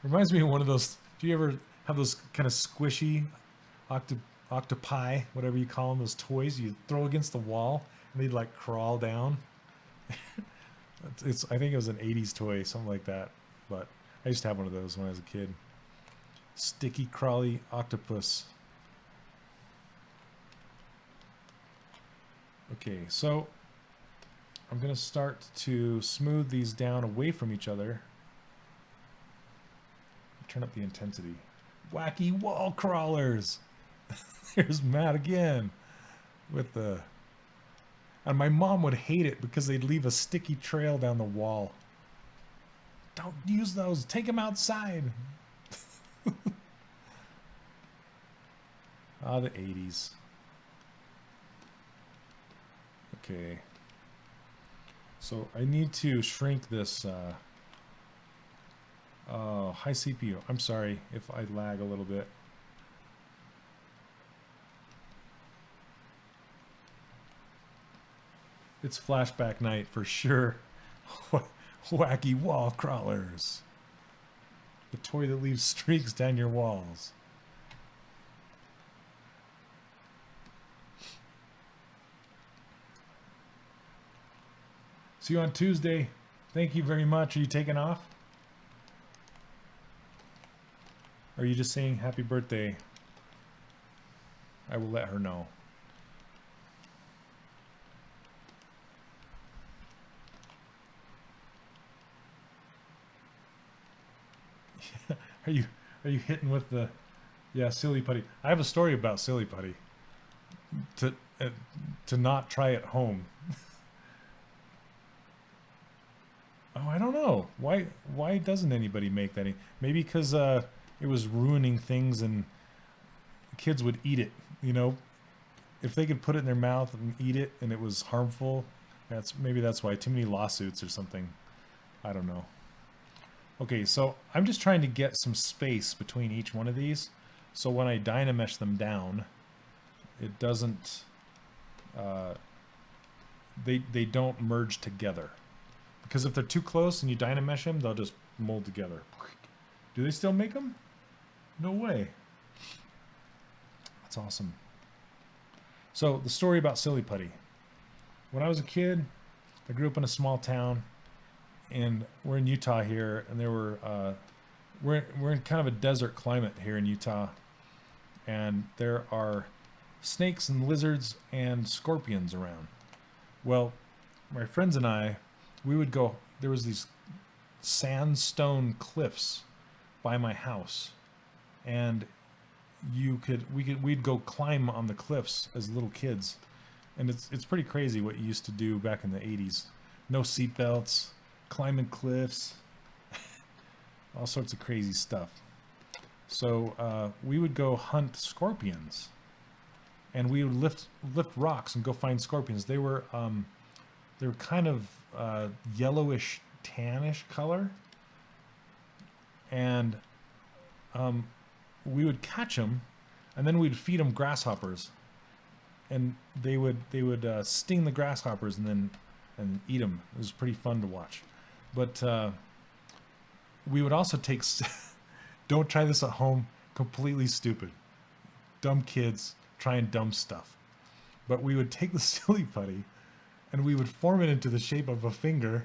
Reminds me of one of those, do you ever have those kind of squishy octopi, whatever you call them, those toys you throw against the wall and they'd like crawl down? I think it was an 80s toy, something like that. But I used to have one of those when I was a kid. Sticky, crawly octopus. Okay, so I'm going to start to smooth these down away from each other. Turn up the intensity. Wacky wall crawlers. There's Matt again with the... And my mom would hate it because they'd leave a sticky trail down the wall. Don't use those. Take them outside. Ah, the 80s. Okay. So I need to shrink this. Oh, high CPU. I'm sorry if I lag a little bit. It's flashback night for sure. Wacky wall crawlers. The toy that leaves streaks down your walls. See you on Tuesday. Thank you very much. Are you taking off? Or are you just saying happy birthday? I will let her know. Are you hitting with the silly putty? I have a story about silly putty. To not try at home. Oh, I don't know. Why doesn't anybody make that? Maybe because it was ruining things and kids would eat it, you know? If they could put it in their mouth and eat it and it was harmful, maybe that's why. Too many lawsuits or something. I don't know. Okay, so I'm just trying to get some space between each one of these, so when I Dynamesh them down, it doesn't, they don't merge together. Because if they're too close and you Dynamesh them, they'll just mold together. Do they still make them? No way. That's awesome. So the story about silly putty. When I was a kid, I grew up in a small town. And we're in Utah here, and we're in kind of a desert climate here in Utah, and there are snakes and lizards and scorpions around. Well, my friends and I, we would go. There was these sandstone cliffs by my house, and we'd go climb on the cliffs as little kids, and it's pretty crazy what you used to do back in the 80s. No seatbelts. Climbing cliffs, all sorts of crazy stuff. So we would go hunt scorpions, and we would lift rocks and go find scorpions. They were kind of yellowish, tannish color, and we would catch them, and then we'd feed them grasshoppers, and they would sting the grasshoppers and eat them. It was pretty fun to watch. But we would also take... Don't try this at home. Completely stupid. Dumb kids trying dumb stuff. But we would take the silly putty and we would form it into the shape of a finger,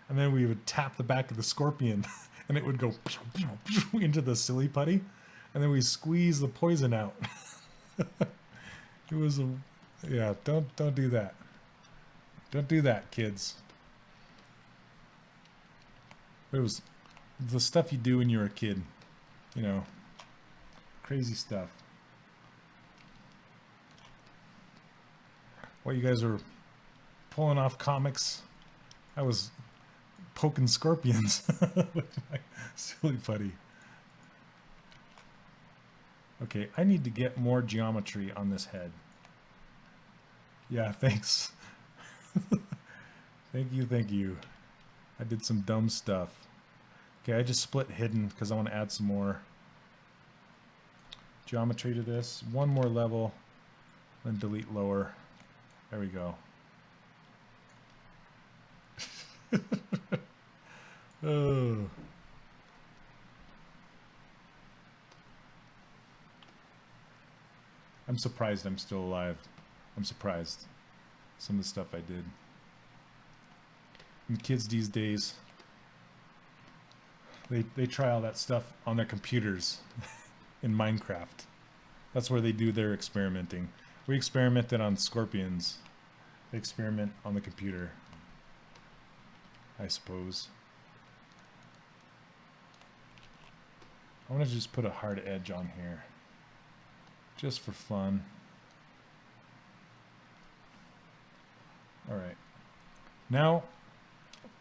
and then we would tap the back of the scorpion and it would go into the silly putty, and then we squeeze the poison out. It was yeah, don't do that. Don't do that, kids. It was the stuff you do when you're a kid, you know, crazy stuff. What you guys are pulling off comics. I was poking scorpions with my silly putty. Okay, I need to get more geometry on this head. Yeah, thanks. Thank you, thank you. I did some dumb stuff. Okay, I just split hidden because I want to add some more geometry to this. One more level, then delete lower. There we go. Oh. I'm surprised I'm still alive. I'm surprised. Some of the stuff I did. And kids these days, they try all that stuff on their computers in Minecraft. That's where they do their experimenting. We experimented on scorpions. They experiment on the computer, I suppose. I want to just put a hard edge on here, just for fun. All right. Now,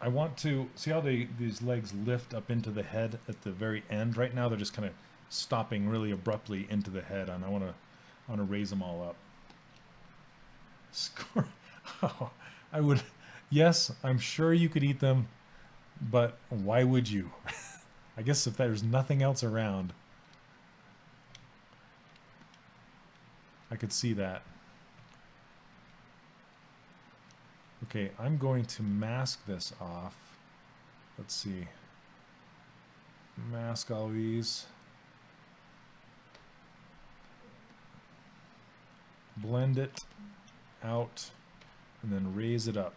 I want to see how these legs lift up into the head at the very end. Right now, they're just kind of stopping really abruptly into the head, and I want to raise them all up. Oh, I would. Yes, I'm sure you could eat them, but why would you? I guess if there's nothing else around, I could see that. Okay, I'm going to mask this off. Let's see. Mask all these. Blend it out and then raise it up.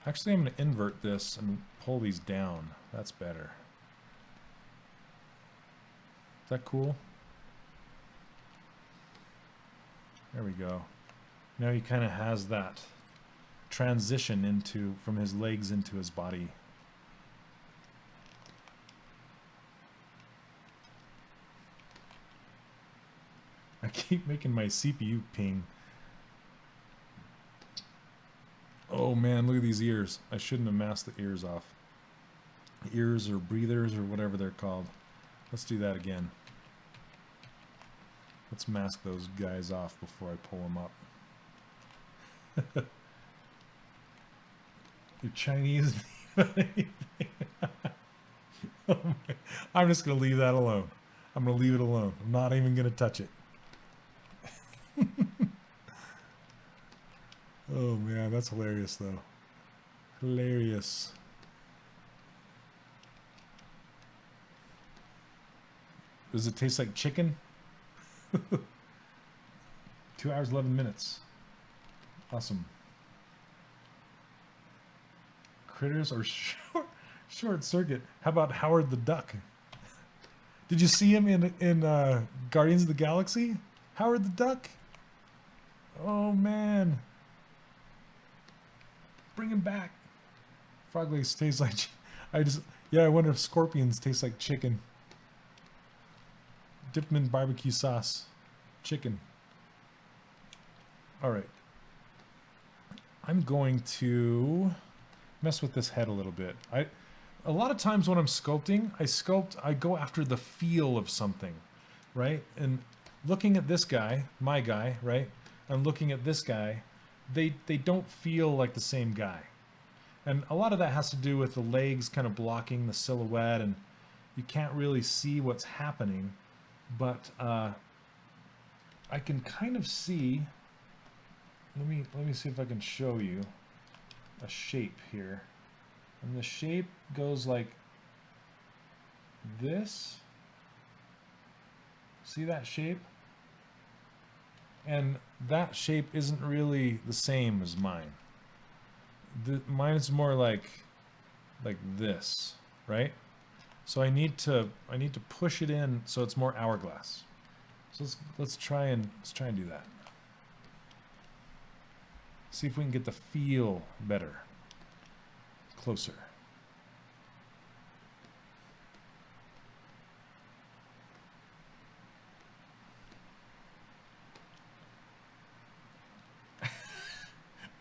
Actually, I'm going to invert this and pull these down. That's better. Is that cool? There we go. Now he kind of has that transition into from his legs into his body. I keep making my CPU ping. Oh man, look at these ears. I shouldn't have masked the ears off. Ears or breathers or whatever they're called. Let's do that again. Let's mask those guys off before I pull them up. You're Chinese. Oh I'm just going to leave that alone. I'm going to leave it alone. I'm not even going to touch it. Oh man, that's hilarious though. Hilarious. Does it taste like chicken? 2 hours, 11 minutes. Awesome. Critters or short circuit. How about Howard the Duck? Did you see him in Guardians of the Galaxy? Howard the Duck? Oh man. Bring him back. Frog legs taste like I wonder if scorpions taste like chicken. Dip them in barbecue sauce. Chicken. Alright. I'm going to mess with this head a little bit. A lot of times when I'm sculpting, I go after the feel of something, right? And looking at this guy, my guy, right? And looking at this guy, they don't feel like the same guy. And a lot of that has to do with the legs kind of blocking the silhouette, and you can't really see what's happening. But I can kind of see. Let me see if I can show you a shape here. And the shape goes like this. See that shape? And that shape isn't really the same as mine. Mine's more like this, right? So I need to push it in so it's more hourglass. So let's try and do that. See if we can get the feel better. Closer.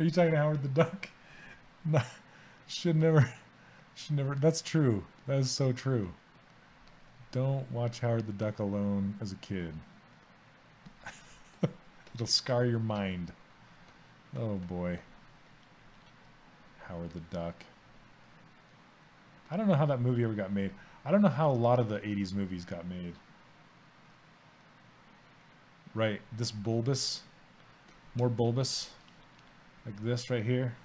Are you talking to Howard the Duck? No, should never. That's true. That is so true. Don't watch Howard the Duck alone as a kid. It'll scar your mind. Oh boy. Howard the Duck. I don't know how that movie ever got made. I don't know how a lot of the 80s movies got made. Right, this bulbous, more bulbous, like this right here.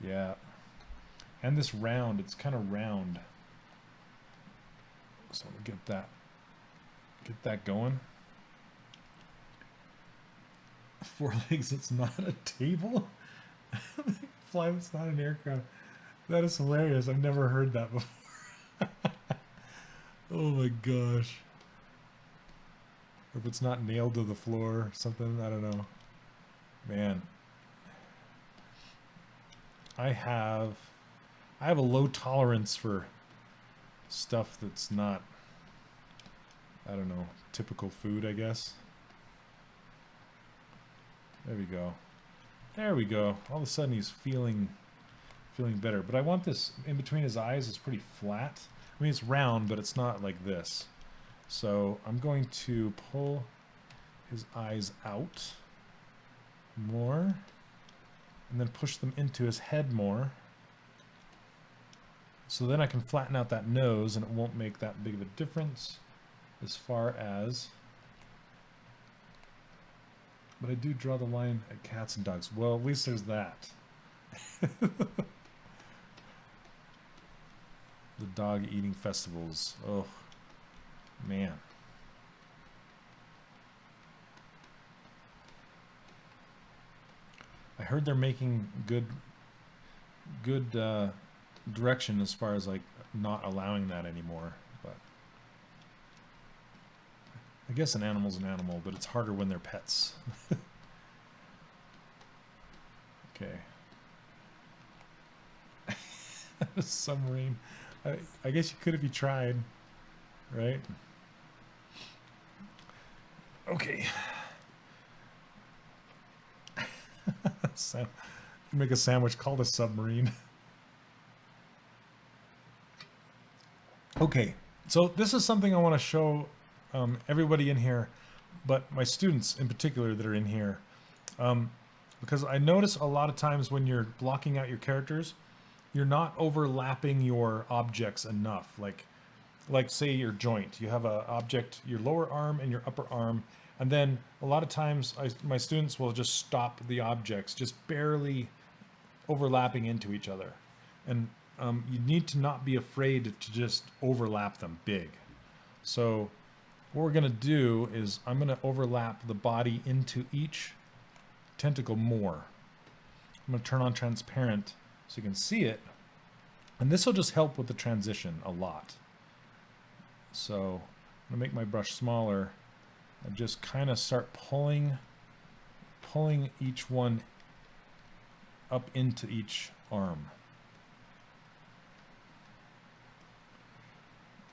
Yeah. And this round, it's kind of round. So we'll get that going. 4 legs, it's not a table? Fly, it's not an aircraft. That is hilarious. I've never heard that before. Oh my gosh. Or if it's not nailed to the floor or something, I don't know. Man. I have a low tolerance for stuff that's not, I don't know, typical food, I guess. There we go. There we go. All of a sudden he's feeling better. But I want this in between his eyes. It's pretty flat. I mean, it's round, but it's not like this. So I'm going to pull his eyes out more and then push them into his head more. So then I can flatten out that nose and it won't make that big of a difference as far as, but I do draw the line at cats and dogs. Well, at least there's that. The dog eating festivals. Oh, man. I heard they're making good direction as far as like not allowing that anymore, but I guess an animal's an animal, but it's harder when they're pets. Okay. Submarine. I guess you could if you tried, right? Okay. So, make a sandwich called a submarine. Okay, so this is something I want to show everybody in here, but my students in particular that are in here, because I notice a lot of times when you're blocking out your characters, you're not overlapping your objects enough. Like say your joint, you have a object, your lower arm and your upper arm, and then a lot of times my students will just stop the objects, just barely overlapping into each other. And you need to not be afraid to just overlap them big. So what we're gonna do is I'm gonna overlap the body into each tentacle more. I'm gonna turn on transparent so you can see it. And this will just help with the transition a lot. So I'm gonna make my brush smaller and just kind of start pulling each one up into each arm.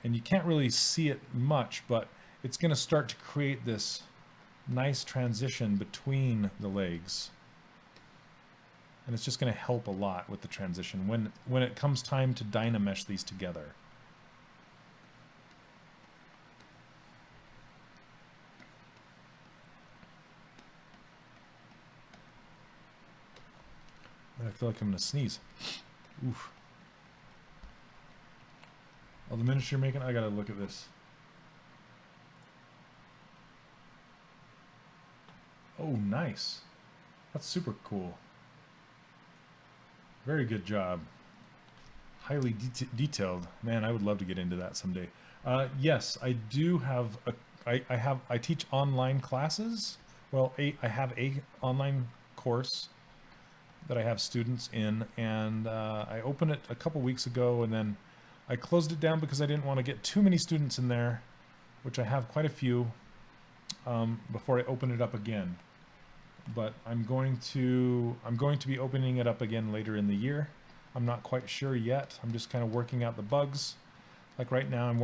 And you can't really see it much, but it's going to start to create this nice transition between the legs. And it's just going to help a lot with the transition when it comes time to dynamesh these together. I feel like I'm going to sneeze. Oof. Oh, the miniature making, I gotta look at this. Oh, nice. That's super cool. Very good job. Highly detailed. Man, I would love to get into that someday. Yes, I do have I teach online classes. Well, I have a online course that I have students in, and I opened it a couple weeks ago, and then I closed it down because I didn't want to get too many students in there, which I have quite a few, before I open it up again. But I'm going to be opening it up again later in the year. I'm not quite sure yet. I'm just kind of working out the bugs. Like right now I'm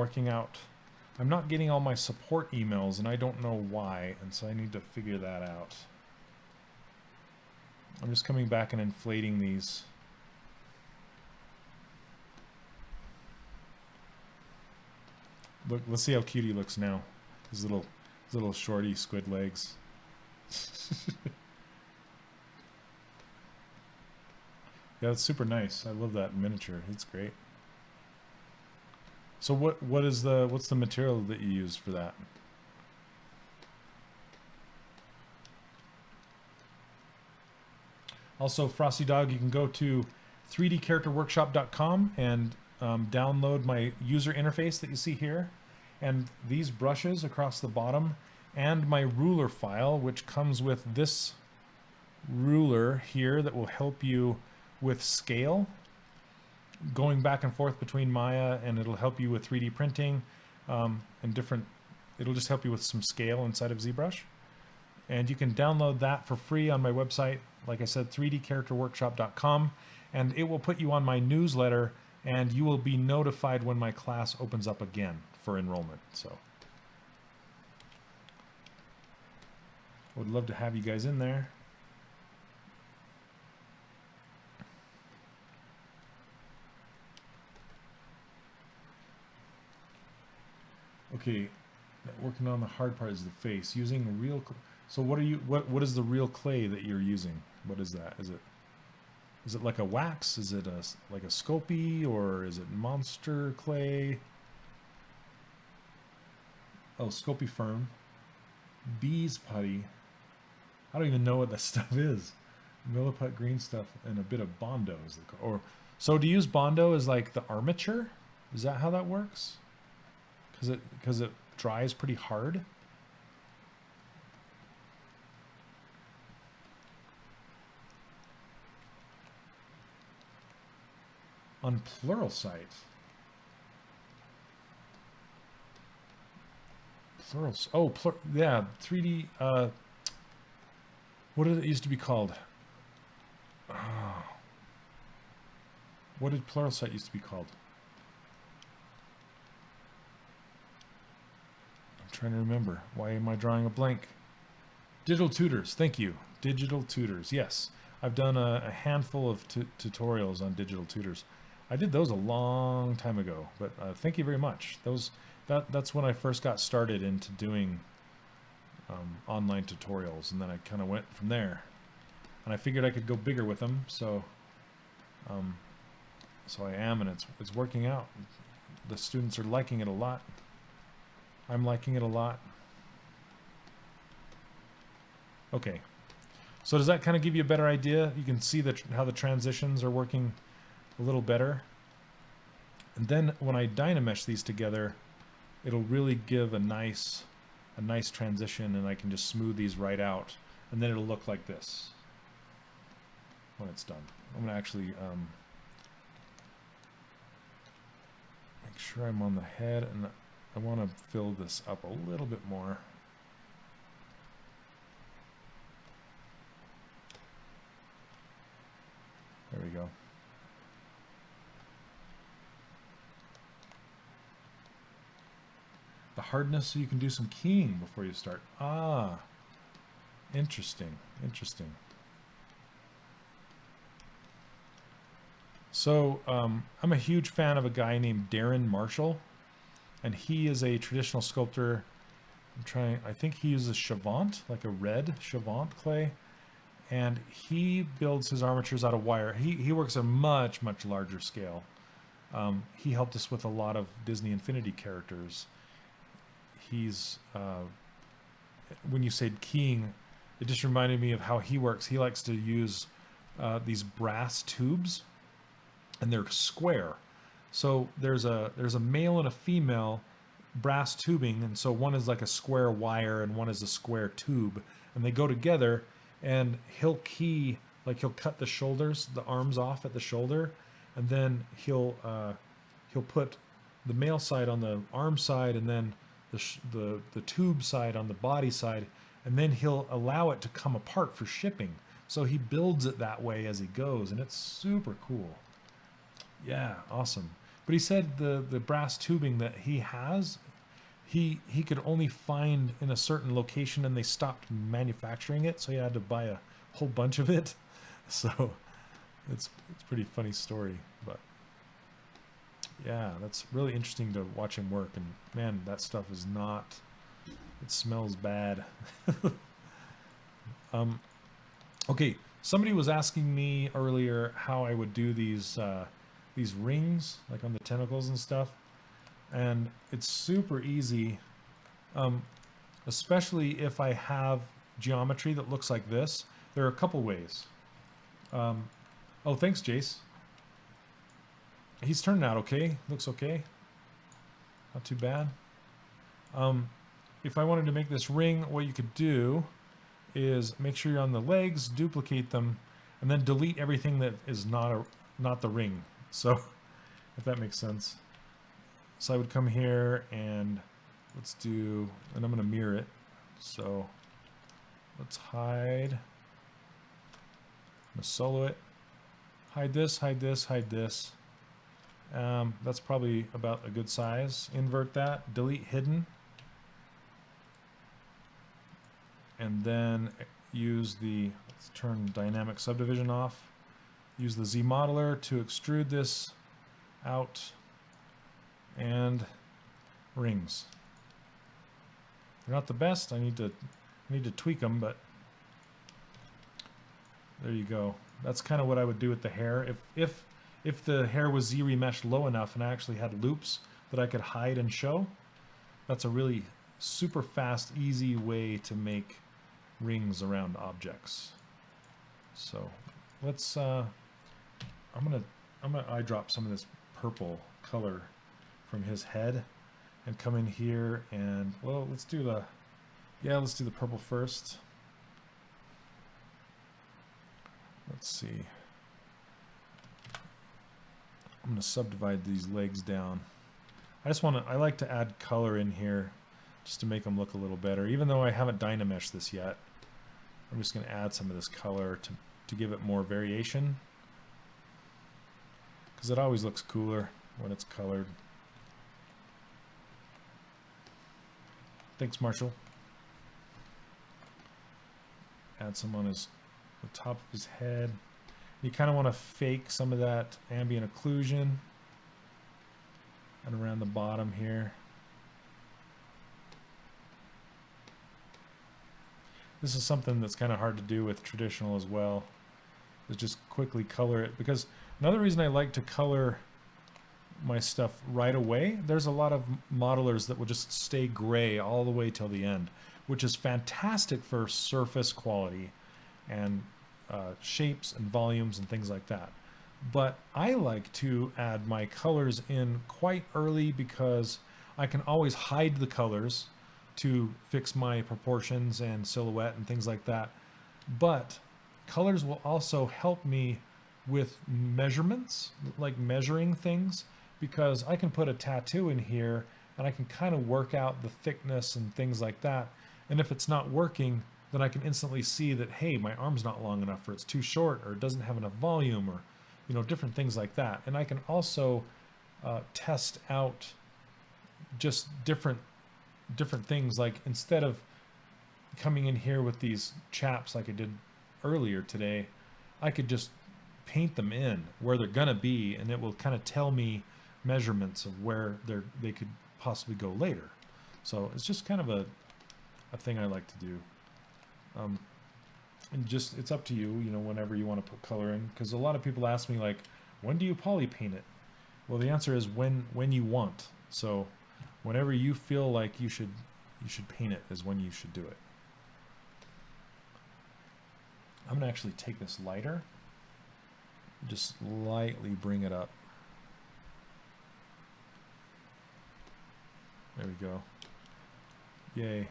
not getting all my support emails, and I don't know why, and so I need to figure that out. I'm just coming back and inflating these. Look, let's see how cute he looks now. His little shorty squid legs. Yeah, it's super nice. I love that miniature. It's great. So what's the material that you use for that? Also, Frosty Dog, you can go to 3dcharacterworkshop.com and download my user interface that you see here, and these brushes across the bottom, and my ruler file, which comes with this ruler here that will help you with scale, going back and forth between Maya, and it'll help you with 3D printing and different. It'll just help you with some scale inside of ZBrush, and you can download that for free on my website. Like I said, 3dcharacterworkshop.com, and it will put you on my newsletter, and you will be notified when my class opens up again for enrollment. So I would love to have you guys in there. Okay, working on the hard part is the face. Using real. So what what is the real clay that you're using? What is that? Is it like a wax? Is it like a Sculpey, or is it monster clay? Oh, Sculpey firm. Bees putty. I don't even know what that stuff is. Milliput green stuff and a bit of Bondo is the, or so to use Bondo is like the armature? Is that how that works? Because it dries pretty hard. On Pluralsight. Yeah, 3D, what did it used to be called? Oh. What did Pluralsight used to be called? I'm trying to remember. Why am I drawing a blank? Digital Tutors, thank you. Digital Tutors, yes. I've done a handful of tutorials on Digital Tutors. I did those a long time ago, but thank you very much. That's when I first got started into doing online tutorials, and then I kind of went from there. And I figured I could go bigger with them, so so I am, and it's working out. The students are liking it a lot. I'm liking it a lot. Okay, so does that kind of give you a better idea? You can see how the transitions are working a little better. And then when I Dynamesh these together, it'll really give a nice transition, and I can just smooth these right out, and then it'll look like this when it's done. I'm gonna actually make sure I'm on the head, and I want to fill this up a little bit more. There we go. The hardness, so you can do some keying before you start. Ah, interesting, interesting. So I'm a huge fan of a guy named Darren Marshall, and he is a traditional sculptor. I think he uses Chavant, like a red Chavant clay, and he builds his armatures out of wire. He works at a much larger scale. He helped us with a lot of Disney Infinity characters. He's when you said keying, it just reminded me of how he works. He likes to use these brass tubes, and they're square. So there's a male and a female brass tubing, and so one is like a square wire and one is a square tube, and they go together, and he'll key, like he'll cut the shoulders, the arms off at the shoulder, and then he'll put the male side on the arm side, and then the tube side on the body side, and then he'll allow it to come apart for shipping. So he builds it that way as he goes, and it's super cool. Yeah, awesome. But he said the brass tubing that he has, he could only find in a certain location, and they stopped manufacturing it, so he had to buy a whole bunch of it. So it's a pretty funny story, but yeah, that's really interesting to watch him work. And man, that stuff is not, it smells bad. Okay, somebody was asking me earlier how I would do these rings, like on the tentacles and stuff, and it's super easy, especially if I have geometry that looks like this. There are a couple ways. Oh, thanks, Jace. He's turning out okay. Looks okay. Not too bad. If I wanted to make this ring, what you could do is make sure you're on the legs, duplicate them, and then delete everything that is not the ring. So, if that makes sense. So I would come here and let's do, and I'm going to mirror it. So let's hide. I'm going to solo it. Hide this, hide this, hide this. That's probably about a good size. Invert that, delete hidden. And then use the, let's turn dynamic subdivision off. Use the ZModeler to extrude this out, and rings. They're not the best. I need to tweak them, but there you go. That's kind of what I would do with the hair. If the hair was Z-remeshed low enough and I actually had loops that I could hide and show, that's a really super fast, easy way to make rings around objects. So let's I'm gonna eyedrop some of this purple color from his head and come in here and, well, let's do the purple first. Let's see. I'm going to subdivide these legs down. I like to add color in here just to make them look a little better. Even though I haven't Dynameshed this yet, I'm just going to add some of this color to give it more variation, because it always looks cooler when it's colored. Thanks, Marshall. Add some on the top of his head. You kind of want to fake some of that ambient occlusion and around the bottom here. This is something that's kind of hard to do with traditional as well, is just quickly color it. Because another reason I like to color my stuff right away, there's a lot of modelers that will just stay gray all the way till the end, which is fantastic for surface quality and shapes and volumes and things like that. But I like to add my colors in quite early because I can always hide the colors to fix my proportions and silhouette and things like that. But colors will also help me with measurements, like measuring things, because I can put a tattoo in here and I can kind of work out the thickness and things like that. And if it's not working, then I can instantly see that, hey, my arm's not long enough, or it's too short, or it doesn't have enough volume, or, you know, different things like that. And I can also test out just different things. Like, instead of coming in here with these chaps like I did earlier today, I could just paint them in where they're gonna be, and it will kind of tell me measurements of where they could possibly go later. So it's just kind of a thing I like to do. And just, it's up to you, you know, whenever you want to put color in, because a lot of people ask me, like, when do you poly paint it? Well, the answer is when you want. So whenever you feel like you should paint it is when you should do it. I'm gonna actually take this lighter, just lightly bring it up. There we go. Yay.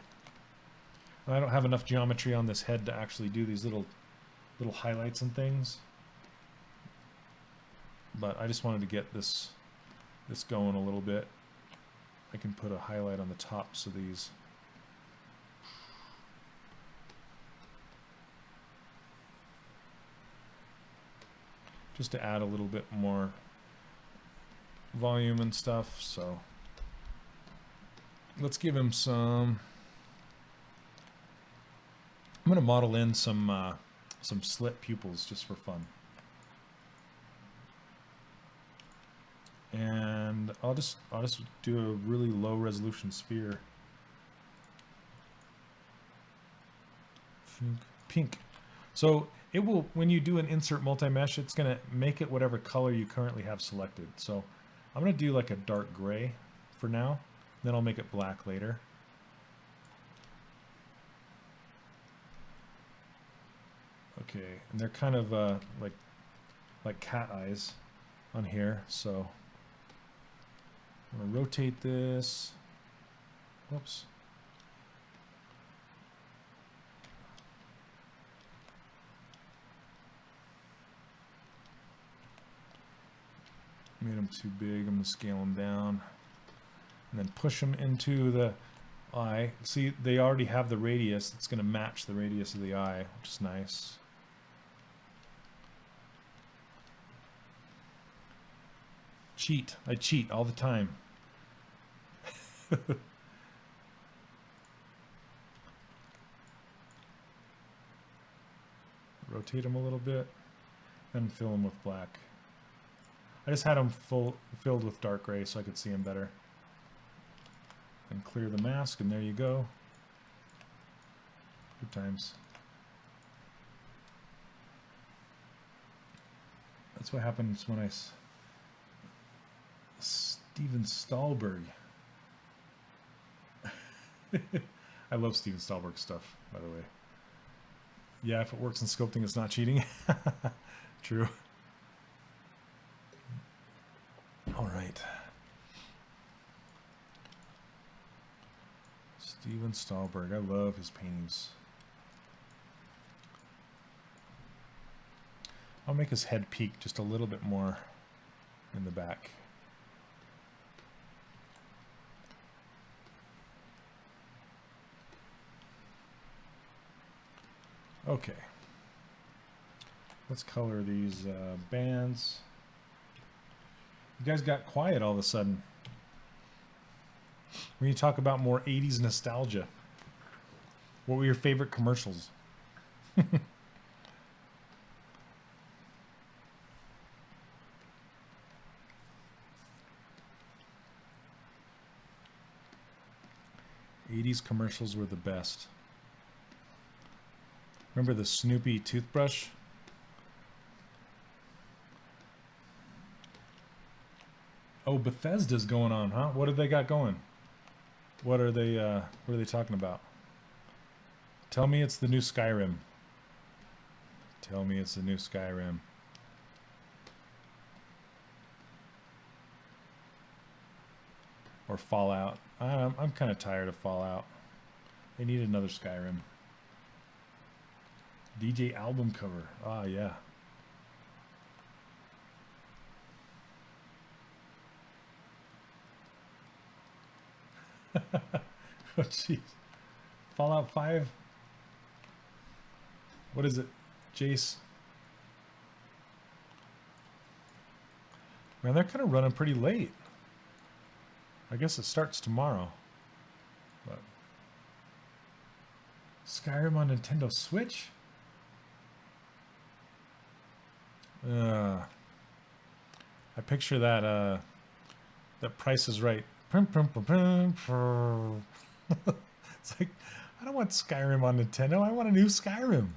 And I don't have enough geometry on this head to actually do these little highlights and things, but I just wanted to get this going a little bit. I can put a highlight on the tops of these. Just to add a little bit more volume and stuff. So let's give him some, I'm going to model in some some slit pupils just for fun. And I'll just do a really low resolution sphere. Pink. So it will, when you do an insert multi-mesh, it's going to make it whatever color you currently have selected. So I'm going to do like a dark gray for now. Then I'll make it black later. Okay, and they're kind of like cat eyes on here. So I'm going to rotate this. Whoops. Made them too big. I'm going to scale them down. And then push them into the eye. See, they already have the radius. It's going to match the radius of the eye, which is nice. Cheat. I cheat all the time. Rotate them a little bit and fill them with black. I just had them filled with dark gray so I could see them better. And clear the mask, and there you go. Good times. That's what happens when I... Steven Stallberg. I love Steven Stallberg stuff, by the way. Yeah, if it works in sculpting, it's not cheating. True. All right. Steven Stallberg. I love his paintings. I'll make his head peak just a little bit more in the back. Okay. Let's color these bands. You guys got quiet all of a sudden. We're going to talk about more 80s nostalgia. What were your favorite commercials? '80s commercials were the best. Remember the Snoopy toothbrush? Oh, Bethesda's going on, huh? What have they got going? What are they talking about? Tell me it's the new Skyrim. Tell me it's the new Skyrim. Or Fallout. I'm kind of tired of Fallout. They need another Skyrim. DJ album cover. Ah, yeah. Oh, jeez. Fallout 5? What is it? Jace? Man, they're kind of running pretty late. I guess it starts tomorrow. But Skyrim on Nintendo Switch? I picture that that Price is Right. It's like, I don't want Skyrim on Nintendo. I want a new Skyrim.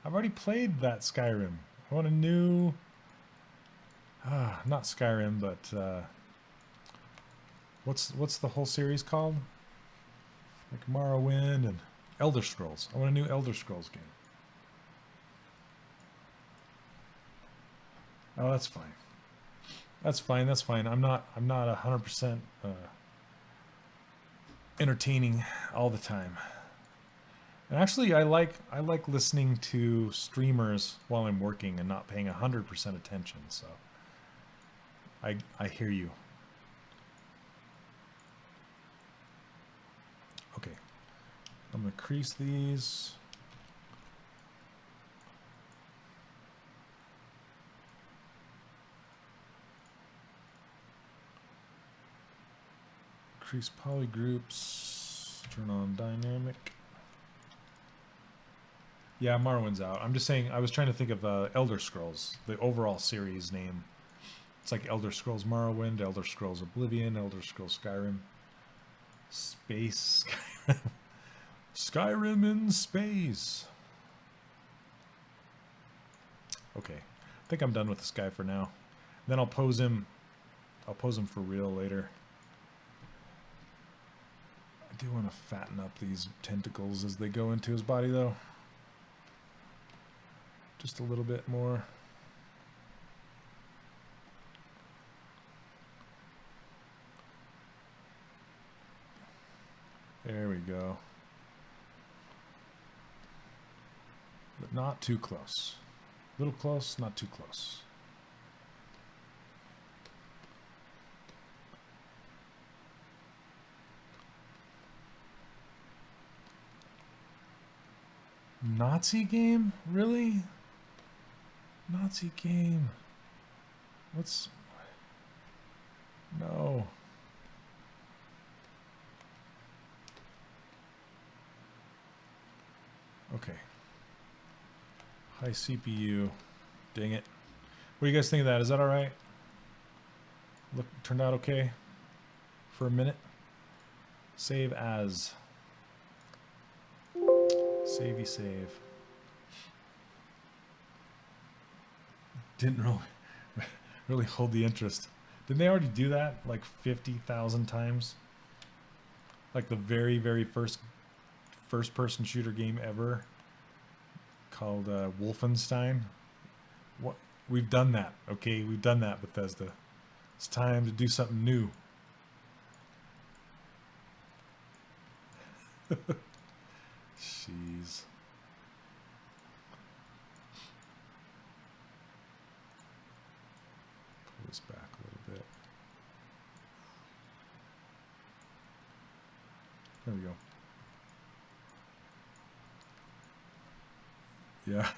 I've already played that Skyrim. I want a new... not Skyrim, but... What's the whole series called? Like Morrowind and Elder Scrolls. I want a new Elder Scrolls game. Oh, that's fine. That's fine. That's fine. I'm not 100% entertaining all the time. And actually, I like listening to streamers while I'm working and not paying 100% attention. So I hear you. Okay, I'm gonna crease these. Crease polygroups, turn on dynamic. Yeah, Morrowind's out. I'm just saying, I was trying to think of Elder Scrolls, the overall series name. It's like Elder Scrolls Morrowind, Elder Scrolls Oblivion, Elder Scrolls Skyrim. Space Skyrim. Skyrim in space. Okay. I think I'm done with this guy for now. Then I'll pose him. I'll pose him for real later. I do want to fatten up these tentacles as they go into his body, though. Just a little bit more. There we go. But not too close. A little close, not too close. Nazi game? Really? Nazi game. What's... No. Okay. High CPU. Dang it. What do you guys think of that? Is that alright? Look, turned out okay for a minute. Save as. Savey save. Didn't really hold the interest. Didn't they already do that like 50,000 times? Like the very, very first-person shooter game ever, called Wolfenstein. What, we've done that, okay? We've done that, Bethesda. It's time to do something new. Jeez. Pull this back a little bit. There we go. Yeah.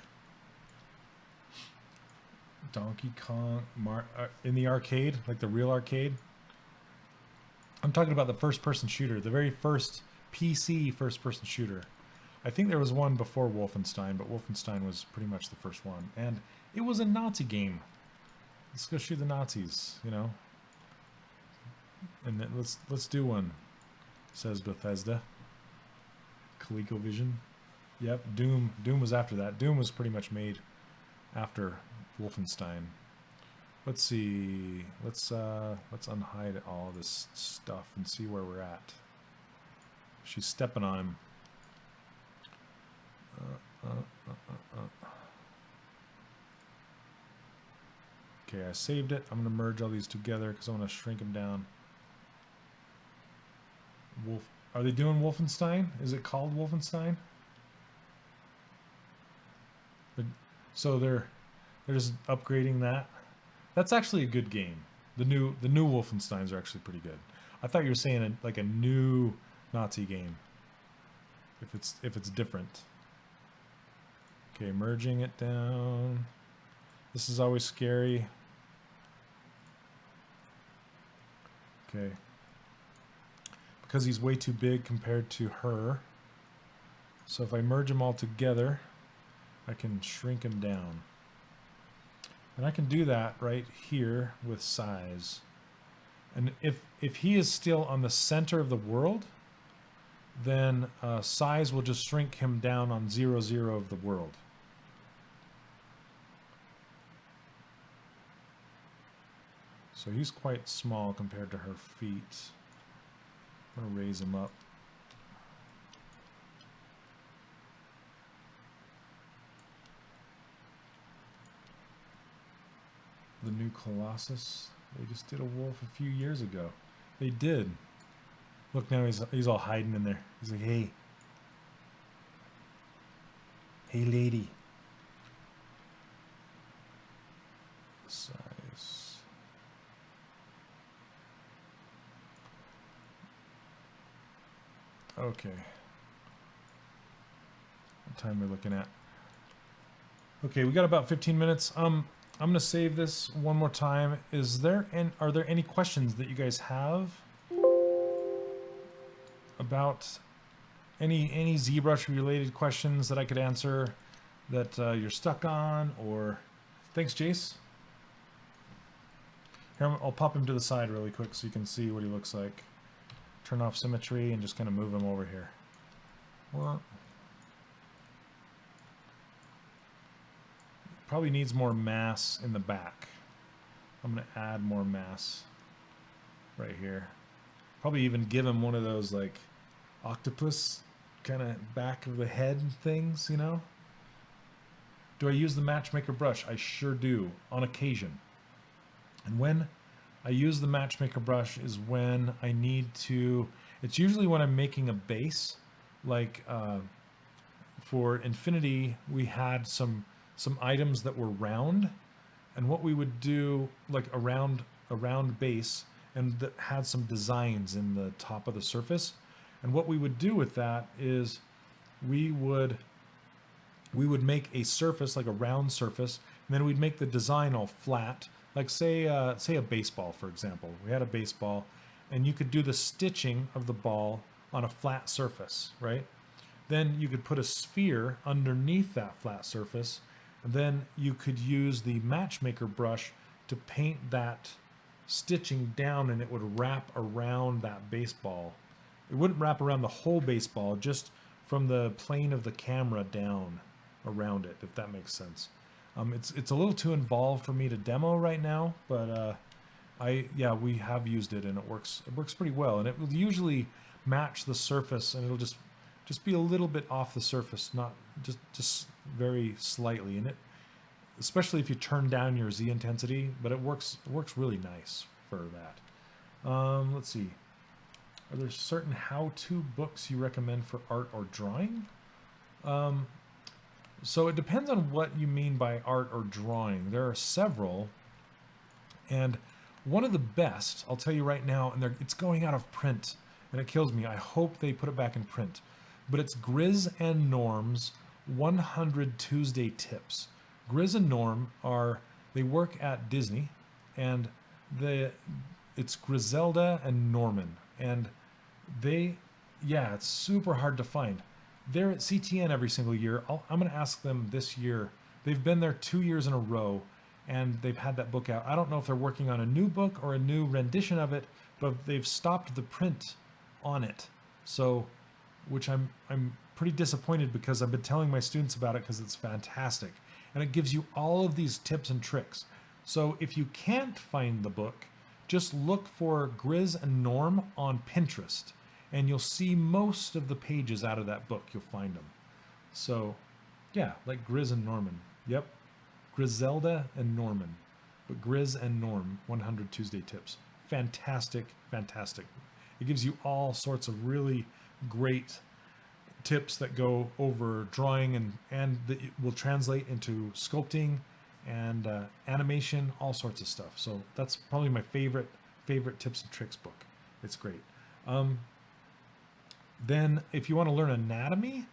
Donkey Kong in the arcade, like the real arcade. I'm talking about the first-person shooter, the very first PC first-person shooter. I think there was one before Wolfenstein, but Wolfenstein was pretty much the first one, and it was a Nazi game. Let's go shoot the Nazis, you know. And then let's do one, says Bethesda. ColecoVision. Yep, Doom was after that. Doom was pretty much made after Wolfenstein. Let's see. Let's unhide all this stuff and see where we're at. She's stepping on him. Okay, I saved it. I'm going to merge all these together because I want to shrink them down. Are they doing Wolfenstein? Is it called Wolfenstein? So they're just upgrading that. That's actually a good game. The new Wolfensteins are actually pretty good. I thought you were saying like a new Nazi game. If it's different. Okay, merging it down. This is always scary. Okay. Because he's way too big compared to her. So if I merge them all together, I can shrink him down. And I can do that right here with size. And if he is still on the center of the world, then size will just shrink him down on 0, 0 of the world. So he's quite small compared to her feet. I'm going to raise him up. The new Colossus. They just did a wolf a few years ago. They did. Look, now he's all hiding in there. He's like, hey. Hey, lady. Size. Okay. What time are we looking at? Okay, we got about 15 minutes. I'm going to save this one more time. Are there any questions that you guys have about any ZBrush related questions that I could answer? that you're stuck on, or thanks, Jace. Here, I'll pop him to the side really quick so you can see what he looks like. Turn off symmetry and just kind of move him over here. Well, probably needs more mass in the back. I'm going to add more mass right here. Probably even give him one of those like octopus kind of back of the head things, you know? Do I use the Matchmaker brush? I sure do, on occasion. And when I use the Matchmaker brush is when I need to, it's usually when I'm making a base, like for Infinity, we had some items that were round, and what we would do, like a round base, and that had some designs in the top of the surface. And what we would do with that is we would make a surface, like a round surface, and then we'd make the design all flat. Like say a baseball, for example. We had a baseball, and you could do the stitching of the ball on a flat surface, right? Then you could put a sphere underneath that flat surface, and then you could use the Matchmaker brush to paint that stitching down, and it would wrap around that baseball. It wouldn't wrap around the whole baseball, just from the plane of the camera down around it, if that makes sense. It's a little too involved for me to demo right now, but we have used it and it works pretty well, and it will usually match the surface, and it'll just be a little bit off the surface, not just very slightly, and it, especially if you turn down your Z intensity, but it works really nice for that. Let's see. Are there certain how-to books you recommend for art or drawing? So it depends on what you mean by art or drawing. There are several, and one of the best, I'll tell you right now, and it's going out of print, and it kills me. I hope they put it back in print. But it's Grizz and Norm's 100 Tuesday Tips. Grizz and Norm they work at Disney, and it's Griselda and Norman, and it's super hard to find. They're at CTN every single year. I'm going to ask them this year. They've been there 2 years in a row, and they've had that book out. I don't know if they're working on a new book or a new rendition of it, but they've stopped the print on it. So, which I'm pretty disappointed, because I've been telling my students about it because it's fantastic. And it gives you all of these tips and tricks. So if you can't find the book, just look for Grizz and Norm on Pinterest, and you'll see most of the pages out of that book. You'll find them. So, yeah, like Grizz and Norman. Yep, Griselda and Norman, but Grizz and Norm 100 Tuesday Tips. Fantastic, fantastic. It gives you all sorts of really great tips that go over drawing, and that will translate into sculpting and animation, all sorts of stuff. So that's probably my favorite tips and tricks book. It's great. Then if you want to learn anatomy,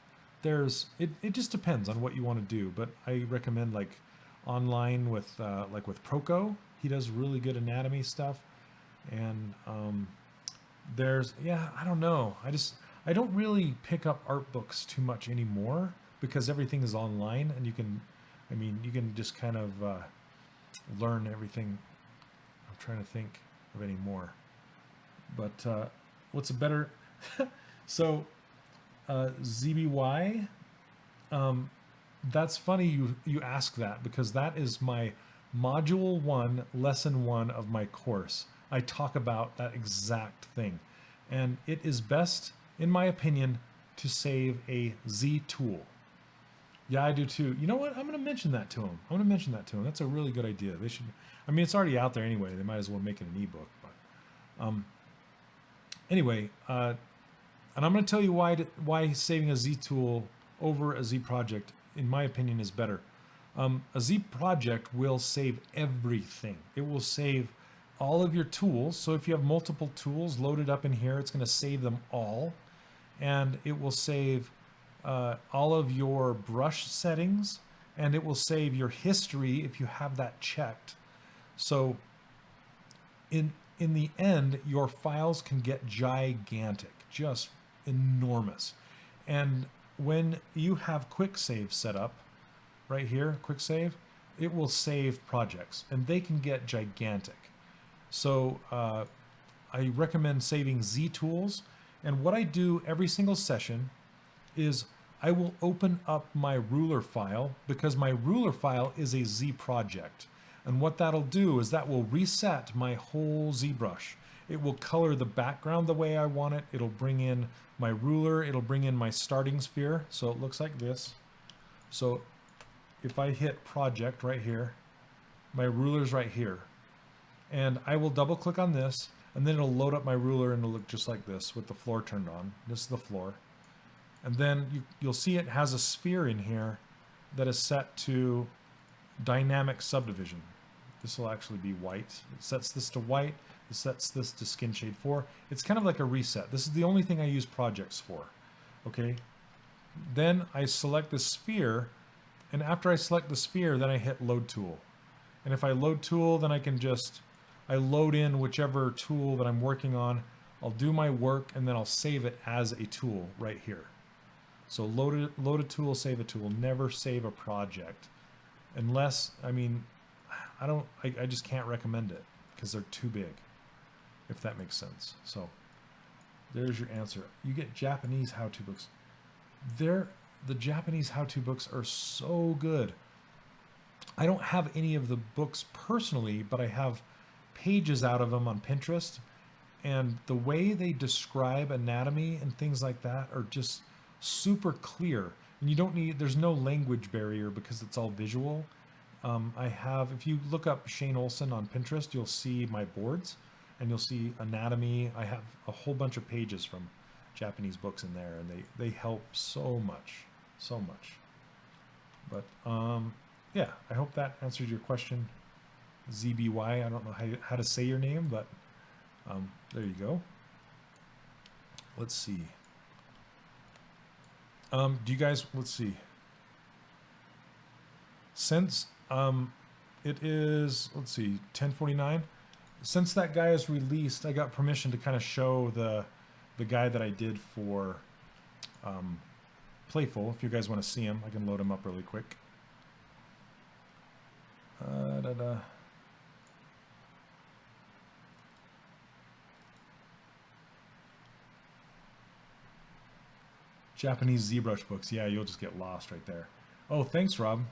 it just depends on what you want to do, but I recommend like online with Proco. He does really good anatomy stuff. And I don't know. I don't really pick up art books too much anymore, because everything is online, and you can just kind of learn everything. I'm trying to think of any more. But what's a better... So, ZBY, that's funny you ask that, because that is my Module 1, Lesson 1 of my course. I talk about that exact thing. And it is best, in my opinion, to save a ZTool. Yeah, I do too. You know what? I'm going to mention that to them. That's a really good idea. They should... it's already out there anyway. They might as well make it an ebook. But anyway... and I'm going to tell you why saving a ZTool over a ZProject, in my opinion, is better. A ZProject will save everything. It will save all of your tools. So if you have multiple tools loaded up in here, it's going to save them all. And it will save all of your brush settings, and it will save your history if you have that checked. So in the end, your files can get gigantic, just enormous. And when you have quick save set up, right here, quick save, it will save projects, and they can get gigantic. So I recommend saving ZTools, and what I do every single session is I will open up my ruler file, because my ruler file is a ZProject. And what that'll do is that will reset my whole ZBrush. It will color the background the way I want it. It'll bring in my ruler. It'll bring in my starting sphere. So it looks like this. So if I hit project right here, my ruler's right here. And I will double click on this, and then it'll load up my ruler, and it'll look just like this with the floor turned on. This is the floor. And then you'll see it has a sphere in here that is set to dynamic subdivision. This will actually be white. It sets this to white. It sets this to skin shade 4. It's kind of like a reset. This is the only thing I use projects for. Okay. Then I select the sphere, and after I select the sphere, then I hit load tool. And if I load tool, then I can I load in whichever tool that I'm working on. I'll do my work, and then I'll save it as a tool right here. So load a tool, save a tool. Never save a project, unless, I mean, I just can't recommend it because they're too big, if that makes sense. So there's your answer. You get Japanese how-to books. The Japanese how-to books are so good. I don't have any of the books personally, but I have pages out of them on Pinterest, and the way they describe anatomy and things like that are just super clear. And you don't need, there's no language barrier because it's all visual. If you look up Shane Olson on Pinterest, you'll see my boards, and you'll see anatomy. I have a whole bunch of pages from Japanese books in there, and they help so much. But yeah, I hope that answers your question. ZBY, I don't know how to say your name, but there you go. Let's see. Do you guys, let's see. Since it is, let's see, 10:49. Since that guy is released, I got permission to kind of show the guy that I did for Playful. If you guys want to see him, I can load him up really quick. Japanese ZBrush books. Yeah, you'll just get lost right there. Oh, thanks, Rob.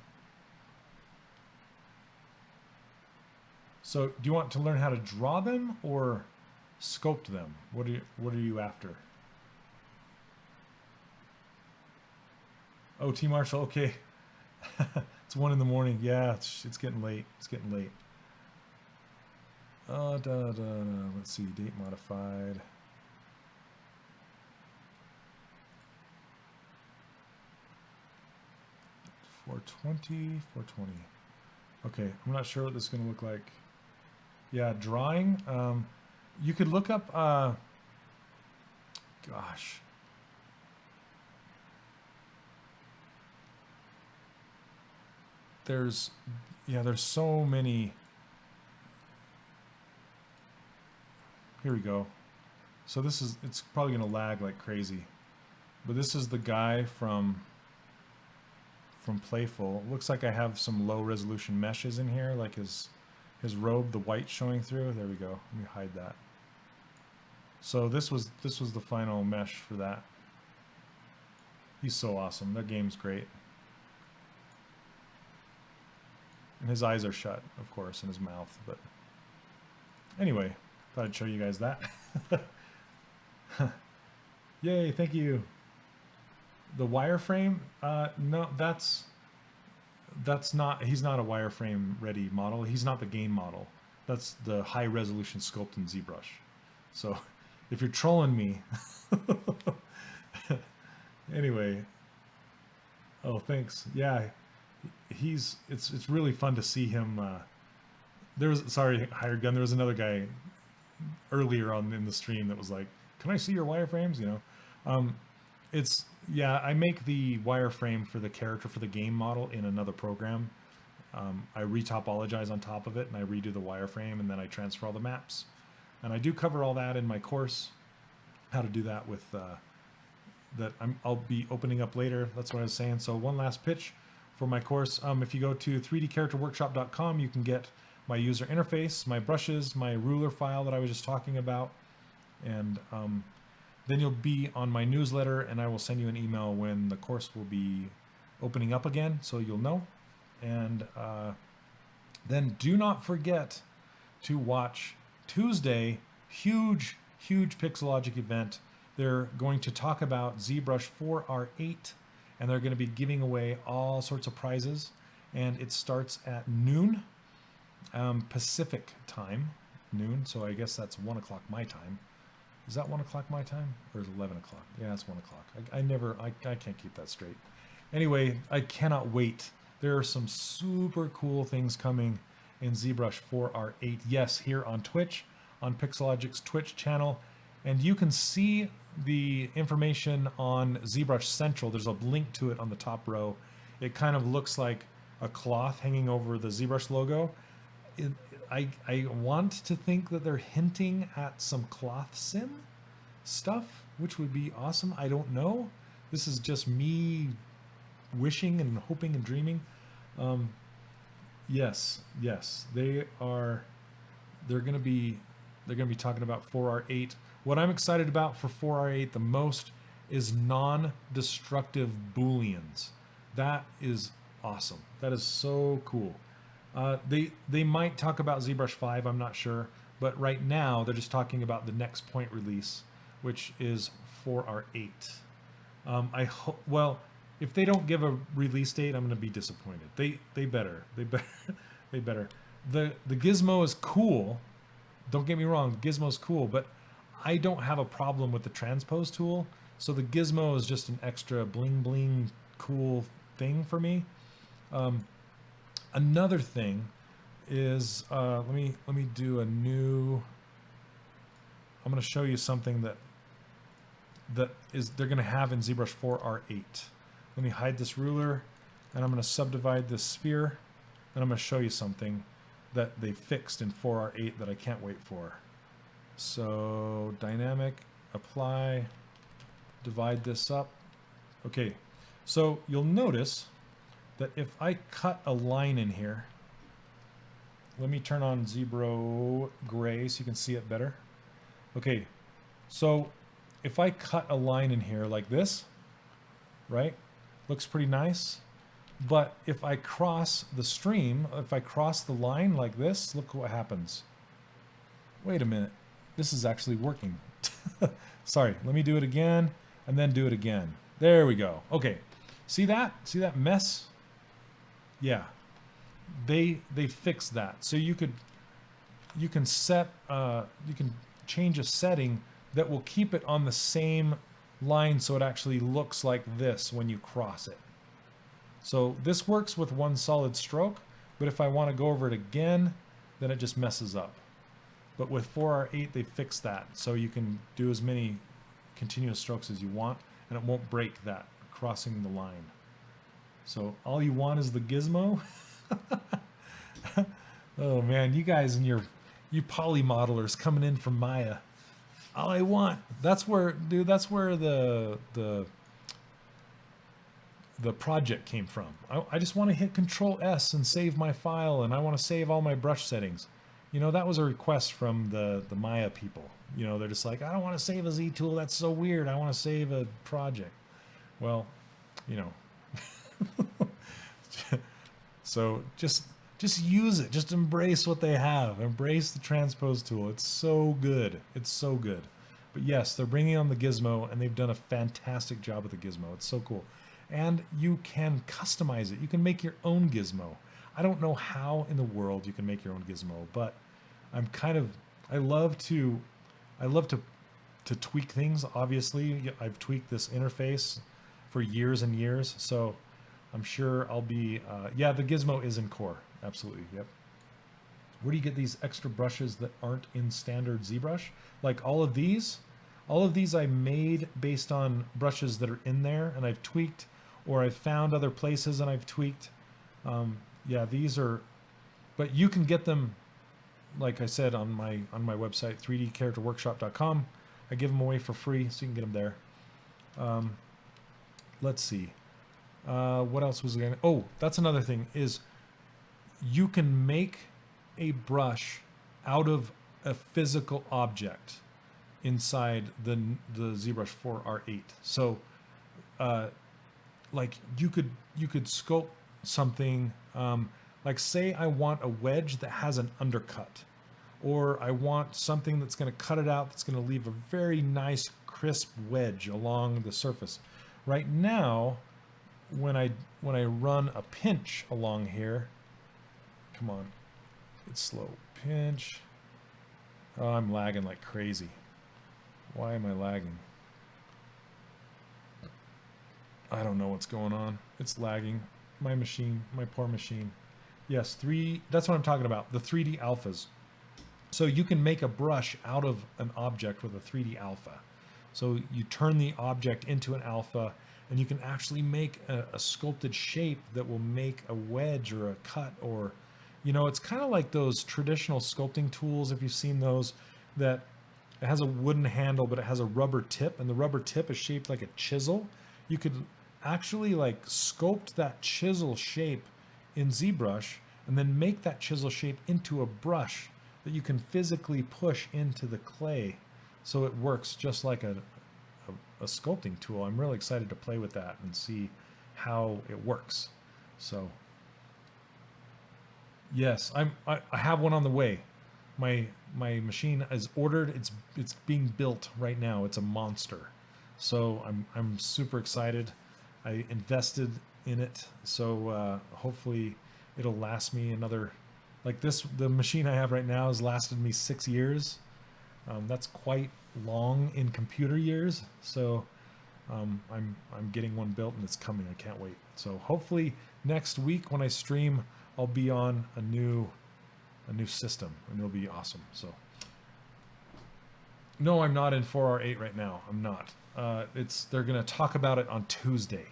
So, do you want to learn how to draw them or sculpt them? What are you after? Oh, T Marshall. Okay. It's 1 in the morning. Yeah, it's getting late. It's getting late. Let's see. Date modified. $420. Okay, I'm not sure what this is going to look like. Yeah, drawing. You could look up. Gosh. There's so many. Here we go. So it's probably going to lag like crazy. But this is the guy from Playful. It looks like I have some low resolution meshes in here, like his robe, the white showing through. There we go. Let me hide that. So this was the final mesh for that. He's so awesome. That game's great. And his eyes are shut, of course, in his mouth. But anyway, thought I'd show you guys that. Yay, thank you. The wireframe? No, that's not, he's not a wireframe ready model. He's not the game model. That's the high resolution sculpt in ZBrush. So if you're trolling me, anyway. Oh, thanks. Yeah, it's really fun to see him. Sorry, Hired Gun. There was another guy earlier on in the stream that was like, "Can I see your wireframes?" You know, yeah, I make the wireframe for the character for the game model in another program. I retopologize on top of it, and I redo the wireframe, and then I transfer all the maps. And I do cover all that in my course, how to do that with that I'll be opening up later. That's what I was saying. So one last pitch for my course. If you go to 3dcharacterworkshop.com, you can get my user interface, my brushes, my ruler file that I was just talking about, and then you'll be on my newsletter, and I will send you an email when the course will be opening up again, so you'll know. And then do not forget to watch Tuesday, huge Pixologic event. They're going to talk about ZBrush 4R8, and they're going to be giving away all sorts of prizes. And it starts at noon Pacific time, noon. So I guess that's 1 o'clock my time. Is that 1 o'clock my time, or is it 11 o'clock? Yeah, it's 1 o'clock. I can't keep that straight. Anyway, I cannot wait. There are some super cool things coming in ZBrush 4R8. Yes, here on Twitch, on Pixologic's Twitch channel. And you can see the information on ZBrush Central. There's a link to it on the top row. It kind of looks like a cloth hanging over the ZBrush logo. I want to think that they're hinting at some cloth sim stuff, which would be awesome. I don't know. This is just me wishing and hoping and dreaming. Yes, they're going to be talking about 4R8. What I'm excited about for 4R8 the most is non-destructive booleans. That is awesome. That is so cool. They might talk about ZBrush 5, I'm not sure, but right now they're just talking about the next point release, which is 4R8. Well, if they don't give a release date, I'm going to be disappointed. They better. The gizmo is cool. Don't get me wrong, the gizmo is cool, but I don't have a problem with the transpose tool. So the gizmo is just an extra bling bling cool thing for me. Another thing is let me do a new. I'm going to show you something that they're going to have in ZBrush 4R8. Let me hide this ruler, and I'm going to subdivide this sphere, and I'm going to show you something that they fixed in 4R8 that I can't wait for. So dynamic, apply, divide this up. Okay, so you'll notice that if I cut a line in here, let me turn on ZBrush gray so you can see it better. Okay, so if I cut a line in here like this, right, looks pretty nice. But if I cross the stream, if I cross the line like this, look what happens. Wait a minute, this is actually working. Sorry, let me do it again and then do it again. There we go. Okay, see that? See that mess? Yeah, they fixed that. So you can set you can change a setting that will keep it on the same line so it actually looks like this when you cross it. So this works with one solid stroke, but if I want to go over it again, then it just messes up. But with 4R8 they fixed that, so you can do as many continuous strokes as you want and it won't break that crossing the line. So all you want is the gizmo. Oh man, you guys and you poly modelers coming in from Maya. All I want, that's where the project came from. I just want to hit Control S and save my file, and I want to save all my brush settings. You know, that was a request from the Maya people. You know, they're just like, I don't want to save a ZTool, that's so weird. I want to save a project. Well, you know. So just use it. Just embrace what they have. Embrace the transpose tool. It's so good. It's so good. But yes, they're bringing on the gizmo, and they've done a fantastic job with the gizmo. It's so cool. And you can customize it. You can make your own gizmo. I don't know how in the world you can make your own gizmo, but I love to tweak things. Obviously, I've tweaked this interface for years and years, so I'm sure I'll be, yeah, the gizmo is in core. Absolutely, yep. Where do you get these extra brushes that aren't in standard ZBrush? Like all of these I made based on brushes that are in there, and I've tweaked, or I've found other places and I've tweaked. Yeah, these are, but you can get them, like I said, on my website, 3dcharacterworkshop.com. I give them away for free, so you can get them there. Let's see. What else was going to... Oh, that's another thing, is you can make a brush out of a physical object inside the ZBrush 4R8. So like you could sculpt something, like say I want a wedge that has an undercut, or I want something that's going to cut it out, that's going to leave a very nice crisp wedge along the surface. Right now, when I run a pinch along here, come on, it's slow, pinch. Oh, I'm lagging like crazy. Why am I lagging? I don't know what's going on. It's lagging. My machine, my poor machine. Yes, that's what I'm talking about, the 3D alphas. So you can make a brush out of an object with a 3D alpha. So you turn the object into an alpha, and you can actually make a sculpted shape that will make a wedge or a cut, or, you know, it's kind of like those traditional sculpting tools, if you've seen those, that it has a wooden handle, but it has a rubber tip, and the rubber tip is shaped like a chisel. You could actually like sculpt that chisel shape in ZBrush, and then make that chisel shape into a brush that you can physically push into the clay, so it works just like a sculpting tool. I'm really excited to play with that and see how it works. So yes, I have one on the way. My machine is ordered. It's being built right now. It's a monster. So I'm super excited. I invested in it, so hopefully it'll last me another, like the machine I have right now has lasted me 6 years. That's quite long in computer years. So I'm getting one built, and it's coming. I can't wait. So hopefully next week when I stream, I'll be on a new system, and it'll be awesome. So no, I'm not in 4R8 right now. I'm not. They're gonna talk about it on Tuesday.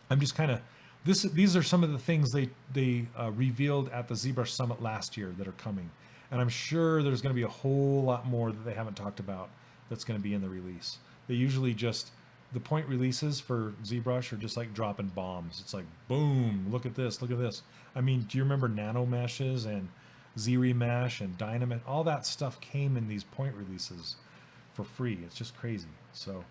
I'm just kind of, these are some of the things they revealed at the ZBrush Summit last year that are coming, and I'm sure there's going to be a whole lot more that they haven't talked about that's going to be in the release. They usually just, the point releases for ZBrush are just like dropping bombs. It's like, boom, look at this, look at this. I mean, do you remember nano meshes and Z-Remesh and Dynamite? All that stuff came in these point releases for free. It's just crazy. So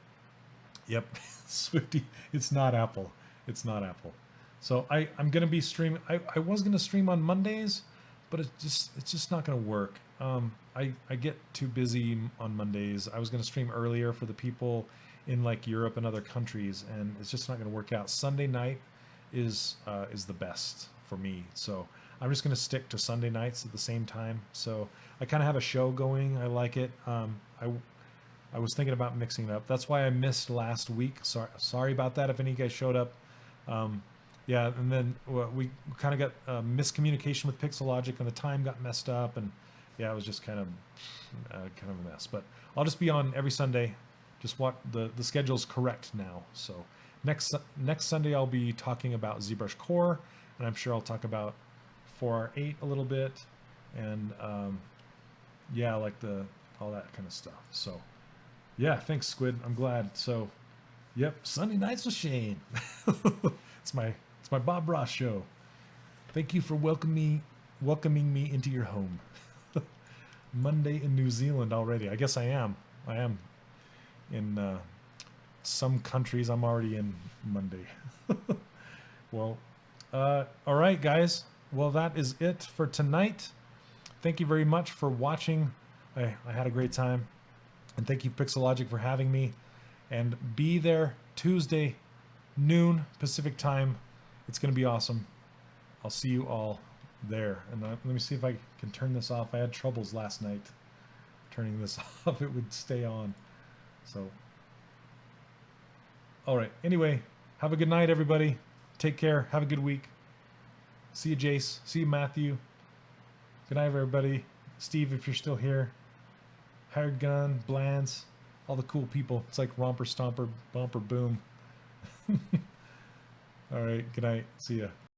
yep, Swifty, it's not Apple. It's not Apple. So I'm going to be streaming. I was going to stream on Mondays, but it's just not going to work. I get too busy on Mondays. I was going to stream earlier for the people in like Europe and other countries, and it's just not going to work out. Sunday night is the best for me. So I'm just going to stick to Sunday nights at the same time. So I kind of have a show going. I like it. I was thinking about mixing it up. That's why I missed last week. Sorry about that if any of you guys showed up. Yeah, and then we kind of got miscommunication with Pixelogic, and the time got messed up, and yeah, it was just kind of a mess. But I'll just be on every Sunday. Just what the schedule's correct now. So next Sunday I'll be talking about ZBrush Core, and I'm sure I'll talk about 4R8 a little bit, and yeah, like all that kind of stuff. So yeah, thanks Squid. I'm glad. So yep, Sunday nights with Shane. It's my Bob Ross show. Thank you for welcoming me into your home. Monday in New Zealand already. I guess I am. In some countries, I'm already in Monday. Well, all right, guys. Well, that is it for tonight. Thank you very much for watching. I had a great time. And thank you, Pixelogic, for having me. And be there Tuesday, noon Pacific time. It's going to be awesome. I'll see you all there. And let me see if I can turn this off. I had troubles last night turning this off. It would stay on. So, all right. Anyway, have a good night, everybody. Take care. Have a good week. See you, Jace. See you, Matthew. Good night, everybody. Steve, if you're still here. Hired Gun, Blands, all the cool people. It's like Romper Stomper, Bumper Boom. All right. Good night. See ya.